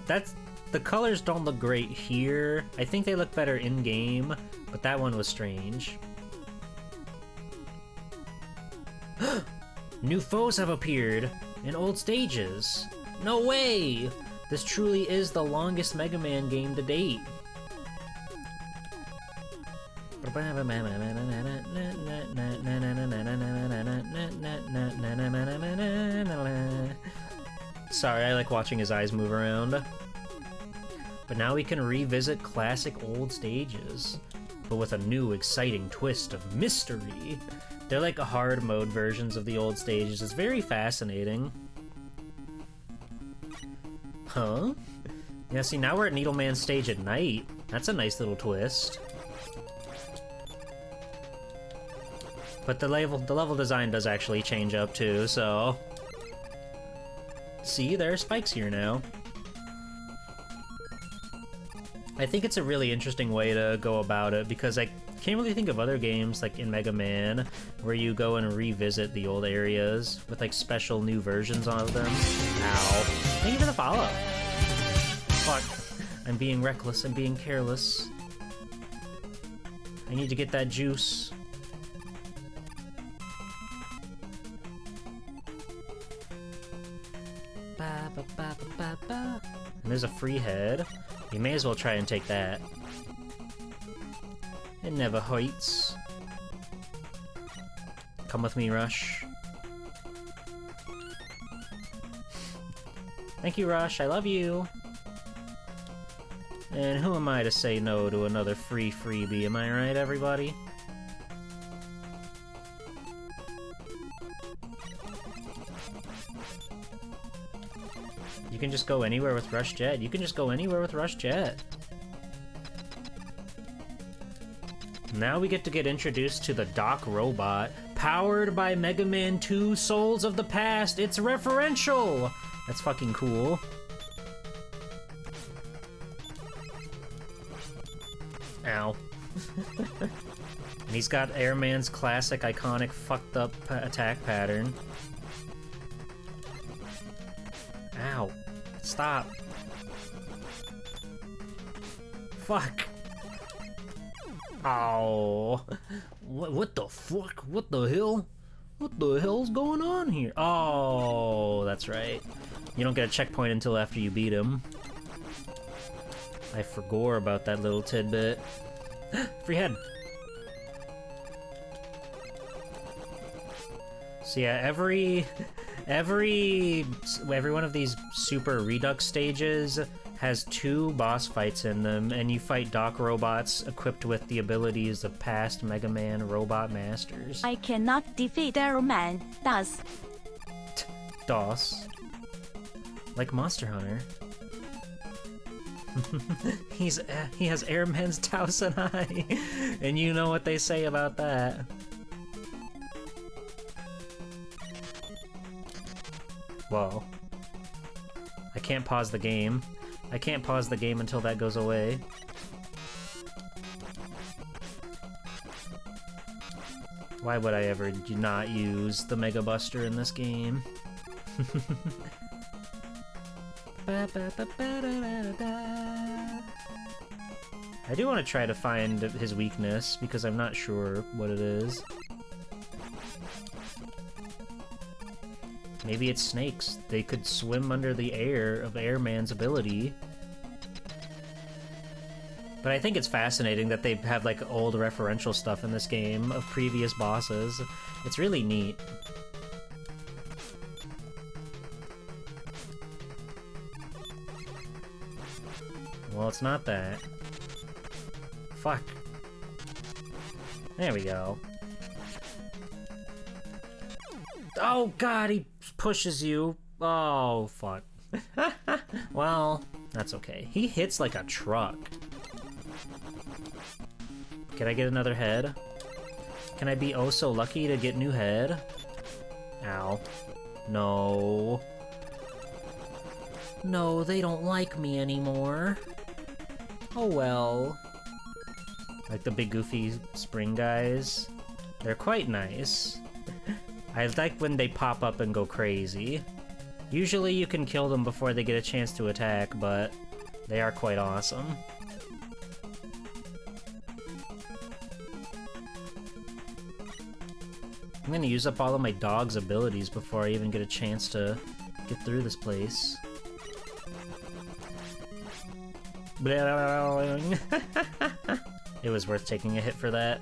That's... the colors don't look great here. I think they look better in-game, but that one was strange. New foes have appeared in old stages. No way! This truly is the longest Mega Man game to date. Sorry, I like watching his eyes move around. But now we can revisit classic old stages, but with a new exciting twist of mystery. They're like hard mode versions of the old stages. It's very fascinating. Huh? Yeah, see, now we're at Needleman stage at night. That's a nice little twist. But the level design does actually change up too, so... See, there are spikes here now. I think it's a really interesting way to go about it, because I can't really think of other games, like in Mega Man, where you go and revisit the old areas with, like, special new versions of them. Ow. Thank you for the follow. Fuck. I'm being reckless, I'm being careless. I need to get that juice. Ba, ba, ba, ba, ba, ba. And there's a free head. You may as well try and take that. It never hurts. Come with me, Rush. Thank you, Rush. I love you. And who am I to say no to another free freebie? Am I right, everybody? You can just go anywhere with Rush Jet. You can just go anywhere with Rush Jet. Now we get to get introduced to the Doc Robot, powered by Mega Man 2 Souls of the Past. It's referential! That's fucking cool. Ow. And he's got Airman's classic, iconic, fucked up attack pattern. Ow. Stop. Fuck. Oh. What the fuck? What the hell? What the hell's going on here? Oh, that's right. You don't get a checkpoint until after you beat him. I forgot about that little tidbit. Free head. So yeah, every one of these Super Redux stages has 2 boss fights in them, and you fight Doc robots equipped with the abilities of past Mega Man robot masters. I cannot defeat Airman, DOS. DOS. Like Monster Hunter. He has Airman's Tausenai, and you know what they say about that. Whoa. I can't pause the game. I can't pause the game until that goes away. Why would I ever not use the Mega Buster in this game? I do want to try to find his weakness, because I'm not sure what it is. Maybe it's snakes. They could swim under the air of Airman's ability. But I think it's fascinating that they have like old referential stuff in this game of previous bosses. It's really neat. Well, it's not that. Fuck. There we go. Oh god, he pushes you. Oh, fuck. Well, that's okay. He hits like a truck. Can I get another head? Can I be oh so lucky to get new head? Ow. No. No, they don't like me anymore. Oh well. Like the big goofy spring guys. They're quite nice. I like when they pop up and go crazy. Usually you can kill them before they get a chance to attack, but they are quite awesome. I'm gonna use up all of my dog's abilities before I even get a chance to get through this place. It was worth taking a hit for that.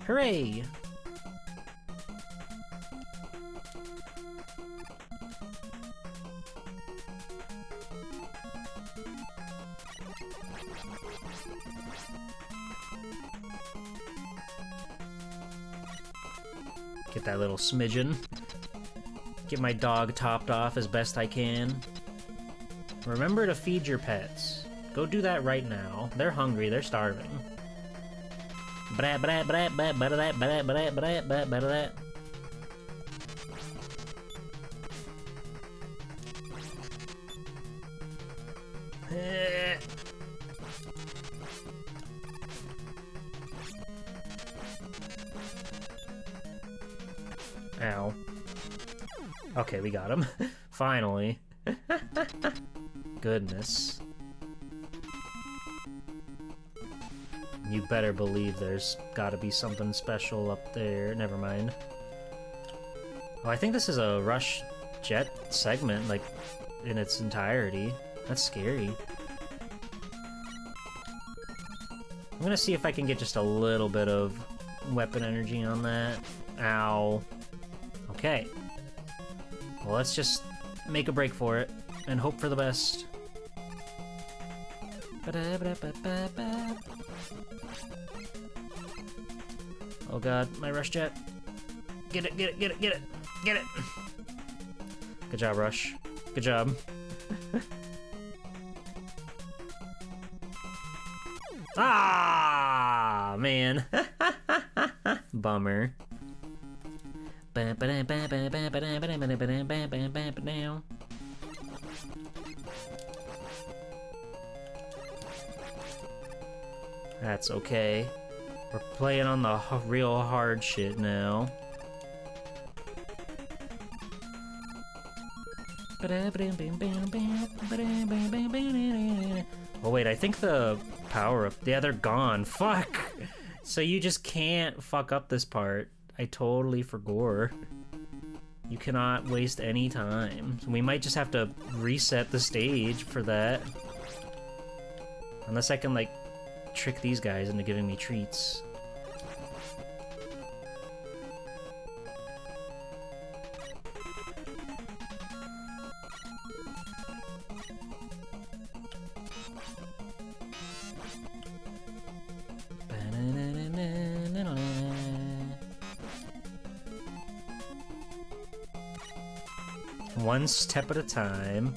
Hooray! Get that little smidgen. Get my dog topped off as best I can. Remember to feed your pets. Go do that right now. They're hungry, they're starving. Brat brat brat brat brat brat brat brat brat brat brat. Ow. Okay, we got him. Finally. Goodness. You better believe there's gotta be something special up there. Never mind. Oh, I think this is a Rush Jet segment, like, in its entirety. That's scary. I'm gonna see if I can get just a little bit of weapon energy on that. Ow. Okay. Well, let's just make a break for it and hope for the best. Oh god, my Rush Jet. Get it, get it, get it, get it, get it! Good job, Rush. Good job. Ah, man. Bummer. That's okay. We're playing on the real hard shit now. Oh wait, I think the power-up... Yeah, they're gone. Fuck! So you just can't fuck up this part. I totally forgot. You cannot waste any time. So we might just have to reset the stage for that. Unless I can, like, trick these guys into giving me treats. One step at a time.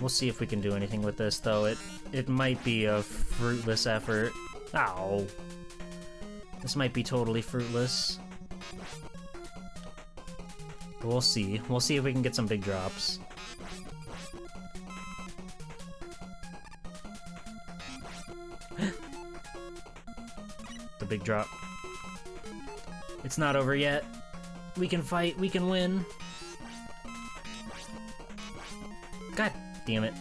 We'll see if we can do anything with this, though. It might be a fruitless effort. Ow. This might be totally fruitless. But we'll see. We'll see if we can get some big drops. The big drop. It's not over yet. We can fight. We can win. God damn it.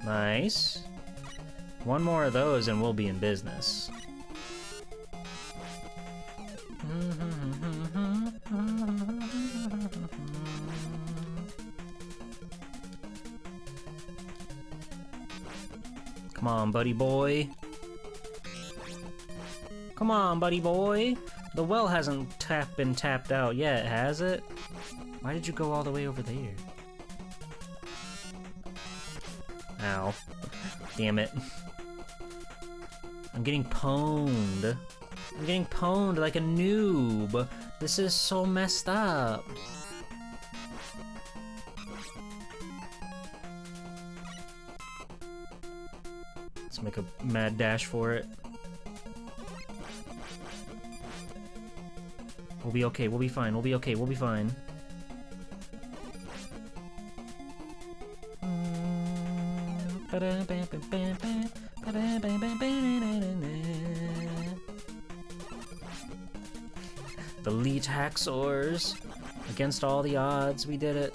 Nice. One more of those and we'll be in business. Come on, buddy boy. Come on, buddy boy. The well hasn't been tapped out yet, has it? Why did you go all the way over there? Ow. Damn it. I'm getting pwned. I'm getting pwned like a noob. This is so messed up. Let's make a mad dash for it. We'll be okay, we'll be fine, we'll be okay, we'll be fine. The elite hacksaws. Against all the odds, we did it.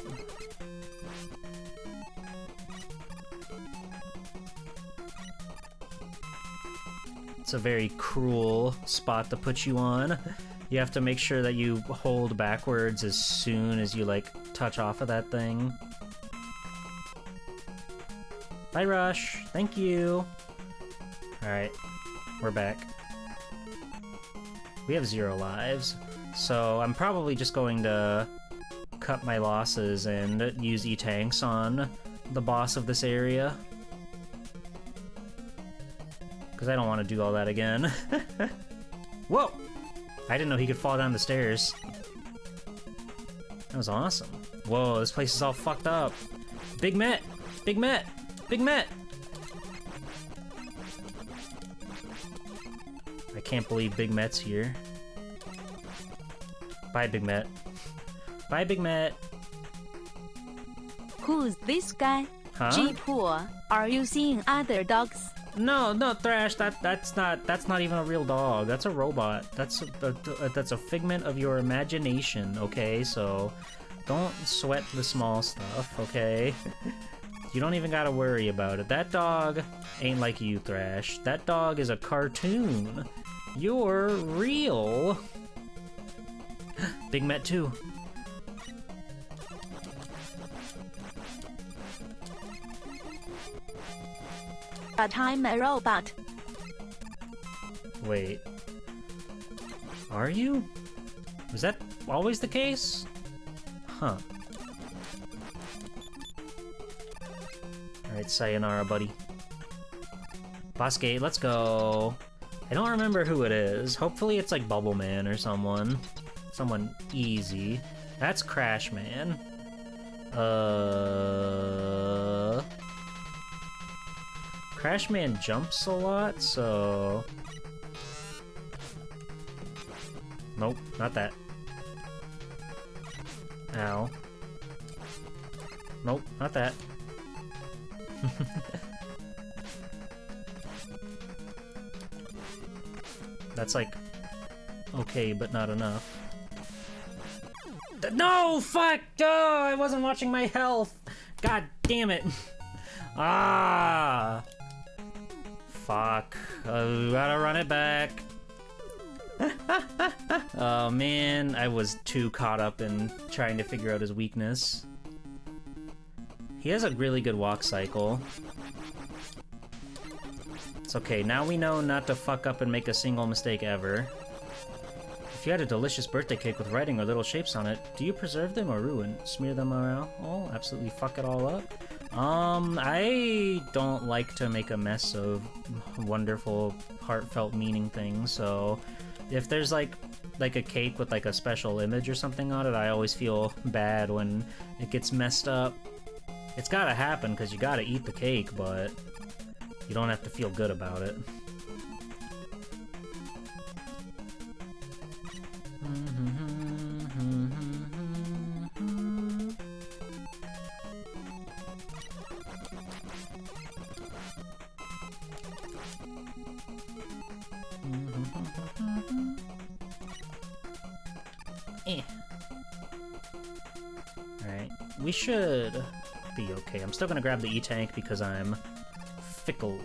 It's a very cruel spot to put you on. You have to make sure that you hold backwards as soon as you, like, touch off of that thing. Bye, Rush. Thank you. Alright. We're back. We have 0 lives, so I'm probably just going to cut my losses and use E-Tanks on the boss of this area. Because I don't want to do all that again. Whoa! I didn't know he could fall down the stairs. That was awesome. Whoa, this place is all fucked up. Big Met! Big Met! Big Met! I can't believe Big Met's here. Bye, Big Met. Bye, Big Met. Who's this guy? Huh? G-Poor, are you seeing other dogs? No, Thrash. That's not even a real dog. That's a robot. That's a figment of your imagination. Okay, so don't sweat the small stuff. Okay, you don't even gotta worry about it. That dog ain't like you, Thrash. That dog is a cartoon. You're real. Big Met too. But I'm a robot. Wait. Are you? Was that always the case? Huh. Alright, sayonara, buddy. Boss gate, let's go. I don't remember who it is. Hopefully it's like Bubble Man or someone. Someone easy. That's Crash Man. Crash Man jumps a lot, so... Nope, not that. Ow. Nope, not that. That's like... okay, but not enough. No! Fuck! Oh, I wasn't watching my health! God damn it! Ah! Fuck. Gotta run it back. Oh man, I was too caught up in trying to figure out his weakness. He has a really good walk cycle. It's okay, now we know not to fuck up and make a single mistake ever. If you had a delicious birthday cake with writing or little shapes on it, do you preserve them or ruin? Smear them around? Oh, absolutely fuck it all up? I don't like to make a mess of wonderful, heartfelt meaning things, so if there's like a cake with like a special image or something on it, I always feel bad when it gets messed up. It's gotta happen because you gotta eat the cake, but you don't have to feel good about it. Alright, we should be okay. I'm still gonna grab the E-Tank because I'm fickle.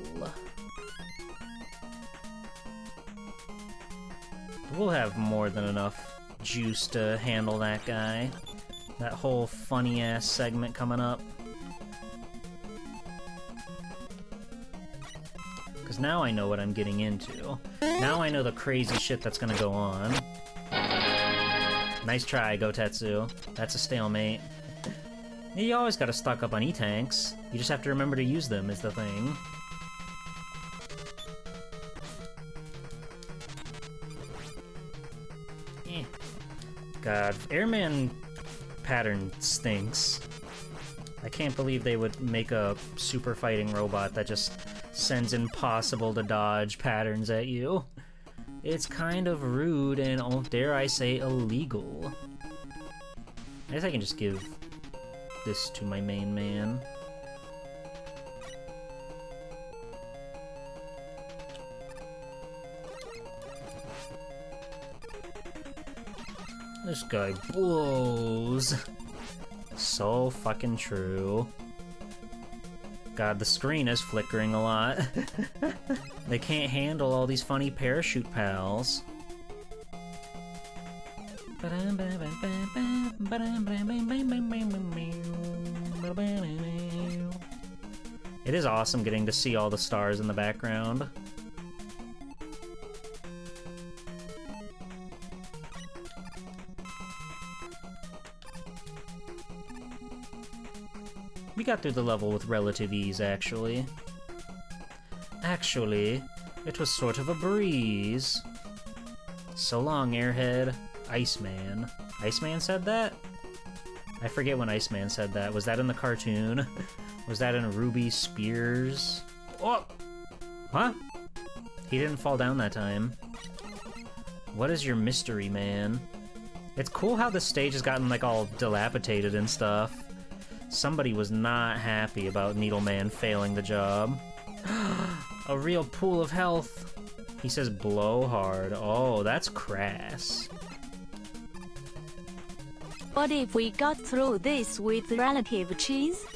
We'll have more than enough juice to handle that guy. That whole funny-ass segment coming up. Because now I know what I'm getting into. Now I know the crazy shit that's gonna go on. Nice try, Gotetsu. That's a stalemate. You always gotta stock up on E-Tanks. You just have to remember to use them, is the thing. God, Airman pattern stinks. I can't believe they would make a super fighting robot that just sends impossible to dodge patterns at you. It's kind of rude and, oh, dare I say, illegal. I guess I can just give this to my main man. This guy blows. So fucking true. God, the screen is flickering a lot. They can't handle all these funny parachute pals. It is awesome getting to see all the stars in the background. We got through the level with relative ease, actually. Actually, it was sort of a breeze. So long, Airhead. Iceman. Iceman said that? I forget when Iceman said that. Was that in the cartoon? Was that in Ruby Spears? Oh! Huh? He didn't fall down that time. What is your mystery, man? It's cool how the stage has gotten, like, all dilapidated and stuff. Somebody was not happy about Needleman failing the job. A real pool of health. He says blow hard. Oh, that's crass. What if we got through this with relative cheese?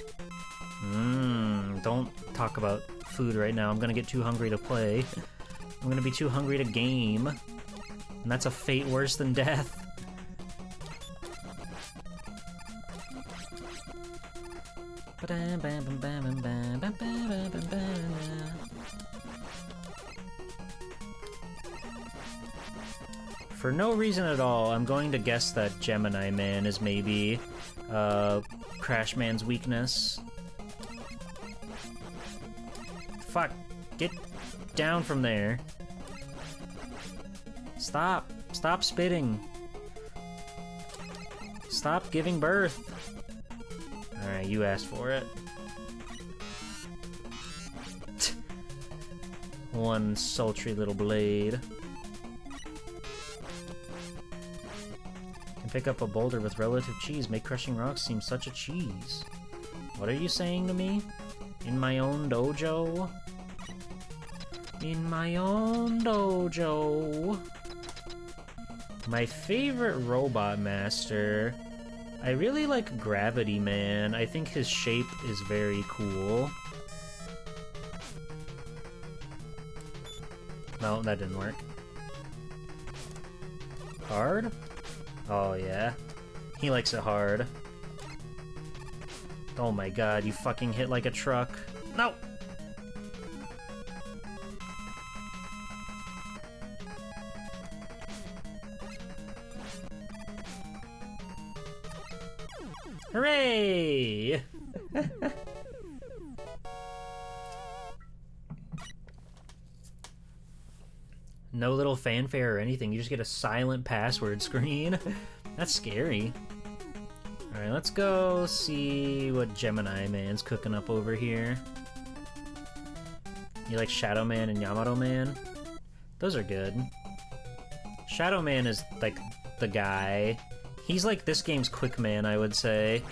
Don't talk about food right now. I'm gonna get too hungry to play. I'm gonna be too hungry to game. And that's a fate worse than death. For no reason at all, I'm going to guess that Gemini Man is maybe Crash Man's weakness. Fuck. Get down from there. Stop. Stop spitting. Stop giving birth. Alright, you asked for it. One sultry little blade. Can pick up a boulder with relative cheese. Make crushing rocks seem such a cheese. What are you saying to me? In my own dojo? In my own dojo. My favorite robot master... I really like Gravity Man. I think his shape is very cool. No, that didn't work. Hard? Oh, yeah. He likes it hard. Oh my god, you fucking hit like a truck. No! Hooray! No little fanfare or anything. You just get a silent password screen. That's scary. Alright, let's go see what Gemini Man's cooking up over here. You like Shadow Man and Yamato Man? Those are good. Shadow Man is like the guy. He's like this game's Quick Man, I would say.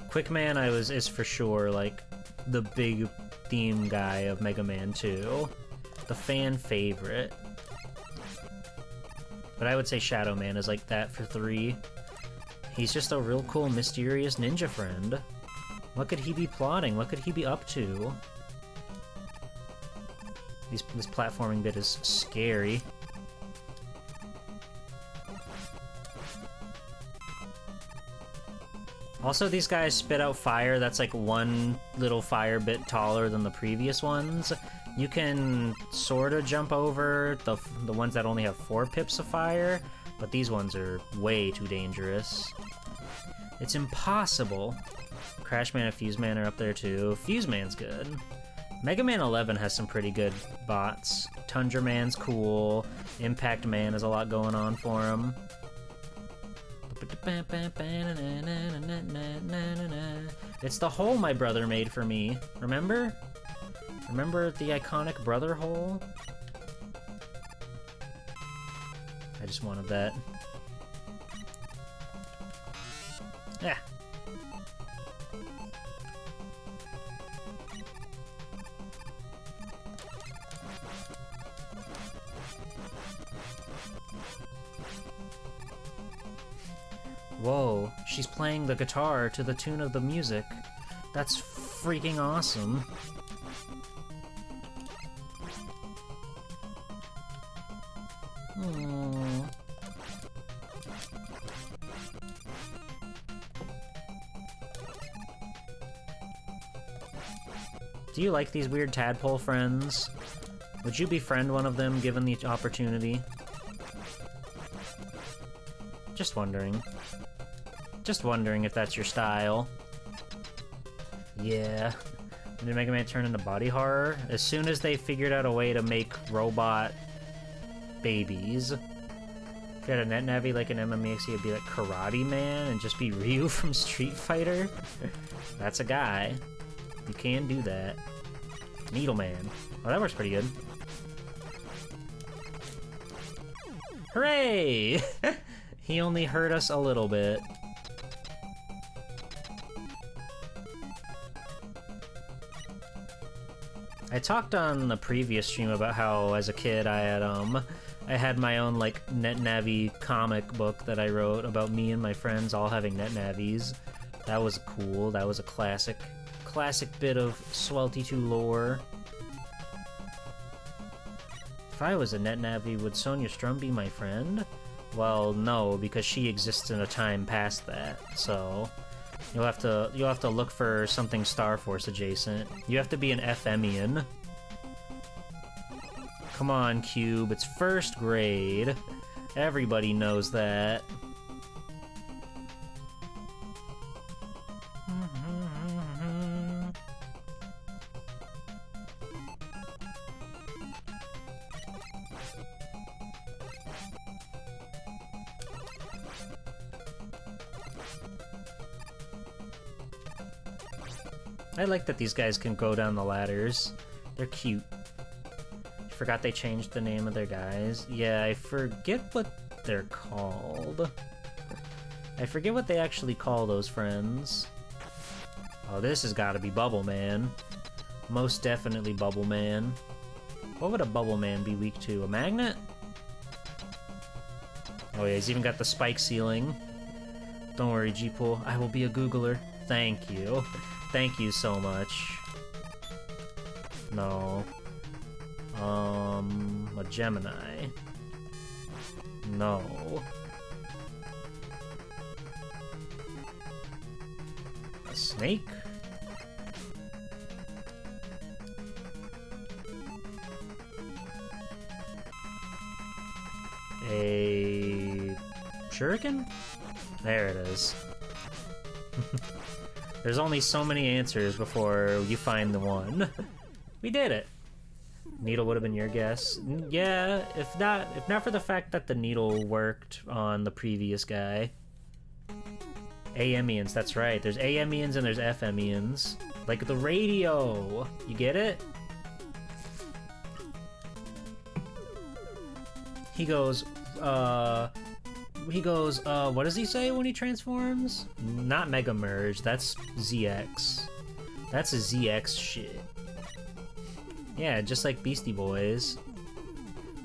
Quick Man is for sure like the big theme guy of Mega Man 2. The fan favorite. But I would say Shadow Man is like that for 3. He's just a real cool, mysterious ninja friend. What could he be plotting? What could he be up to? This platforming bit is scary. Also, these guys spit out fire that's like one little fire bit taller than the previous ones. You can sort of jump over the ones that only have 4 pips of fire, but these ones are way too dangerous. It's impossible. Crash Man and Fuse Man are up there too. Fuse Man's good. Mega Man 11 has some pretty good bots. Tundra Man's cool. Impact Man has a lot going on for him. It's the hole my brother made for me. Remember? Remember the iconic brother hole? I just wanted that. Yeah. Whoa, she's playing the guitar to the tune of the music. That's freaking awesome. Aww. Do you like these weird tadpole friends? Would you befriend one of them given the opportunity? Just wondering. Just wondering if that's your style. Yeah. Did Mega Man turn into body horror? As soon as they figured out a way to make robot babies. If you had a NetNavi like an MMEX, it'd be like Karate Man and just be Ryu from Street Fighter. That's a guy. You can do that. Needle Man. Oh, that works pretty good. Hooray! He only hurt us a little bit. I talked on the previous stream about how, as a kid, I had my own, like, NetNavi comic book that I wrote about me and my friends all having NetNavis. That was cool. That was a classic bit of Swelty 2 lore. If I was a NetNavi, would Sonia Strum be my friend? Well, no, because she exists in a time past that, so... You'll have to look for something Star Force adjacent. You have to be an FMian. Come on, Cube, it's first grade. Everybody knows that. I like that these guys can go down the ladders. They're cute. Forgot they changed the name of their guys. Yeah, I forget what they're called. I forget what they actually call those friends. Oh, this has got to be Bubble Man. Most definitely Bubble Man. What would a Bubble Man be weak to? A magnet? Oh yeah, he's even got the spike ceiling. Don't worry, G-Pool. I will be a Googler. Thank you. Thank you so much. No. A Gemini. No. A snake? A shuriken? There it is. There's only so many answers before you find the one. We did it. Needle would have been your guess. Yeah, if not for the fact that the needle worked on the previous guy. AMians, that's right. There's AMians and there's FMians. Like the radio. You get it? He goes, what does he say when he transforms? Not Mega Merge, that's ZX. That's a ZX shit. Yeah, just like Beastie Boys.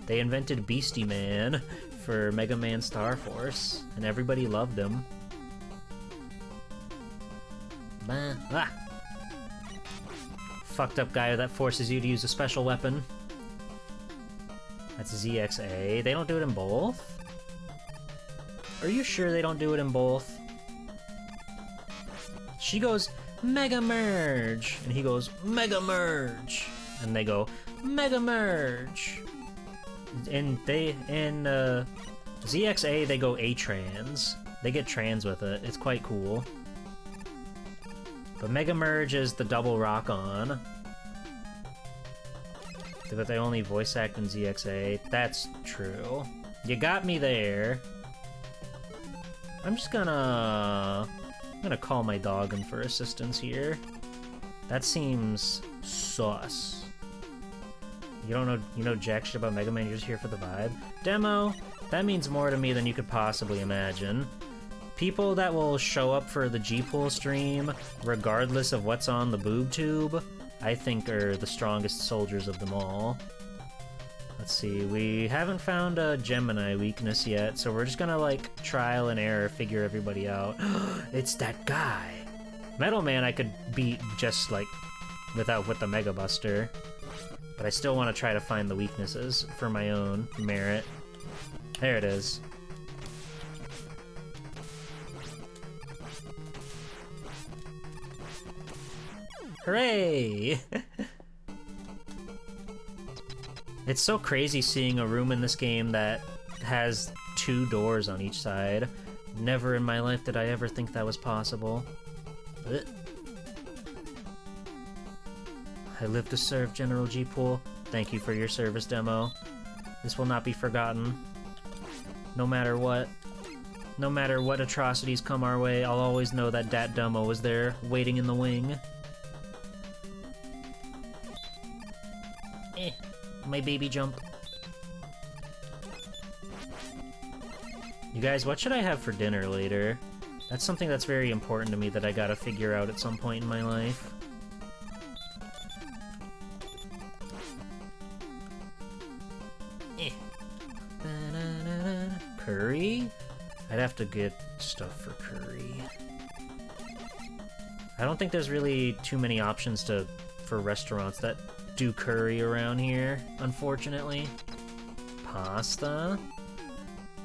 They invented Beastie Man for Mega Man Star Force, and everybody loved him. Ah. Fucked up guy that forces you to use a special weapon. That's ZXA. They don't do it in both? Are you sure they don't do it in both? She goes, Mega Merge! And he goes, Mega Merge! And they go, Mega Merge! In ZXA, they go A-trans. They get trans with it. It's quite cool. But Mega Merge is the double rock-on. But they only voice act in ZXA. That's true. You got me there. I'm gonna call my dog in for assistance here. That seems sus. You know jack shit about Mega Man, you're just here for the vibe. Demo, that means more to me than you could possibly imagine. People that will show up for the G-Pool stream, regardless of what's on the boob tube, I think are the strongest soldiers of them all. Let's see, we haven't found a Gemini weakness yet, so we're just gonna, like, trial and error figure everybody out. It's that guy! Metal Man I could beat just, like, with the Mega Buster. But I still want to try to find the weaknesses for my own merit. There it is. Hooray! It's so crazy seeing a room in this game that has 2 doors on each side. Never in my life did I ever think that was possible. Ugh. I live to serve, General G-Pool. Thank you for your service, Demo. This will not be forgotten. No matter what. No matter what atrocities come our way, I'll always know that Dat Demo was there, waiting in the wing. My baby jump. You guys, what should I have for dinner later? That's something that's very important to me that I gotta figure out at some point in my life. Curry? I'd have to get stuff for curry. I don't think there's really too many options for restaurants that do curry around here, unfortunately. Pasta?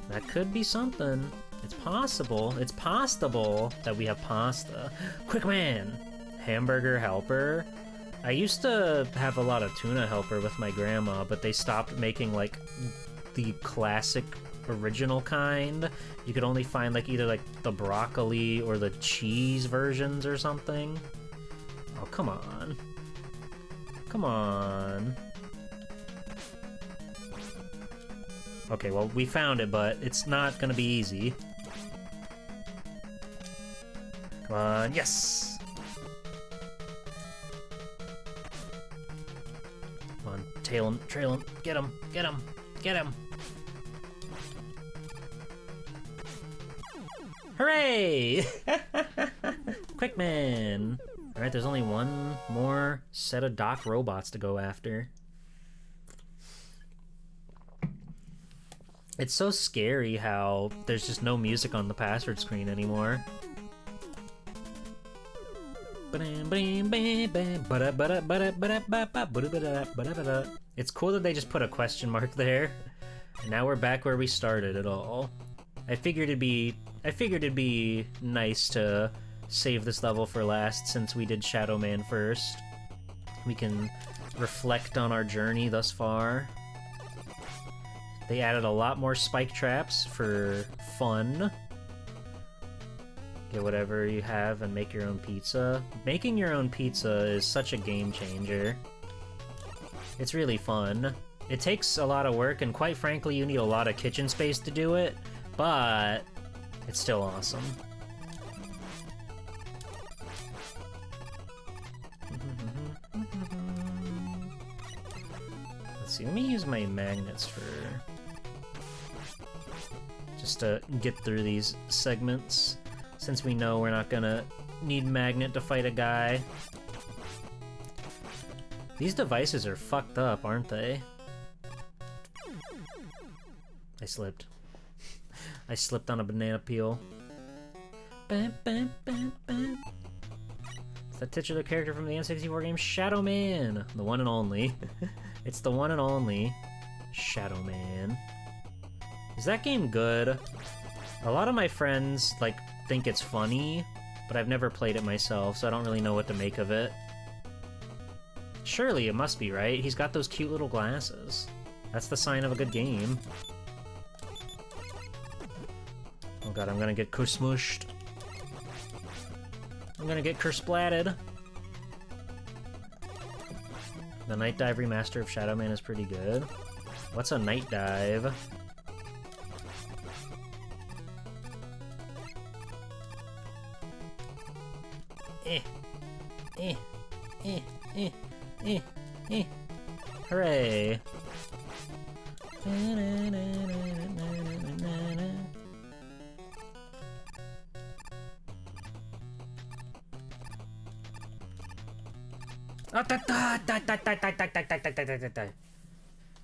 That could be something. It's possible. It's possible that we have pasta. Quick man! Hamburger helper? I used to have a lot of tuna helper with my grandma, but they stopped making, like, the classic original kind. You could only find, like, either, like, the broccoli or the cheese versions or something. Oh, come on. Come on. Okay, well, we found it, but it's not gonna be easy. Come on, yes! Come on, tail him, trail him, get him, get him, get him! Hooray! Quick man! Alright, there's only one more set of Doc robots to go after. It's so scary how there's just no music on the password screen anymore. It's cool that they just put a question mark there. And now we're back where we started it all. I figured it'd be nice to save this level for last since we did Shadow Man first. We can reflect on our journey thus far. They added a lot more spike traps for fun. Get whatever you have and make your own pizza. Making your own pizza is such a game changer. It's really fun. It takes a lot of work, and quite frankly, you need a lot of kitchen space to do it, but it's still awesome. Let's see, let me use my magnets for... just to get through these segments, since we know we're not gonna need magnet to fight a guy. These devices are fucked up, aren't they? I slipped. I slipped on a banana peel. It's that titular character from the N64 game Shadow Man, the one and only. It's the one and only Shadow Man. Is that game good? A lot of my friends like think it's funny, but I've never played it myself, so I don't really know what to make of it. Surely it must be, right? He's got those cute little glasses. That's the sign of a good game. Oh god, I'm gonna get kersmushed. I'm gonna get kersplatted. The Night Dive remaster of Shadow Man is pretty good. What's a Night Dive? Hooray!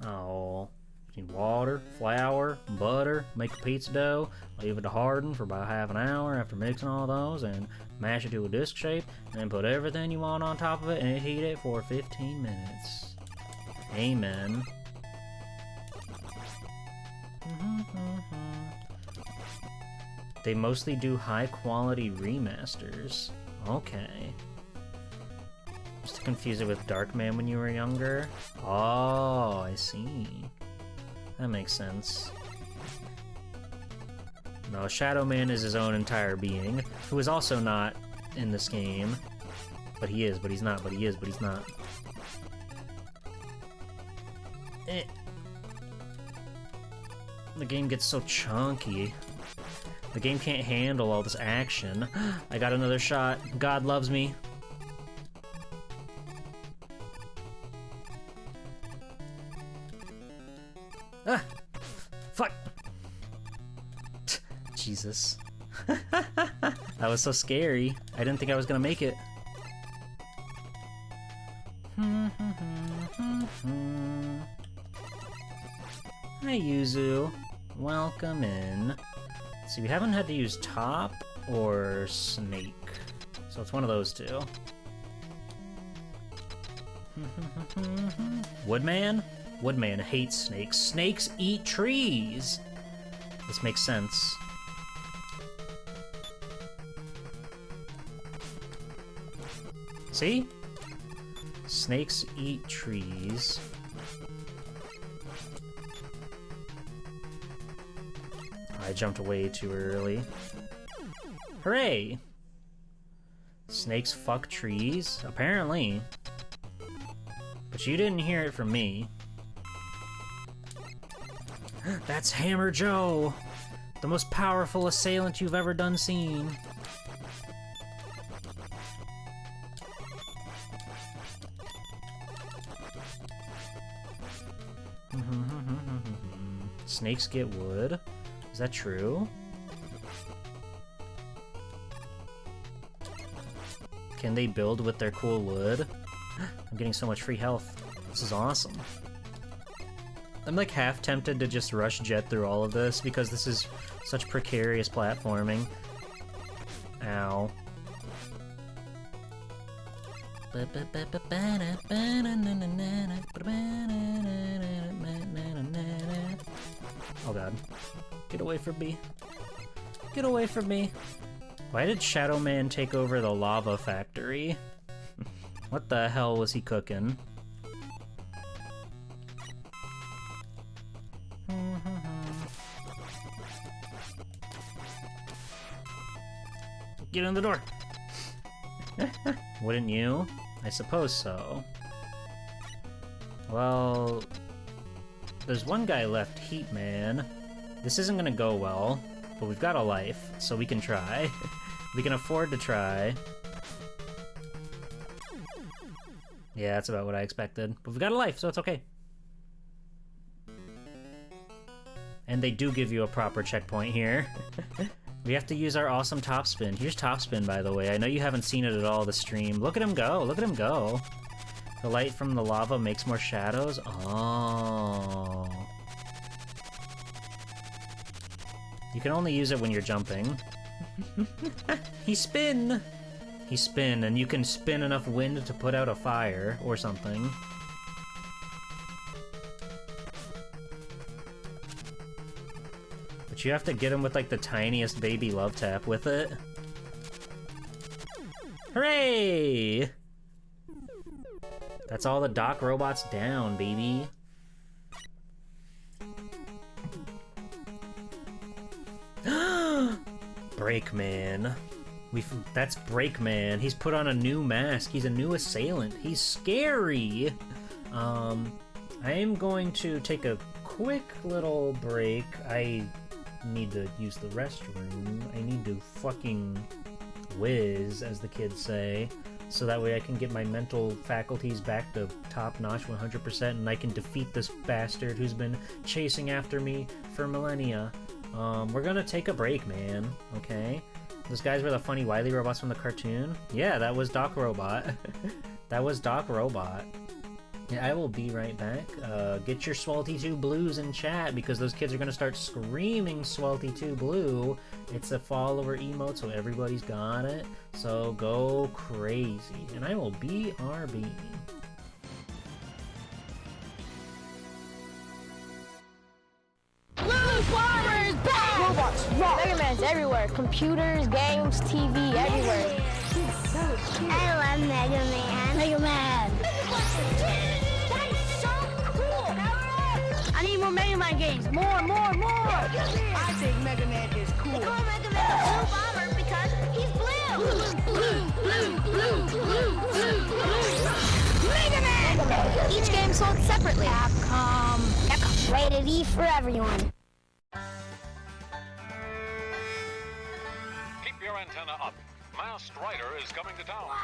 Oh, need water, flour, butter, make a pizza dough, leave it to harden for about half an hour after mixing all those, and mash it to a disc shape, and then put everything you want on top of it and heat it for 15 minutes. Amen. They mostly do high-quality remasters. Okay. Just to confuse it with Darkman when you were younger. Oh, I see. That makes sense. No, Shadow Man is his own entire being, who is also not in this game. But he is, but he's not, but he is, but he's not. The game gets so chunky. The game can't handle all this action. I got another shot. God loves me. Ah! Fuck! Jesus. That was so scary. I didn't think I was gonna make it. Hi, Yuzu. Welcome in. So we haven't had to use top or snake. So it's one of those two. Woodman? Woodman hates snakes. Snakes eat trees! This makes sense. See? Snakes eat trees. I jumped way too early. Hooray! Snakes fuck trees? Apparently. But you didn't hear it from me. That's Hammer Joe! The most powerful assailant you've ever done seen. Snakes get wood? Is that true? Can they build with their cool wood? I'm getting so much free health. This is awesome. I'm like half tempted to just rush jet through all of this because this is such precarious platforming. Ow. Oh god. Get away from me. Get away from me. Why did Shadow Man take over the lava factory? What the hell was he cooking? Get in the door! Wouldn't you? I suppose so. Well, there's one guy left, Heat Man. This isn't gonna go well, but we've got a life, so we can try. We can afford to try. Yeah, that's about what I expected. But we've got a life, so it's okay. And they do give you a proper checkpoint here. We have to use our awesome top spin. Here's top spin, by the way. I know you haven't seen it at all this stream. Look at him go. Look at him go. The light from the lava makes more shadows. Oh. You can only use it when you're jumping. He spin! He spin, and you can spin enough wind to put out a fire or something. But you have to get him with like the tiniest baby love tap with it. Hooray! That's all the dock robots down, baby. Breakman. That's Breakman. He's put on a new mask. He's a new assailant. He's scary. I am going to take a quick little break. I need to use the restroom. I need to fucking whiz, as the kids say, so that way I can get my mental faculties back to top-notch 100% and I can defeat this bastard who's been chasing after me for millennia. We're gonna take a break, man, okay? Those guys were the funny Wily robots from the cartoon? Yeah, that was Doc Robot. That was Doc Robot. Yeah, I will be right back. Get your Swalty2 Blues in chat, because those kids are gonna start screaming Swalty2 Blue. It's a follower emote, so everybody's got it. So go crazy. And I will be RB. Robots, Mega Man's everywhere. Computers, games, TV, everywhere. He's so cute. I love Mega Man. Mega Man. That is so cool. I need more Mega Man games. More. I think Mega Man is cool. They call Mega Man the Blue Bomber because he's blue. Mega Man. Each game sold separately. Capcom. Rated E for everyone. Your antenna up. Masked Rider is coming to town. Wow.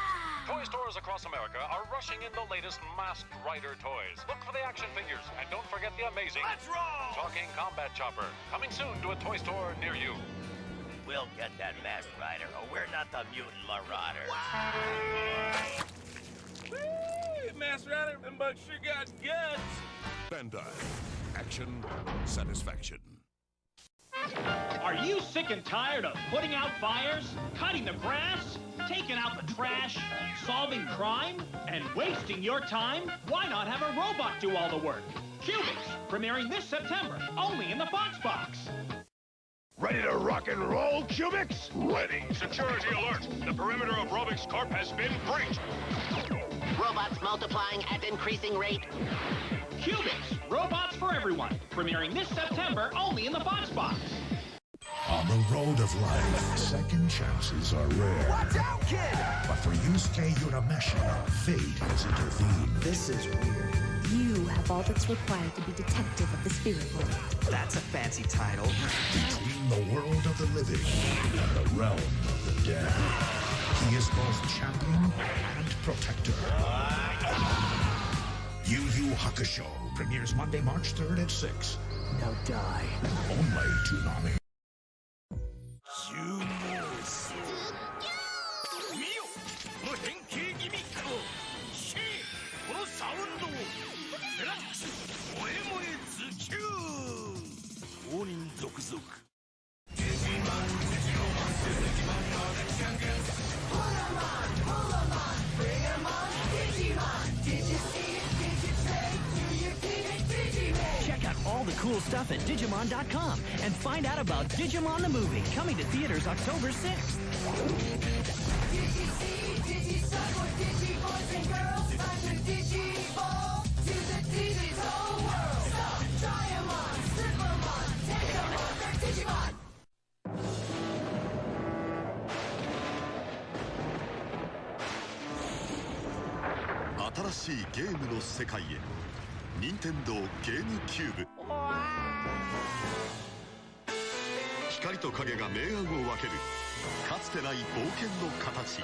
Toy stores across America are rushing in the latest Masked Rider toys. Look for the action figures, and don't forget the amazing Talking Combat Chopper, coming soon to a toy store near you. We'll get that Masked Rider, or we're not the Mutant Marauders. Masked Rider, them bugs sure got guts. Bandai. Action, satisfaction. Are you sick and tired of putting out fires, cutting the grass, taking out the trash, solving crime, and wasting your time? Why not have a robot do all the work? Cubics, premiering this September, only in the Fox Box. Ready to rock and roll, Cubics? Ready. Security alert! The perimeter of Robix Corp has been breached. Robots multiplying at increasing rate. Cubics, robots for everyone, premiering this September, only in the Fox Box. On the road of life, second chances are rare. Watch out, kid! But for Yusuke Urameshi, fate has intervened. This is weird. You have all that's required to be detective of the spirit world. That's a fancy title. Between the world of the living and the realm of the dead, he is both champion and protector. Yu Yu Hakusho premieres Monday, March 3rd at 6. Now die. Only Toonami. Check out all the cool stuff at Digimon.com and find out about Digimon the Movie, coming to theaters October 6th. Digimon! 新しいゲームの世界へ任天堂ゲームキューブ。光と影が明暗を分けるかつてない冒険の形。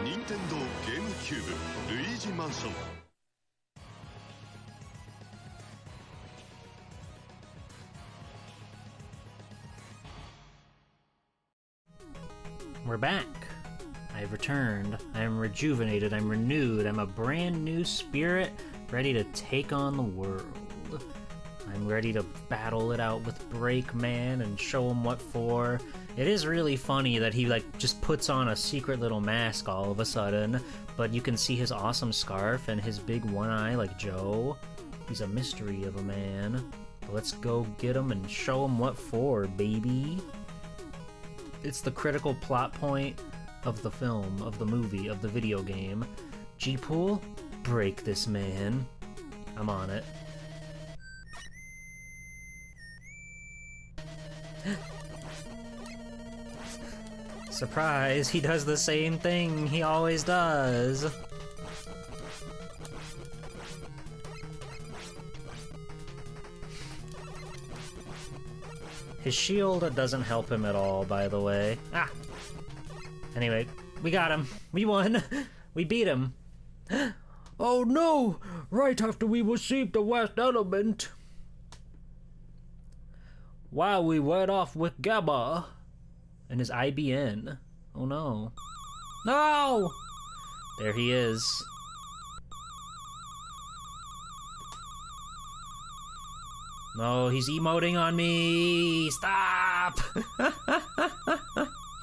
任天堂ゲームキューブルイージマンション。We're back. I've returned. I am rejuvenated. I'm renewed. I'm a brand new spirit, ready to take on the world. I'm ready to battle it out with Breakman and show him what for. It is really funny that he just puts on a secret little mask all of a sudden, but you can see his awesome scarf and his big one eye like Joe. He's a mystery of a man. But let's go get him and show him what for, baby. It's the critical plot point of the film, of the movie, of the video game. G-Pool, break this man. I'm on it. Surprise, he does the same thing he always does. His shield doesn't help him at all, by the way. Ah! Anyway, we got him. We won. We beat him. Oh no! Right after we received the West Element. Wow, we went off with Gabba. And his IBN. Oh no. No! There he is. No, he's emoting on me! Stop!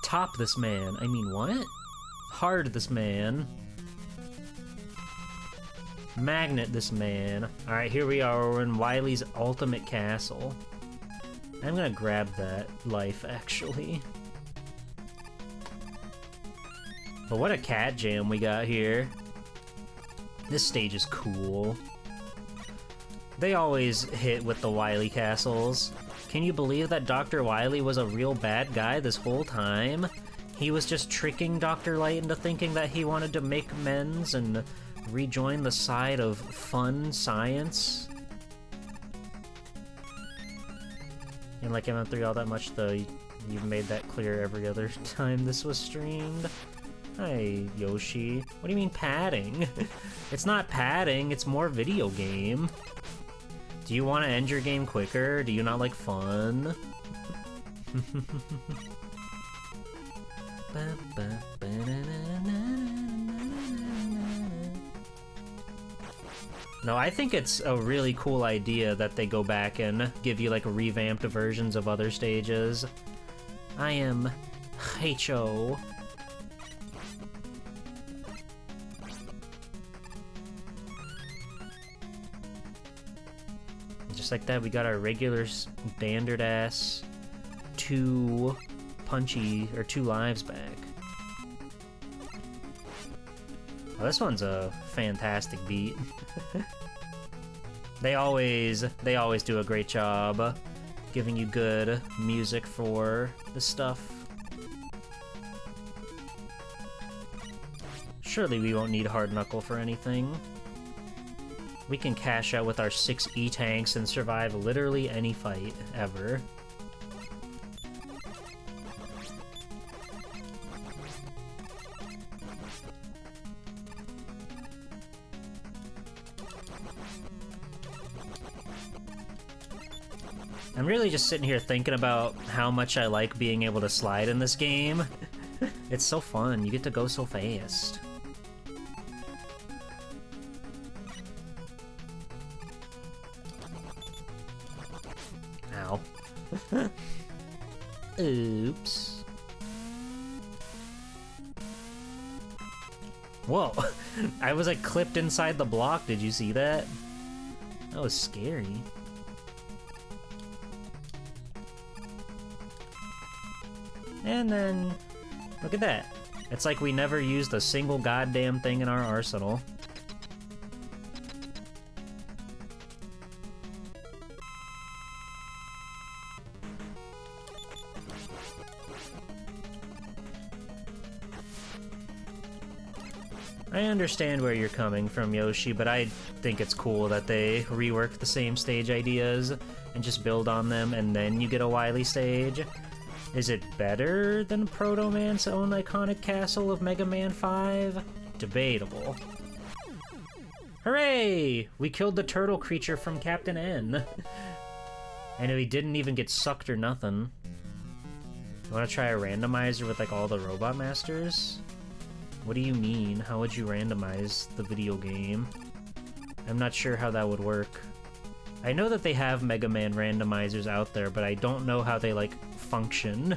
Top this man. I mean, what? Hard this man. Magnet this man. Alright, here we are. We're in Wily's ultimate castle. I'm gonna grab that life, actually. But what a cat jam we got here. This stage is cool. They always hit with the Wily castles. Can you believe that Dr. Wily was a real bad guy this whole time? He was just tricking Dr. Light into thinking that he wanted to make amends and rejoin the side of fun science. And like I went through all that much though, you've made that clear every other time this was streamed. Hi, Yoshi. What do you mean padding? It's not padding, it's more video game. Do you want to end your game quicker? Do you not like fun? No, I think it's a really cool idea that they go back and give you like revamped versions of other stages. I am H.O. Just like that, we got our regular standard ass 2 lives back. Oh, this one's a fantastic beat. They always do a great job giving you good music for the stuff. Surely we won't need Hard Knuckle for anything. We can cash out with our 6 E-tanks and survive literally any fight, ever. I'm really just sitting here thinking about how much I like being able to slide in this game. It's so fun, you get to go so fast. Ow. Oops. Whoa. I was like clipped inside the block, did you see that? That was scary. And then, look at that. It's like we never used a single goddamn thing in our arsenal. I understand where you're coming from, Yoshi, but I think it's cool that they rework the same stage ideas and just build on them, and then you get a Wily stage. Is it better than Proto Man's own iconic castle of Mega Man 5? Debatable. Hooray! We killed the turtle creature from Captain N. I know he didn't even get sucked or nothing. You wanna try a randomizer with like all the Robot Masters? What do you mean? How would you randomize the video game? I'm not sure how that would work. I know that they have Mega Man randomizers out there, but I don't know how they, like, function.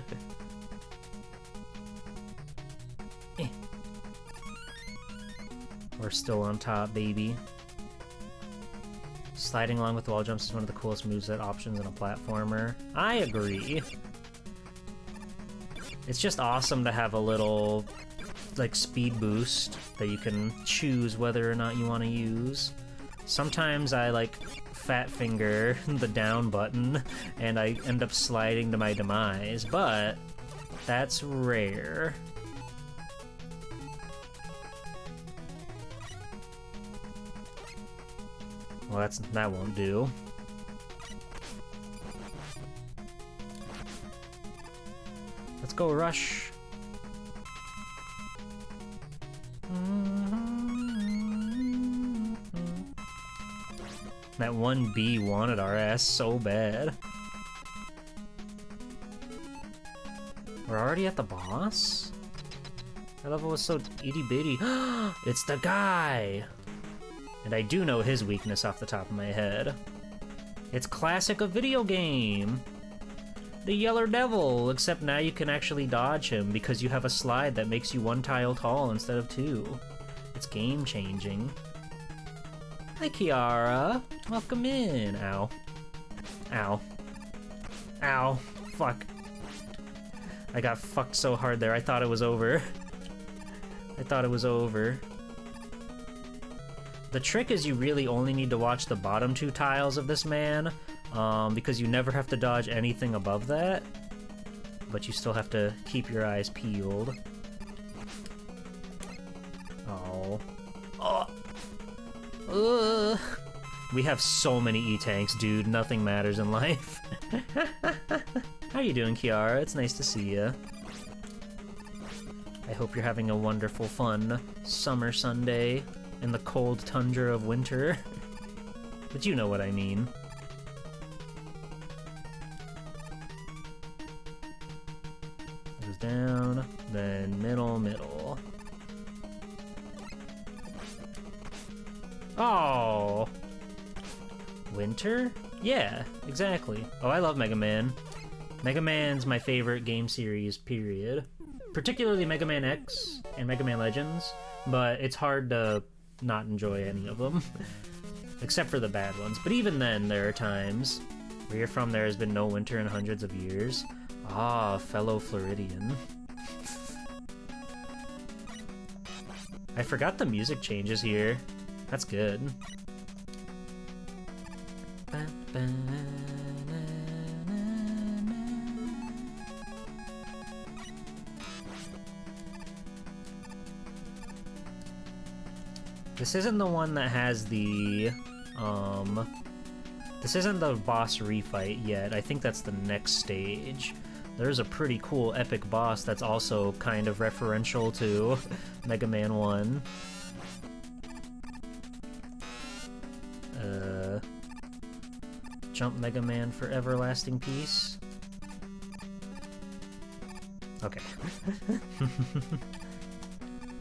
We're still on top, baby. Sliding along with wall jumps is one of the coolest moveset options in a platformer. I agree. It's just awesome to have a little, like, speed boost that you can choose whether or not you want to use. Sometimes I, like, fat finger the down button and I end up sliding to my demise, but that's rare. Well, that won't do. Let's go, Rush. That 1B wanted our ass so bad. We're already at the boss? Our level was so itty-bitty. It's the guy! And I do know his weakness off the top of my head. It's classic a video game! The Yeller Devil, except now you can actually dodge him because you have a slide that makes you 1 tile tall instead of 2. It's game-changing. Hi, Kiara. Welcome in. Ow. Ow. Ow. Fuck. I got fucked so hard there, I thought it was over. I thought it was over. The trick is you really only need to watch the bottom 2 tiles of this man, because you never have to dodge anything above that, but you still have to keep your eyes peeled. Oh. Oh! We have so many E-tanks, dude. Nothing matters in life. How you doing, Kiara? It's nice to see you. I hope you're having a wonderful, fun summer Sunday in the cold tundra of winter. But you know what I mean. Goes down, then middle, middle. Oh! Winter? Yeah, exactly. Oh, I love Mega Man. Mega Man's my favorite game series, period. Particularly Mega Man X and Mega Man Legends, but it's hard to not enjoy any of them. Except for the bad ones. But even then, there are times where you're from there has been no winter in hundreds of years. Ah, fellow Floridian. I forgot the music changes here. That's good. This isn't the one that has the, this isn't the boss refight yet. I think that's the next stage. There's a pretty cool epic boss that's also kind of referential to Mega Man 1. Jump Mega Man for everlasting peace. Okay.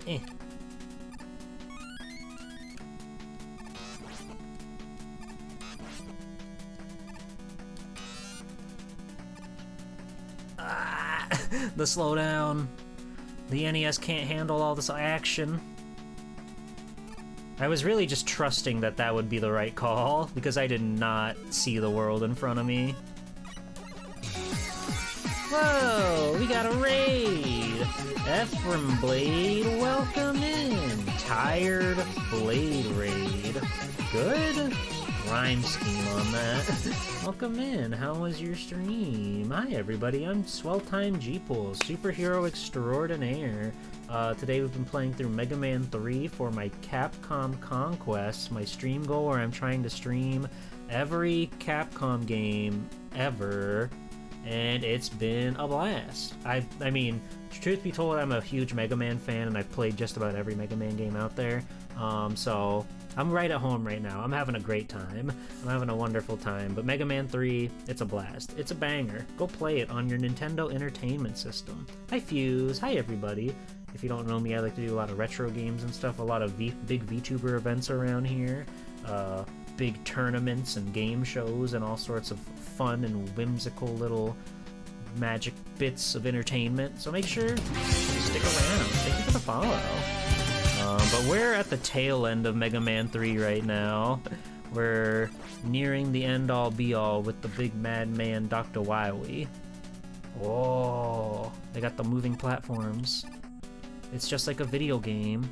Eh. The slowdown. The NES can't handle all this action. I was really just trusting that that would be the right call, because I did not see the world in front of me. Whoa, we got a raid! Ephraim Blade, welcome in! Tired Blade raid. Good? rhyme scheme on that. Welcome in. How was your stream? Hi, everybody. I'm Swelltime G-Pool, superhero extraordinaire. Today we've been playing through Mega Man 3 for my Capcom Conquest, my stream goal where I'm trying to stream every Capcom game ever, and it's been a blast. I mean, truth be told, I'm a huge Mega Man fan, and I've played just about every Mega Man game out there, so I'm right at home right now. I'm having a great time. I'm having a wonderful time. But Mega Man 3, it's a blast. It's a banger. Go play it on your Nintendo Entertainment System. Hi, Fuse. Hi, everybody. If you don't know me, I like to do a lot of retro games and stuff, a lot of big VTuber events around here, big tournaments and game shows and all sorts of fun and whimsical little magic bits of entertainment. So make sure you stick around. Thank you for the follow. But we're at the tail end of Mega Man 3 right now. We're nearing the end-all be-all with the big madman Dr. Wily. Oh, they got the moving platforms. It's just like a video game.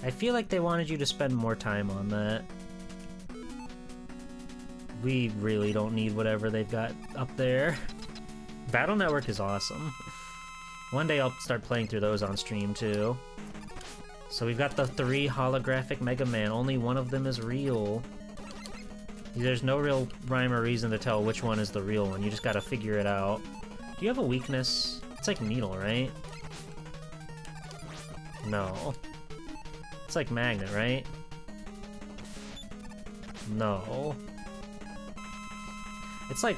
I feel like they wanted you to spend more time on that. We really don't need whatever they've got up there. Battle Network is awesome. One day I'll start playing through those on stream too. So we've got the 3 holographic Mega Man. Only one of them is real. There's no real rhyme or reason to tell which one is the real one. You just gotta figure it out. Do you have a weakness? It's like Needle, right? No. It's like Magnet, right? No. It's like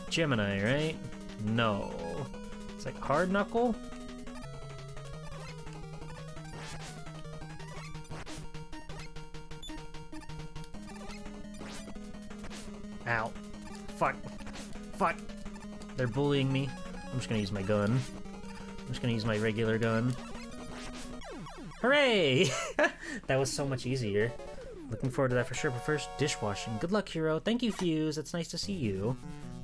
Gemini, right? No. It's like Hard Knuckle? Ow. Fuck. Fuck. They're bullying me. I'm just gonna use my gun. I'm just gonna use my regular gun. Hooray! That was so much easier. Looking forward to that for sure, but first, dishwashing. Good luck, Hero. Thank you, Fuse. It's nice to see you.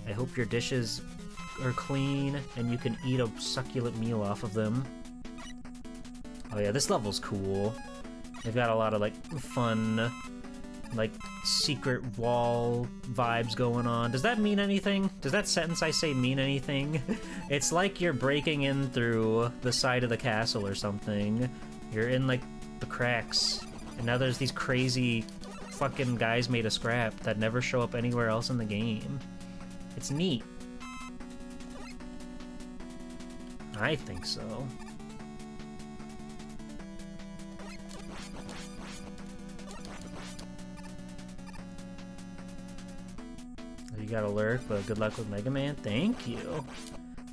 I hope your dishes are clean and you can eat a succulent meal off of them. Oh yeah, this level's cool. They've got a lot of, like, fun, like, secret wall vibes going on. Does that mean anything? Does that sentence I say mean anything? It's like you're breaking in through the side of the castle or something. You're in, like, the cracks. And now there's these crazy fucking guys made of scrap that never show up anywhere else in the game. It's neat. I think so. You got a lurk, but good luck with Mega Man. Thank you.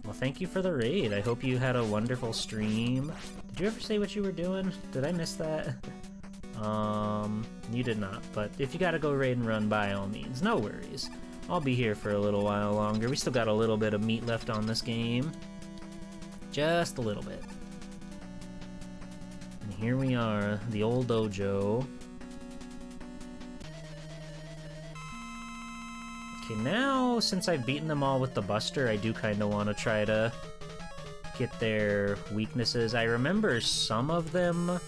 Well, thank you for the raid. I hope you had a wonderful stream. Did you ever say what you were doing? Did I miss that? You did not, but if you gotta go raid and run, by all means, no worries. I'll be here for a little while longer. We still got a little bit of meat left on this game. Just a little bit. And here we are, the old dojo. Okay, now, since I've beaten them all with the Buster, I do kind of want to try to get their weaknesses. I remember some of them,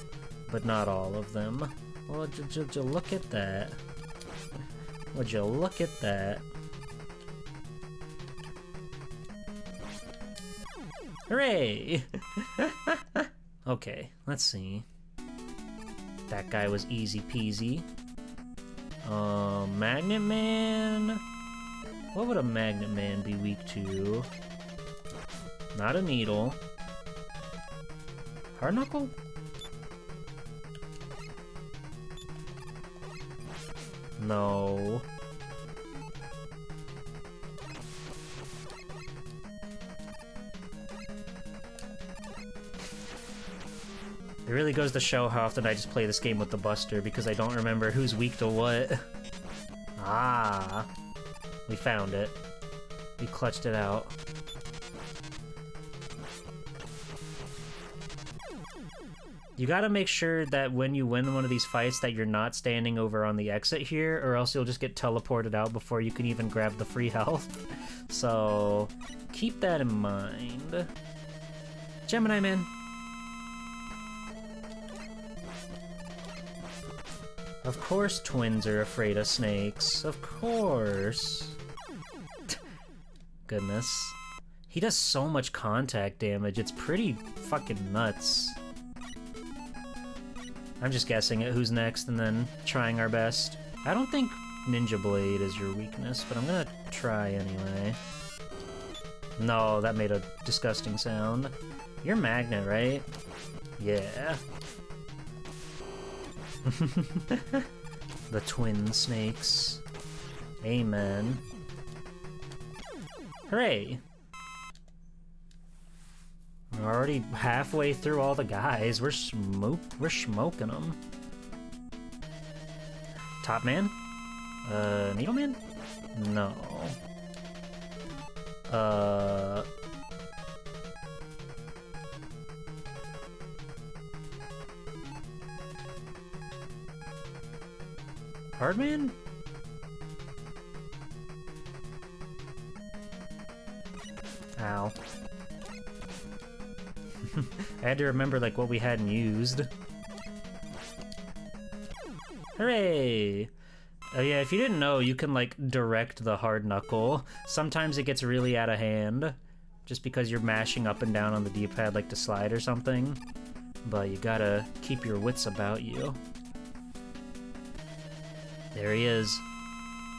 but not all of them. Well, would you look at that? Would you look at that? Hooray! Okay, let's see. That guy was easy peasy. Magnet Man? What would a Magnet Man be weak to? Not a needle. Hard Knuckle? No. It really goes to show how often I just play this game with the Buster because I don't remember who's weak to what. Ah. We found it. We clutched it out. You gotta make sure that when you win one of these fights that you're not standing over on the exit here, or else you'll just get teleported out before you can even grab the free health. So, keep that in mind. Gemini Man. Of course twins are afraid of snakes. Of course. Goodness. He does so much contact damage, it's pretty fucking nuts. I'm just guessing at who's next and then trying our best. I don't think Ninja Blade is your weakness, but I'm gonna try anyway. No, that made a disgusting sound. You're Magnet, right? Yeah. The twin snakes. Amen. Hooray! We're already halfway through all the guys. We're smoking them. Top Man? Needle Man? No. Hardman? Ow. I had to remember, like, what we hadn't used. Hooray! Oh yeah, if you didn't know, you can, like, direct the hard knuckle. Sometimes it gets really out of hand, just because you're mashing up and down on the D-pad like to slide or something. But you gotta keep your wits about you. There he is.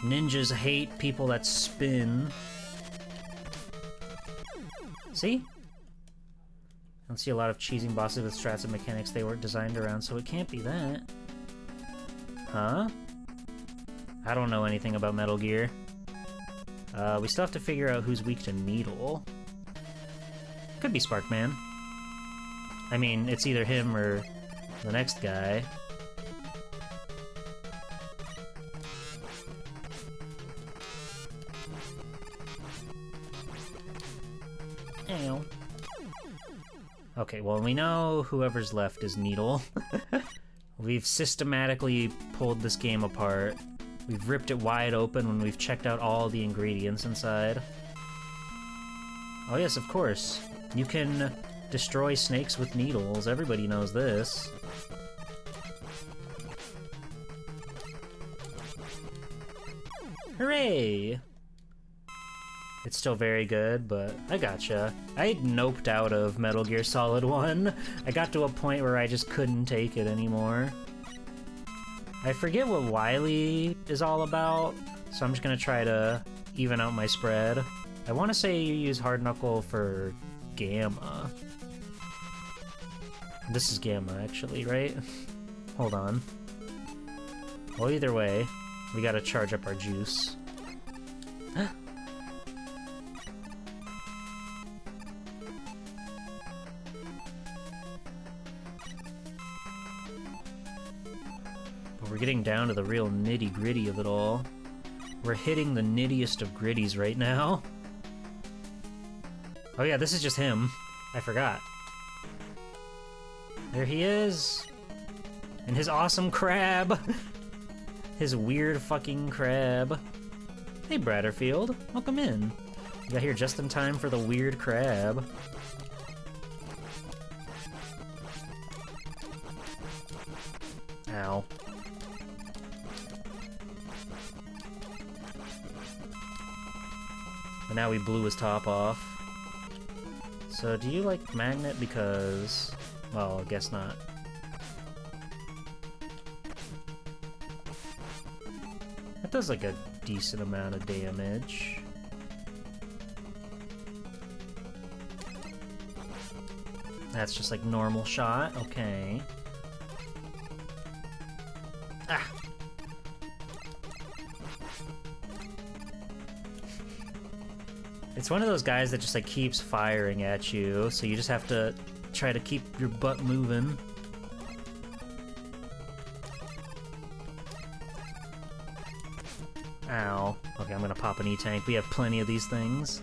Ninjas hate people that spin. See? I don't see a lot of cheesing bosses with strats and mechanics they weren't designed around, so it can't be that. Huh? I don't know anything about Metal Gear. We still have to figure out who's weak to Needle. Could be Sparkman. I mean, it's either him or the next guy. Ow. Okay, well, we know whoever's left is Needle. We've systematically pulled this game apart. We've ripped it wide open when we've checked out all the ingredients inside. Oh yes, of course. You can destroy snakes with needles. Everybody knows this. Hooray! It's still very good, but I gotcha. I noped out of Metal Gear Solid 1. I got to a point where I just couldn't take it anymore. I forget what Wily is all about, so I'm just gonna try to even out my spread. I want to say you use Hard Knuckle for Gamma. This is Gamma, actually, right? Hold on. Well, either way, we gotta charge up our juice. We're getting down to the real nitty-gritty of it all. We're hitting the nittiest of gritties right now. Oh yeah, this is just him. I forgot. There he is! And his awesome crab! His weird fucking crab. Hey Bratterfield, welcome in. You got here just in time for the weird crab. Ow. But now we blew his top off. So do you like Magnet because... well, I guess not. That does like a decent amount of damage. That's just like normal shot, okay. Ah! It's one of those guys that just like keeps firing at you, so you just have to try to keep your butt moving. Ow. Okay, I'm gonna pop an E-Tank. We have plenty of these things.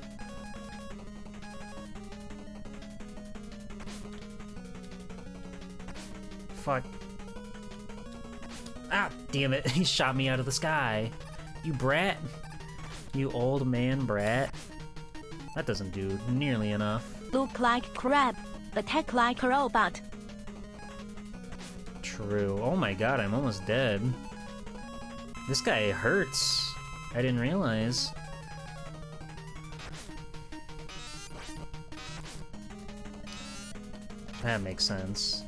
Fuck. Ah, damn it. He shot me out of the sky. You brat. You old man brat. That doesn't do nearly enough. Look like crab, attack like a robot. True. Oh my god, I'm almost dead. This guy hurts. I didn't realize. That makes sense.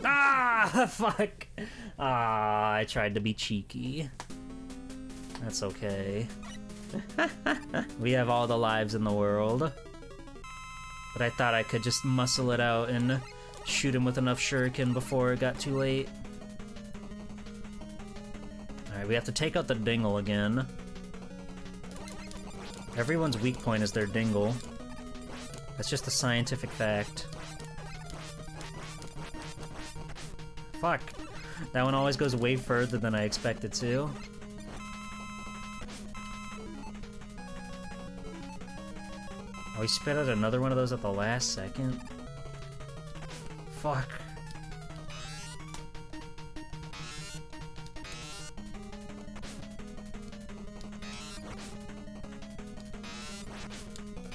Ah, fuck. Ah, I tried to be cheeky. That's okay. We have all the lives in the world. But I thought I could just muscle it out and shoot him with enough shuriken before it got too late. Alright, we have to take out the dingle again. Everyone's weak point is their dingle. That's just a scientific fact. Fuck. That one always goes way further than I expected to. Oh, he spit out another one of those at the last second? Fuck.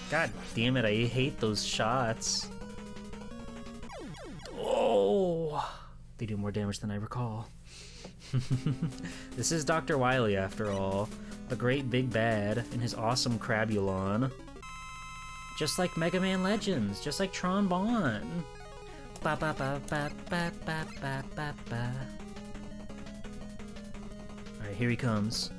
God damn it, I hate those shots. Oh! They do more damage than I recall. This is Dr. Wily, after all. The great big bad in his awesome Crabulon. Just like Mega Man Legends, just like Trombone. Ba ba ba ba ba ba ba ba ba. Alright, here he comes.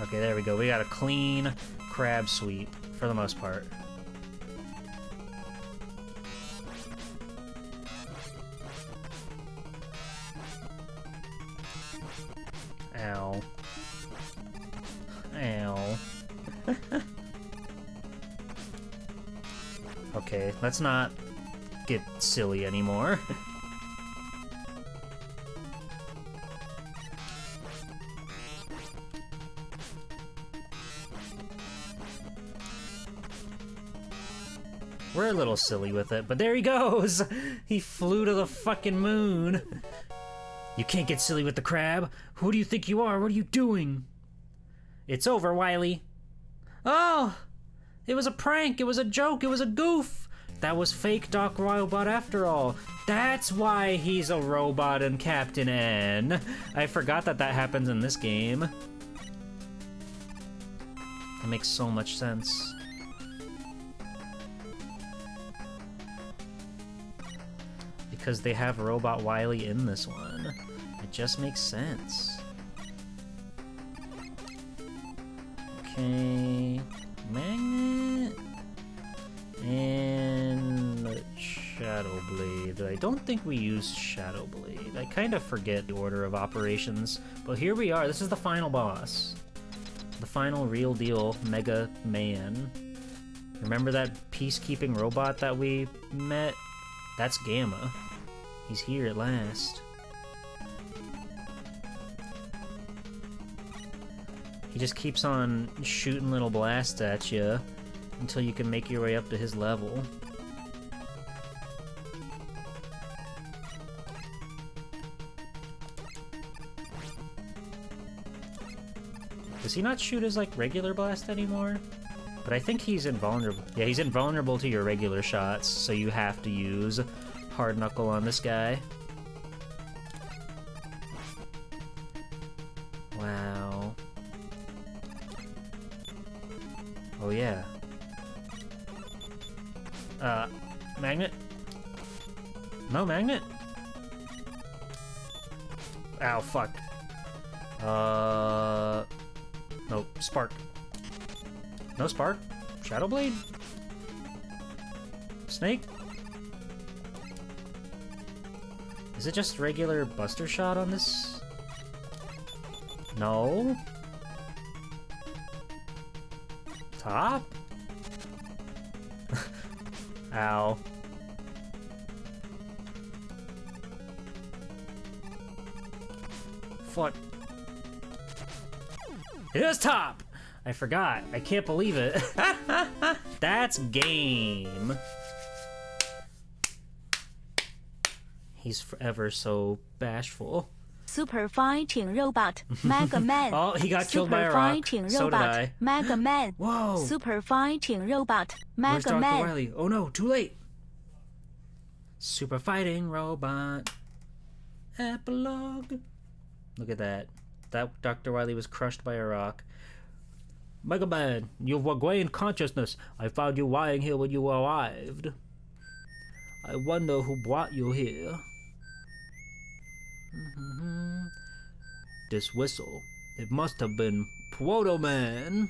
Okay, there we go. We got a clean crab sweep, for the most part. Ow. Ow. Okay, let's not get silly anymore. We're a little silly with it, but there he goes! He flew to the fucking moon! You can't get silly with the crab! Who do you think you are? What are you doing? It's over, Wily. Oh! It was a prank! It was a joke! It was a goof! That was fake Doc Robot after all. That's why he's a robot in Captain N. I forgot that that happens in this game. That makes so much sense. Because they have Robot Wily in this one. It just makes sense. Okay, magnet and Shadow Blade. I don't think we use Shadow Blade. I kind of forget the order of operations, but here we are. This is the final boss. The final real deal Mega Man. Remember that peacekeeping robot that we met? That's Gamma. He's here at last. He just keeps on shooting little blasts at you until you can make your way up to his level. Does he not shoot his, like, regular blast anymore? But I think he's invulnerable. Yeah, he's invulnerable to your regular shots, so you have to use Hard Knuckle on this guy. Wow. Oh yeah. Magnet? No magnet? Ow, fuck. Nope, spark. No spark? Shadow Blade? Snake? Is it just regular Buster Shot on this? No? Top? Ow. Fuck. It is top! I forgot. I can't believe it. That's game. He's forever so bashful. Super Fighting Robot Mega Man. Oh, he got killed by a rock. Super Fighting So did Robot I. Mega Man. Whoa. Super Fighting Robot Where's Mega Dr. Man. Wily? Oh no, too late. Super Fighting Robot. Epilogue. Look at that. That Dr. Wily was crushed by a rock. Mega Man, you've gained consciousness. I found you lying here when you arrived. I wonder who brought you here. This whistle. It must have been Proto Man.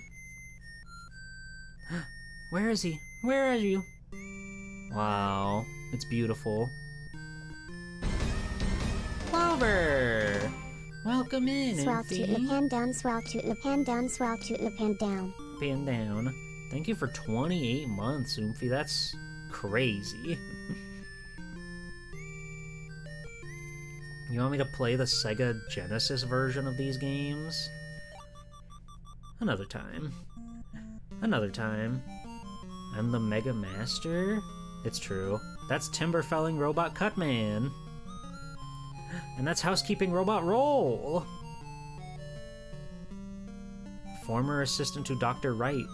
Where is he? Where are you? Wow, it's beautiful. Clover! Welcome in, Swell toot Enfy. the pan down, swell toot the pan down, swell toot the pan down. Pan down. Thank you for 28 months, Oomphy. That's crazy. You want me to play the Sega Genesis version of these games? Another time. Another time. I'm the Mega Master? It's true. That's Timber Felling Robot Cutman. And that's Housekeeping Robot Roll. Former assistant to Dr. Wright.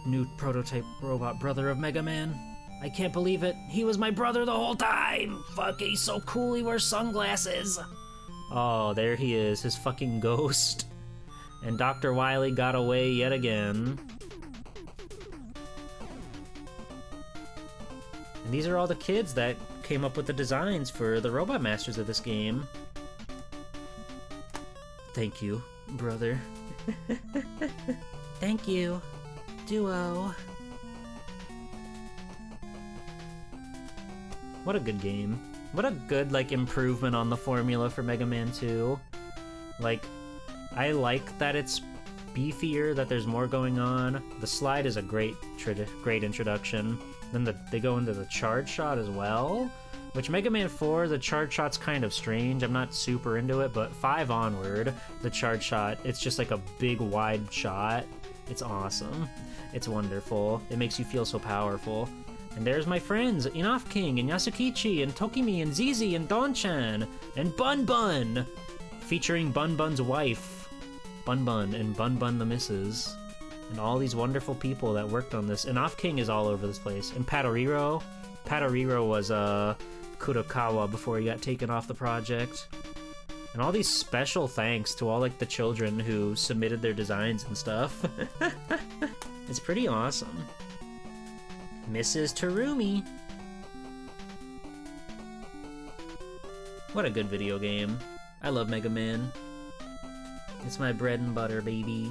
New prototype robot brother of Mega Man. I can't believe it. He was my brother the whole time. Fuck, he's so cool. He wears sunglasses. Oh, there he is, his fucking ghost. And Dr. Wily got away yet again. And these are all the kids that came up with the designs for the Robot Masters of this game. Thank you, brother. Thank you, duo. What a good game. What a good, like, improvement on the formula for Mega Man 2. Like, I like that it's beefier, that there's more going on. The slide is a great introduction. Then they go into the charge shot as well, which Mega Man 4, the charge shot's kind of strange. I'm not super into it, but 5 onward, the charge shot, it's just like a big wide shot. It's awesome. It's wonderful. It makes you feel so powerful. And there's my friends, Inoff King, and Yasukichi, and Tokimi, and Zizi, and Don-chan, and Bun Bun! Featuring Bun Bun's wife, Bun Bun, and Bun Bun the Missus. And all these wonderful people that worked on this. Inoff King is all over this place. And Patoriro. Patoriro was, Kurokawa before he got taken off the project. And all these special thanks to all, like, the children who submitted their designs and stuff. It's pretty awesome. Mrs. Terumi. What a good video game. I love Mega Man. It's my bread and butter, baby.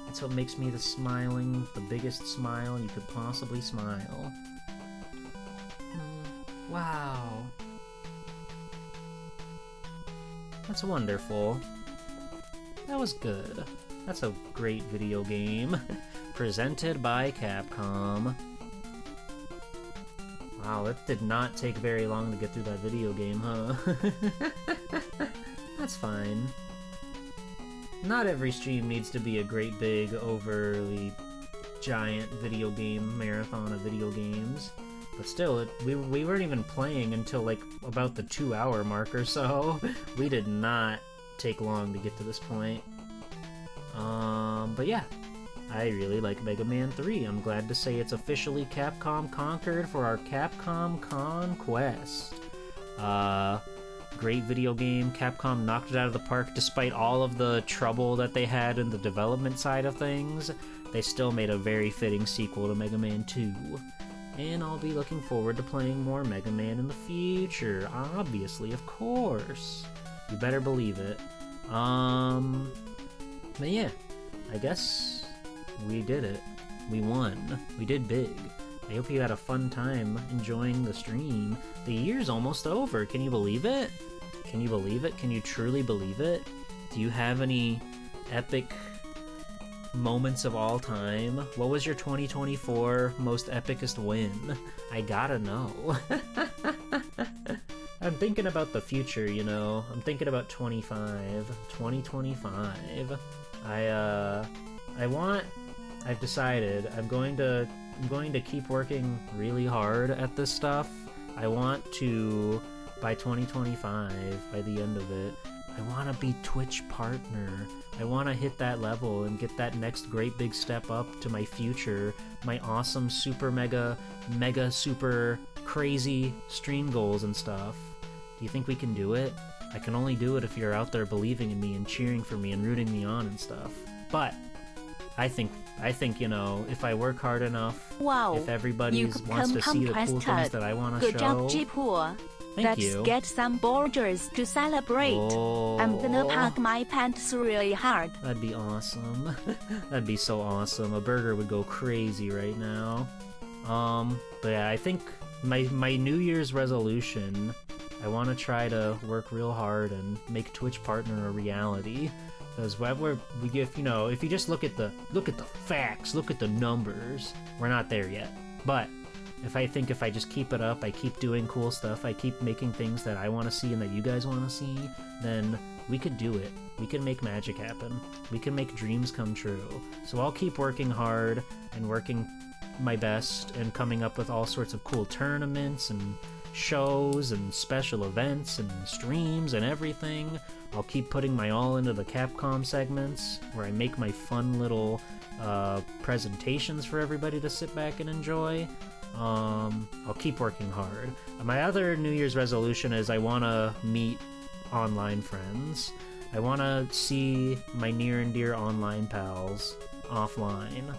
It's what makes me the biggest smile you could possibly smile. Wow. That's wonderful. That was good. That's a great video game. Presented by Capcom. Wow, it did not take very long to get through that video game, huh? That's fine. Not every stream needs to be a great big, overly giant video game marathon of video games. But still, we weren't even playing until like about the 2-hour mark or so. We did not take long to get to this point. But yeah. I really like Mega Man 3. I'm glad to say it's officially Capcom conquered for our Capcom Conquest. Great video game. Capcom knocked it out of the park despite all of the trouble that they had in the development side of things. They still made a very fitting sequel to Mega Man 2. And I'll be looking forward to playing more Mega Man in the future. Obviously, of course. You better believe it. But yeah, I guess we did it. We won. We did big. I hope you had a fun time enjoying the stream. The year's almost over. Can you believe it? Can you believe it? Can you truly believe it? Do you have any epic moments of all time? What was your 2024 most epicest win? I gotta know. I'm thinking about the future, you know. I'm thinking about 2025. I've decided I'm going to going to keep working really hard at this stuff. I want to, by 2025, by the end of it, I want to be Twitch partner. I want to hit that level and get that next great big step up to my future, my awesome super mega super crazy stream goals and stuff. Do you think we can do it? I can only do it if you're out there believing in me and cheering for me and rooting me on and stuff. But I think you know, if I work hard enough, wow, if everybody wants to see the cool things that I want to show. Good job, G-Poor. Thank Let's you. get some burgers to celebrate. Oh. I'm gonna pack my pants really hard. That'd be awesome. That'd be so awesome. A burger would go crazy right now. But yeah, I think my New Year's resolution, I want to try to work real hard and make Twitch partner a reality. Because if you just look at the facts, look at the numbers, we're not there yet. But if I just keep it up, I keep doing cool stuff, I keep making things that I want to see and that you guys want to see, then we could do it. We can make magic happen. We can make dreams come true. So I'll keep working hard and working my best and coming up with all sorts of cool tournaments and shows and special events and streams and everything. I'll keep putting my all into the Capcom segments where I make my fun little presentations for everybody to sit back and enjoy. I'll keep working hard. My other New Year's resolution is I want to meet online friends. I want to see my near and dear online pals offline.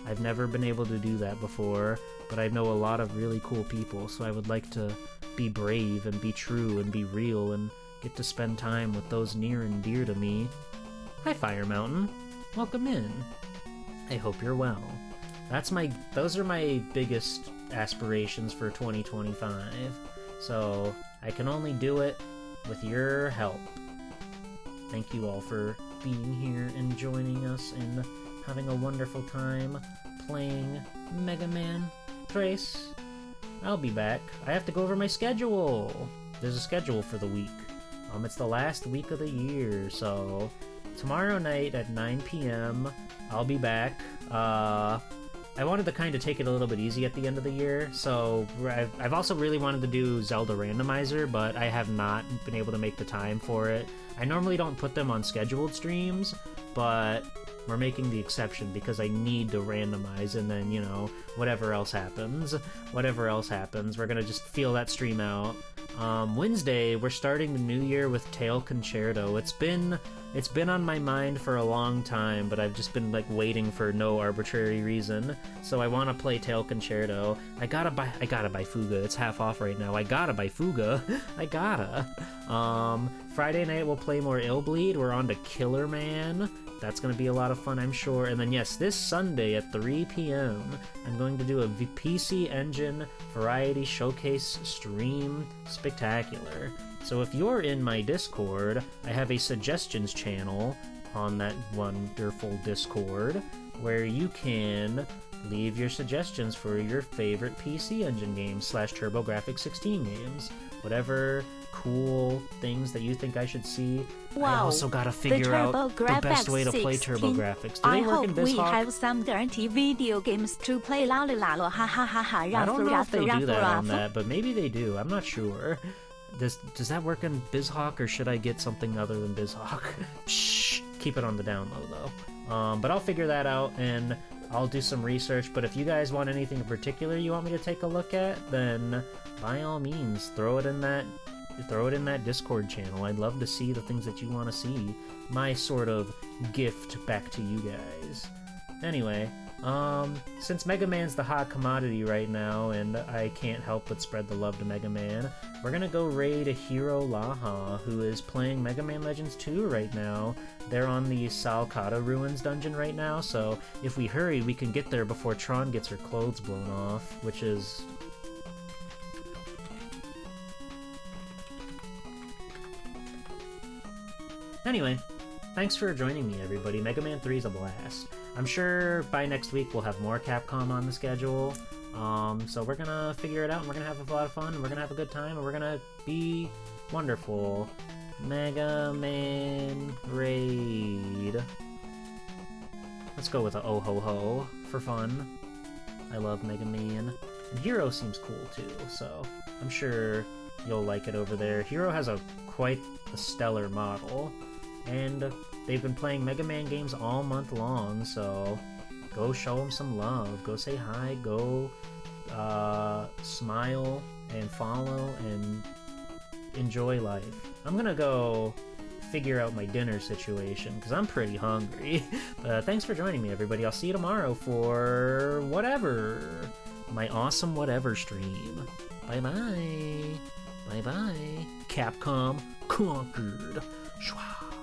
I've never been able to do that before, but I know a lot of really cool people, so I would like to be brave and be true and be real and get to spend time with those near and dear to me. Hi, Fire Mountain. Welcome in. I hope you're well. Those are my biggest aspirations for 2025. So I can only do it with your help. Thank you all for being here and joining us and having a wonderful time playing Mega Man Trace. I'll be back. I have to go over my schedule. There's a schedule for the week. It's the last week of the year, so tomorrow night at 9 p.m. I'll be back. I wanted to kind of take it a little bit easy at the end of the year, so I've also really wanted to do Zelda Randomizer, but I have not been able to make the time for it. I normally don't put them on scheduled streams, but we're making the exception because I need to randomize, and then, you know, whatever else happens, we're gonna just feel that stream out. Wednesday, we're starting the new year with Tail Concerto. It's been on my mind for a long time, but I've just been like waiting for no arbitrary reason. So I want to play Tail Concerto. I gotta buy Fuga. It's half off right now. I gotta buy Fuga. I gotta. Friday night we'll play more Illbleed. We're on to Killer Man. That's going to be a lot of fun, I'm sure. And then, yes, this Sunday at 3 p.m., I'm going to do a PC Engine Variety Showcase stream spectacular. So if you're in my Discord, I have a suggestions channel on that wonderful Discord where you can leave your suggestions for your favorite PC Engine games / TurboGrafx-16 games. Whatever cool things that you think I should see. Wow, I also gotta figure out the best way to play TurboGrafx. Do they work in BizHawk? I hope we have some dirty video games to play. Lalo, ha ha ha ha. I don't know if they do that on that, but maybe they do. I'm not sure. Does that work in BizHawk, or should I get something other than BizHawk? Shh. Keep it on the down low though. But I'll figure that out and I'll do some research. But if you guys want anything in particular you want me to take a look at, then by all means, throw it in that Discord channel. I'd love to see the things that you want to see. My sort of gift back to you guys. Anyway, since Mega Man's the hot commodity right now, and I can't help but spread the love to Mega Man, we're gonna go raid a Hiro Laha, who is playing Mega Man Legends 2 right now. They're on the Salcata Ruins dungeon right now, so if we hurry, we can get there before Tron gets her clothes blown off, which is... Anyway, thanks for joining me, everybody. Mega Man 3 is a blast. I'm sure by next week we'll have more Capcom on the schedule. So we're gonna figure it out, and we're gonna have a lot of fun, and we're gonna have a good time, and we're gonna be wonderful. Mega Man Raid. Let's go with a oh ho ho for fun. I love Mega Man. And Hero seems cool too, so I'm sure you'll like it over there. Hero has quite a stellar model, and they've been playing Mega Man games all month long, so go show them some love. Go say hi, go smile and follow and enjoy life. I'm gonna go figure out my dinner situation because I'm pretty hungry. Thanks for joining me, everybody. I'll see you tomorrow for whatever. My awesome whatever stream. Bye-bye. Bye-bye. Capcom conquered. Shwa.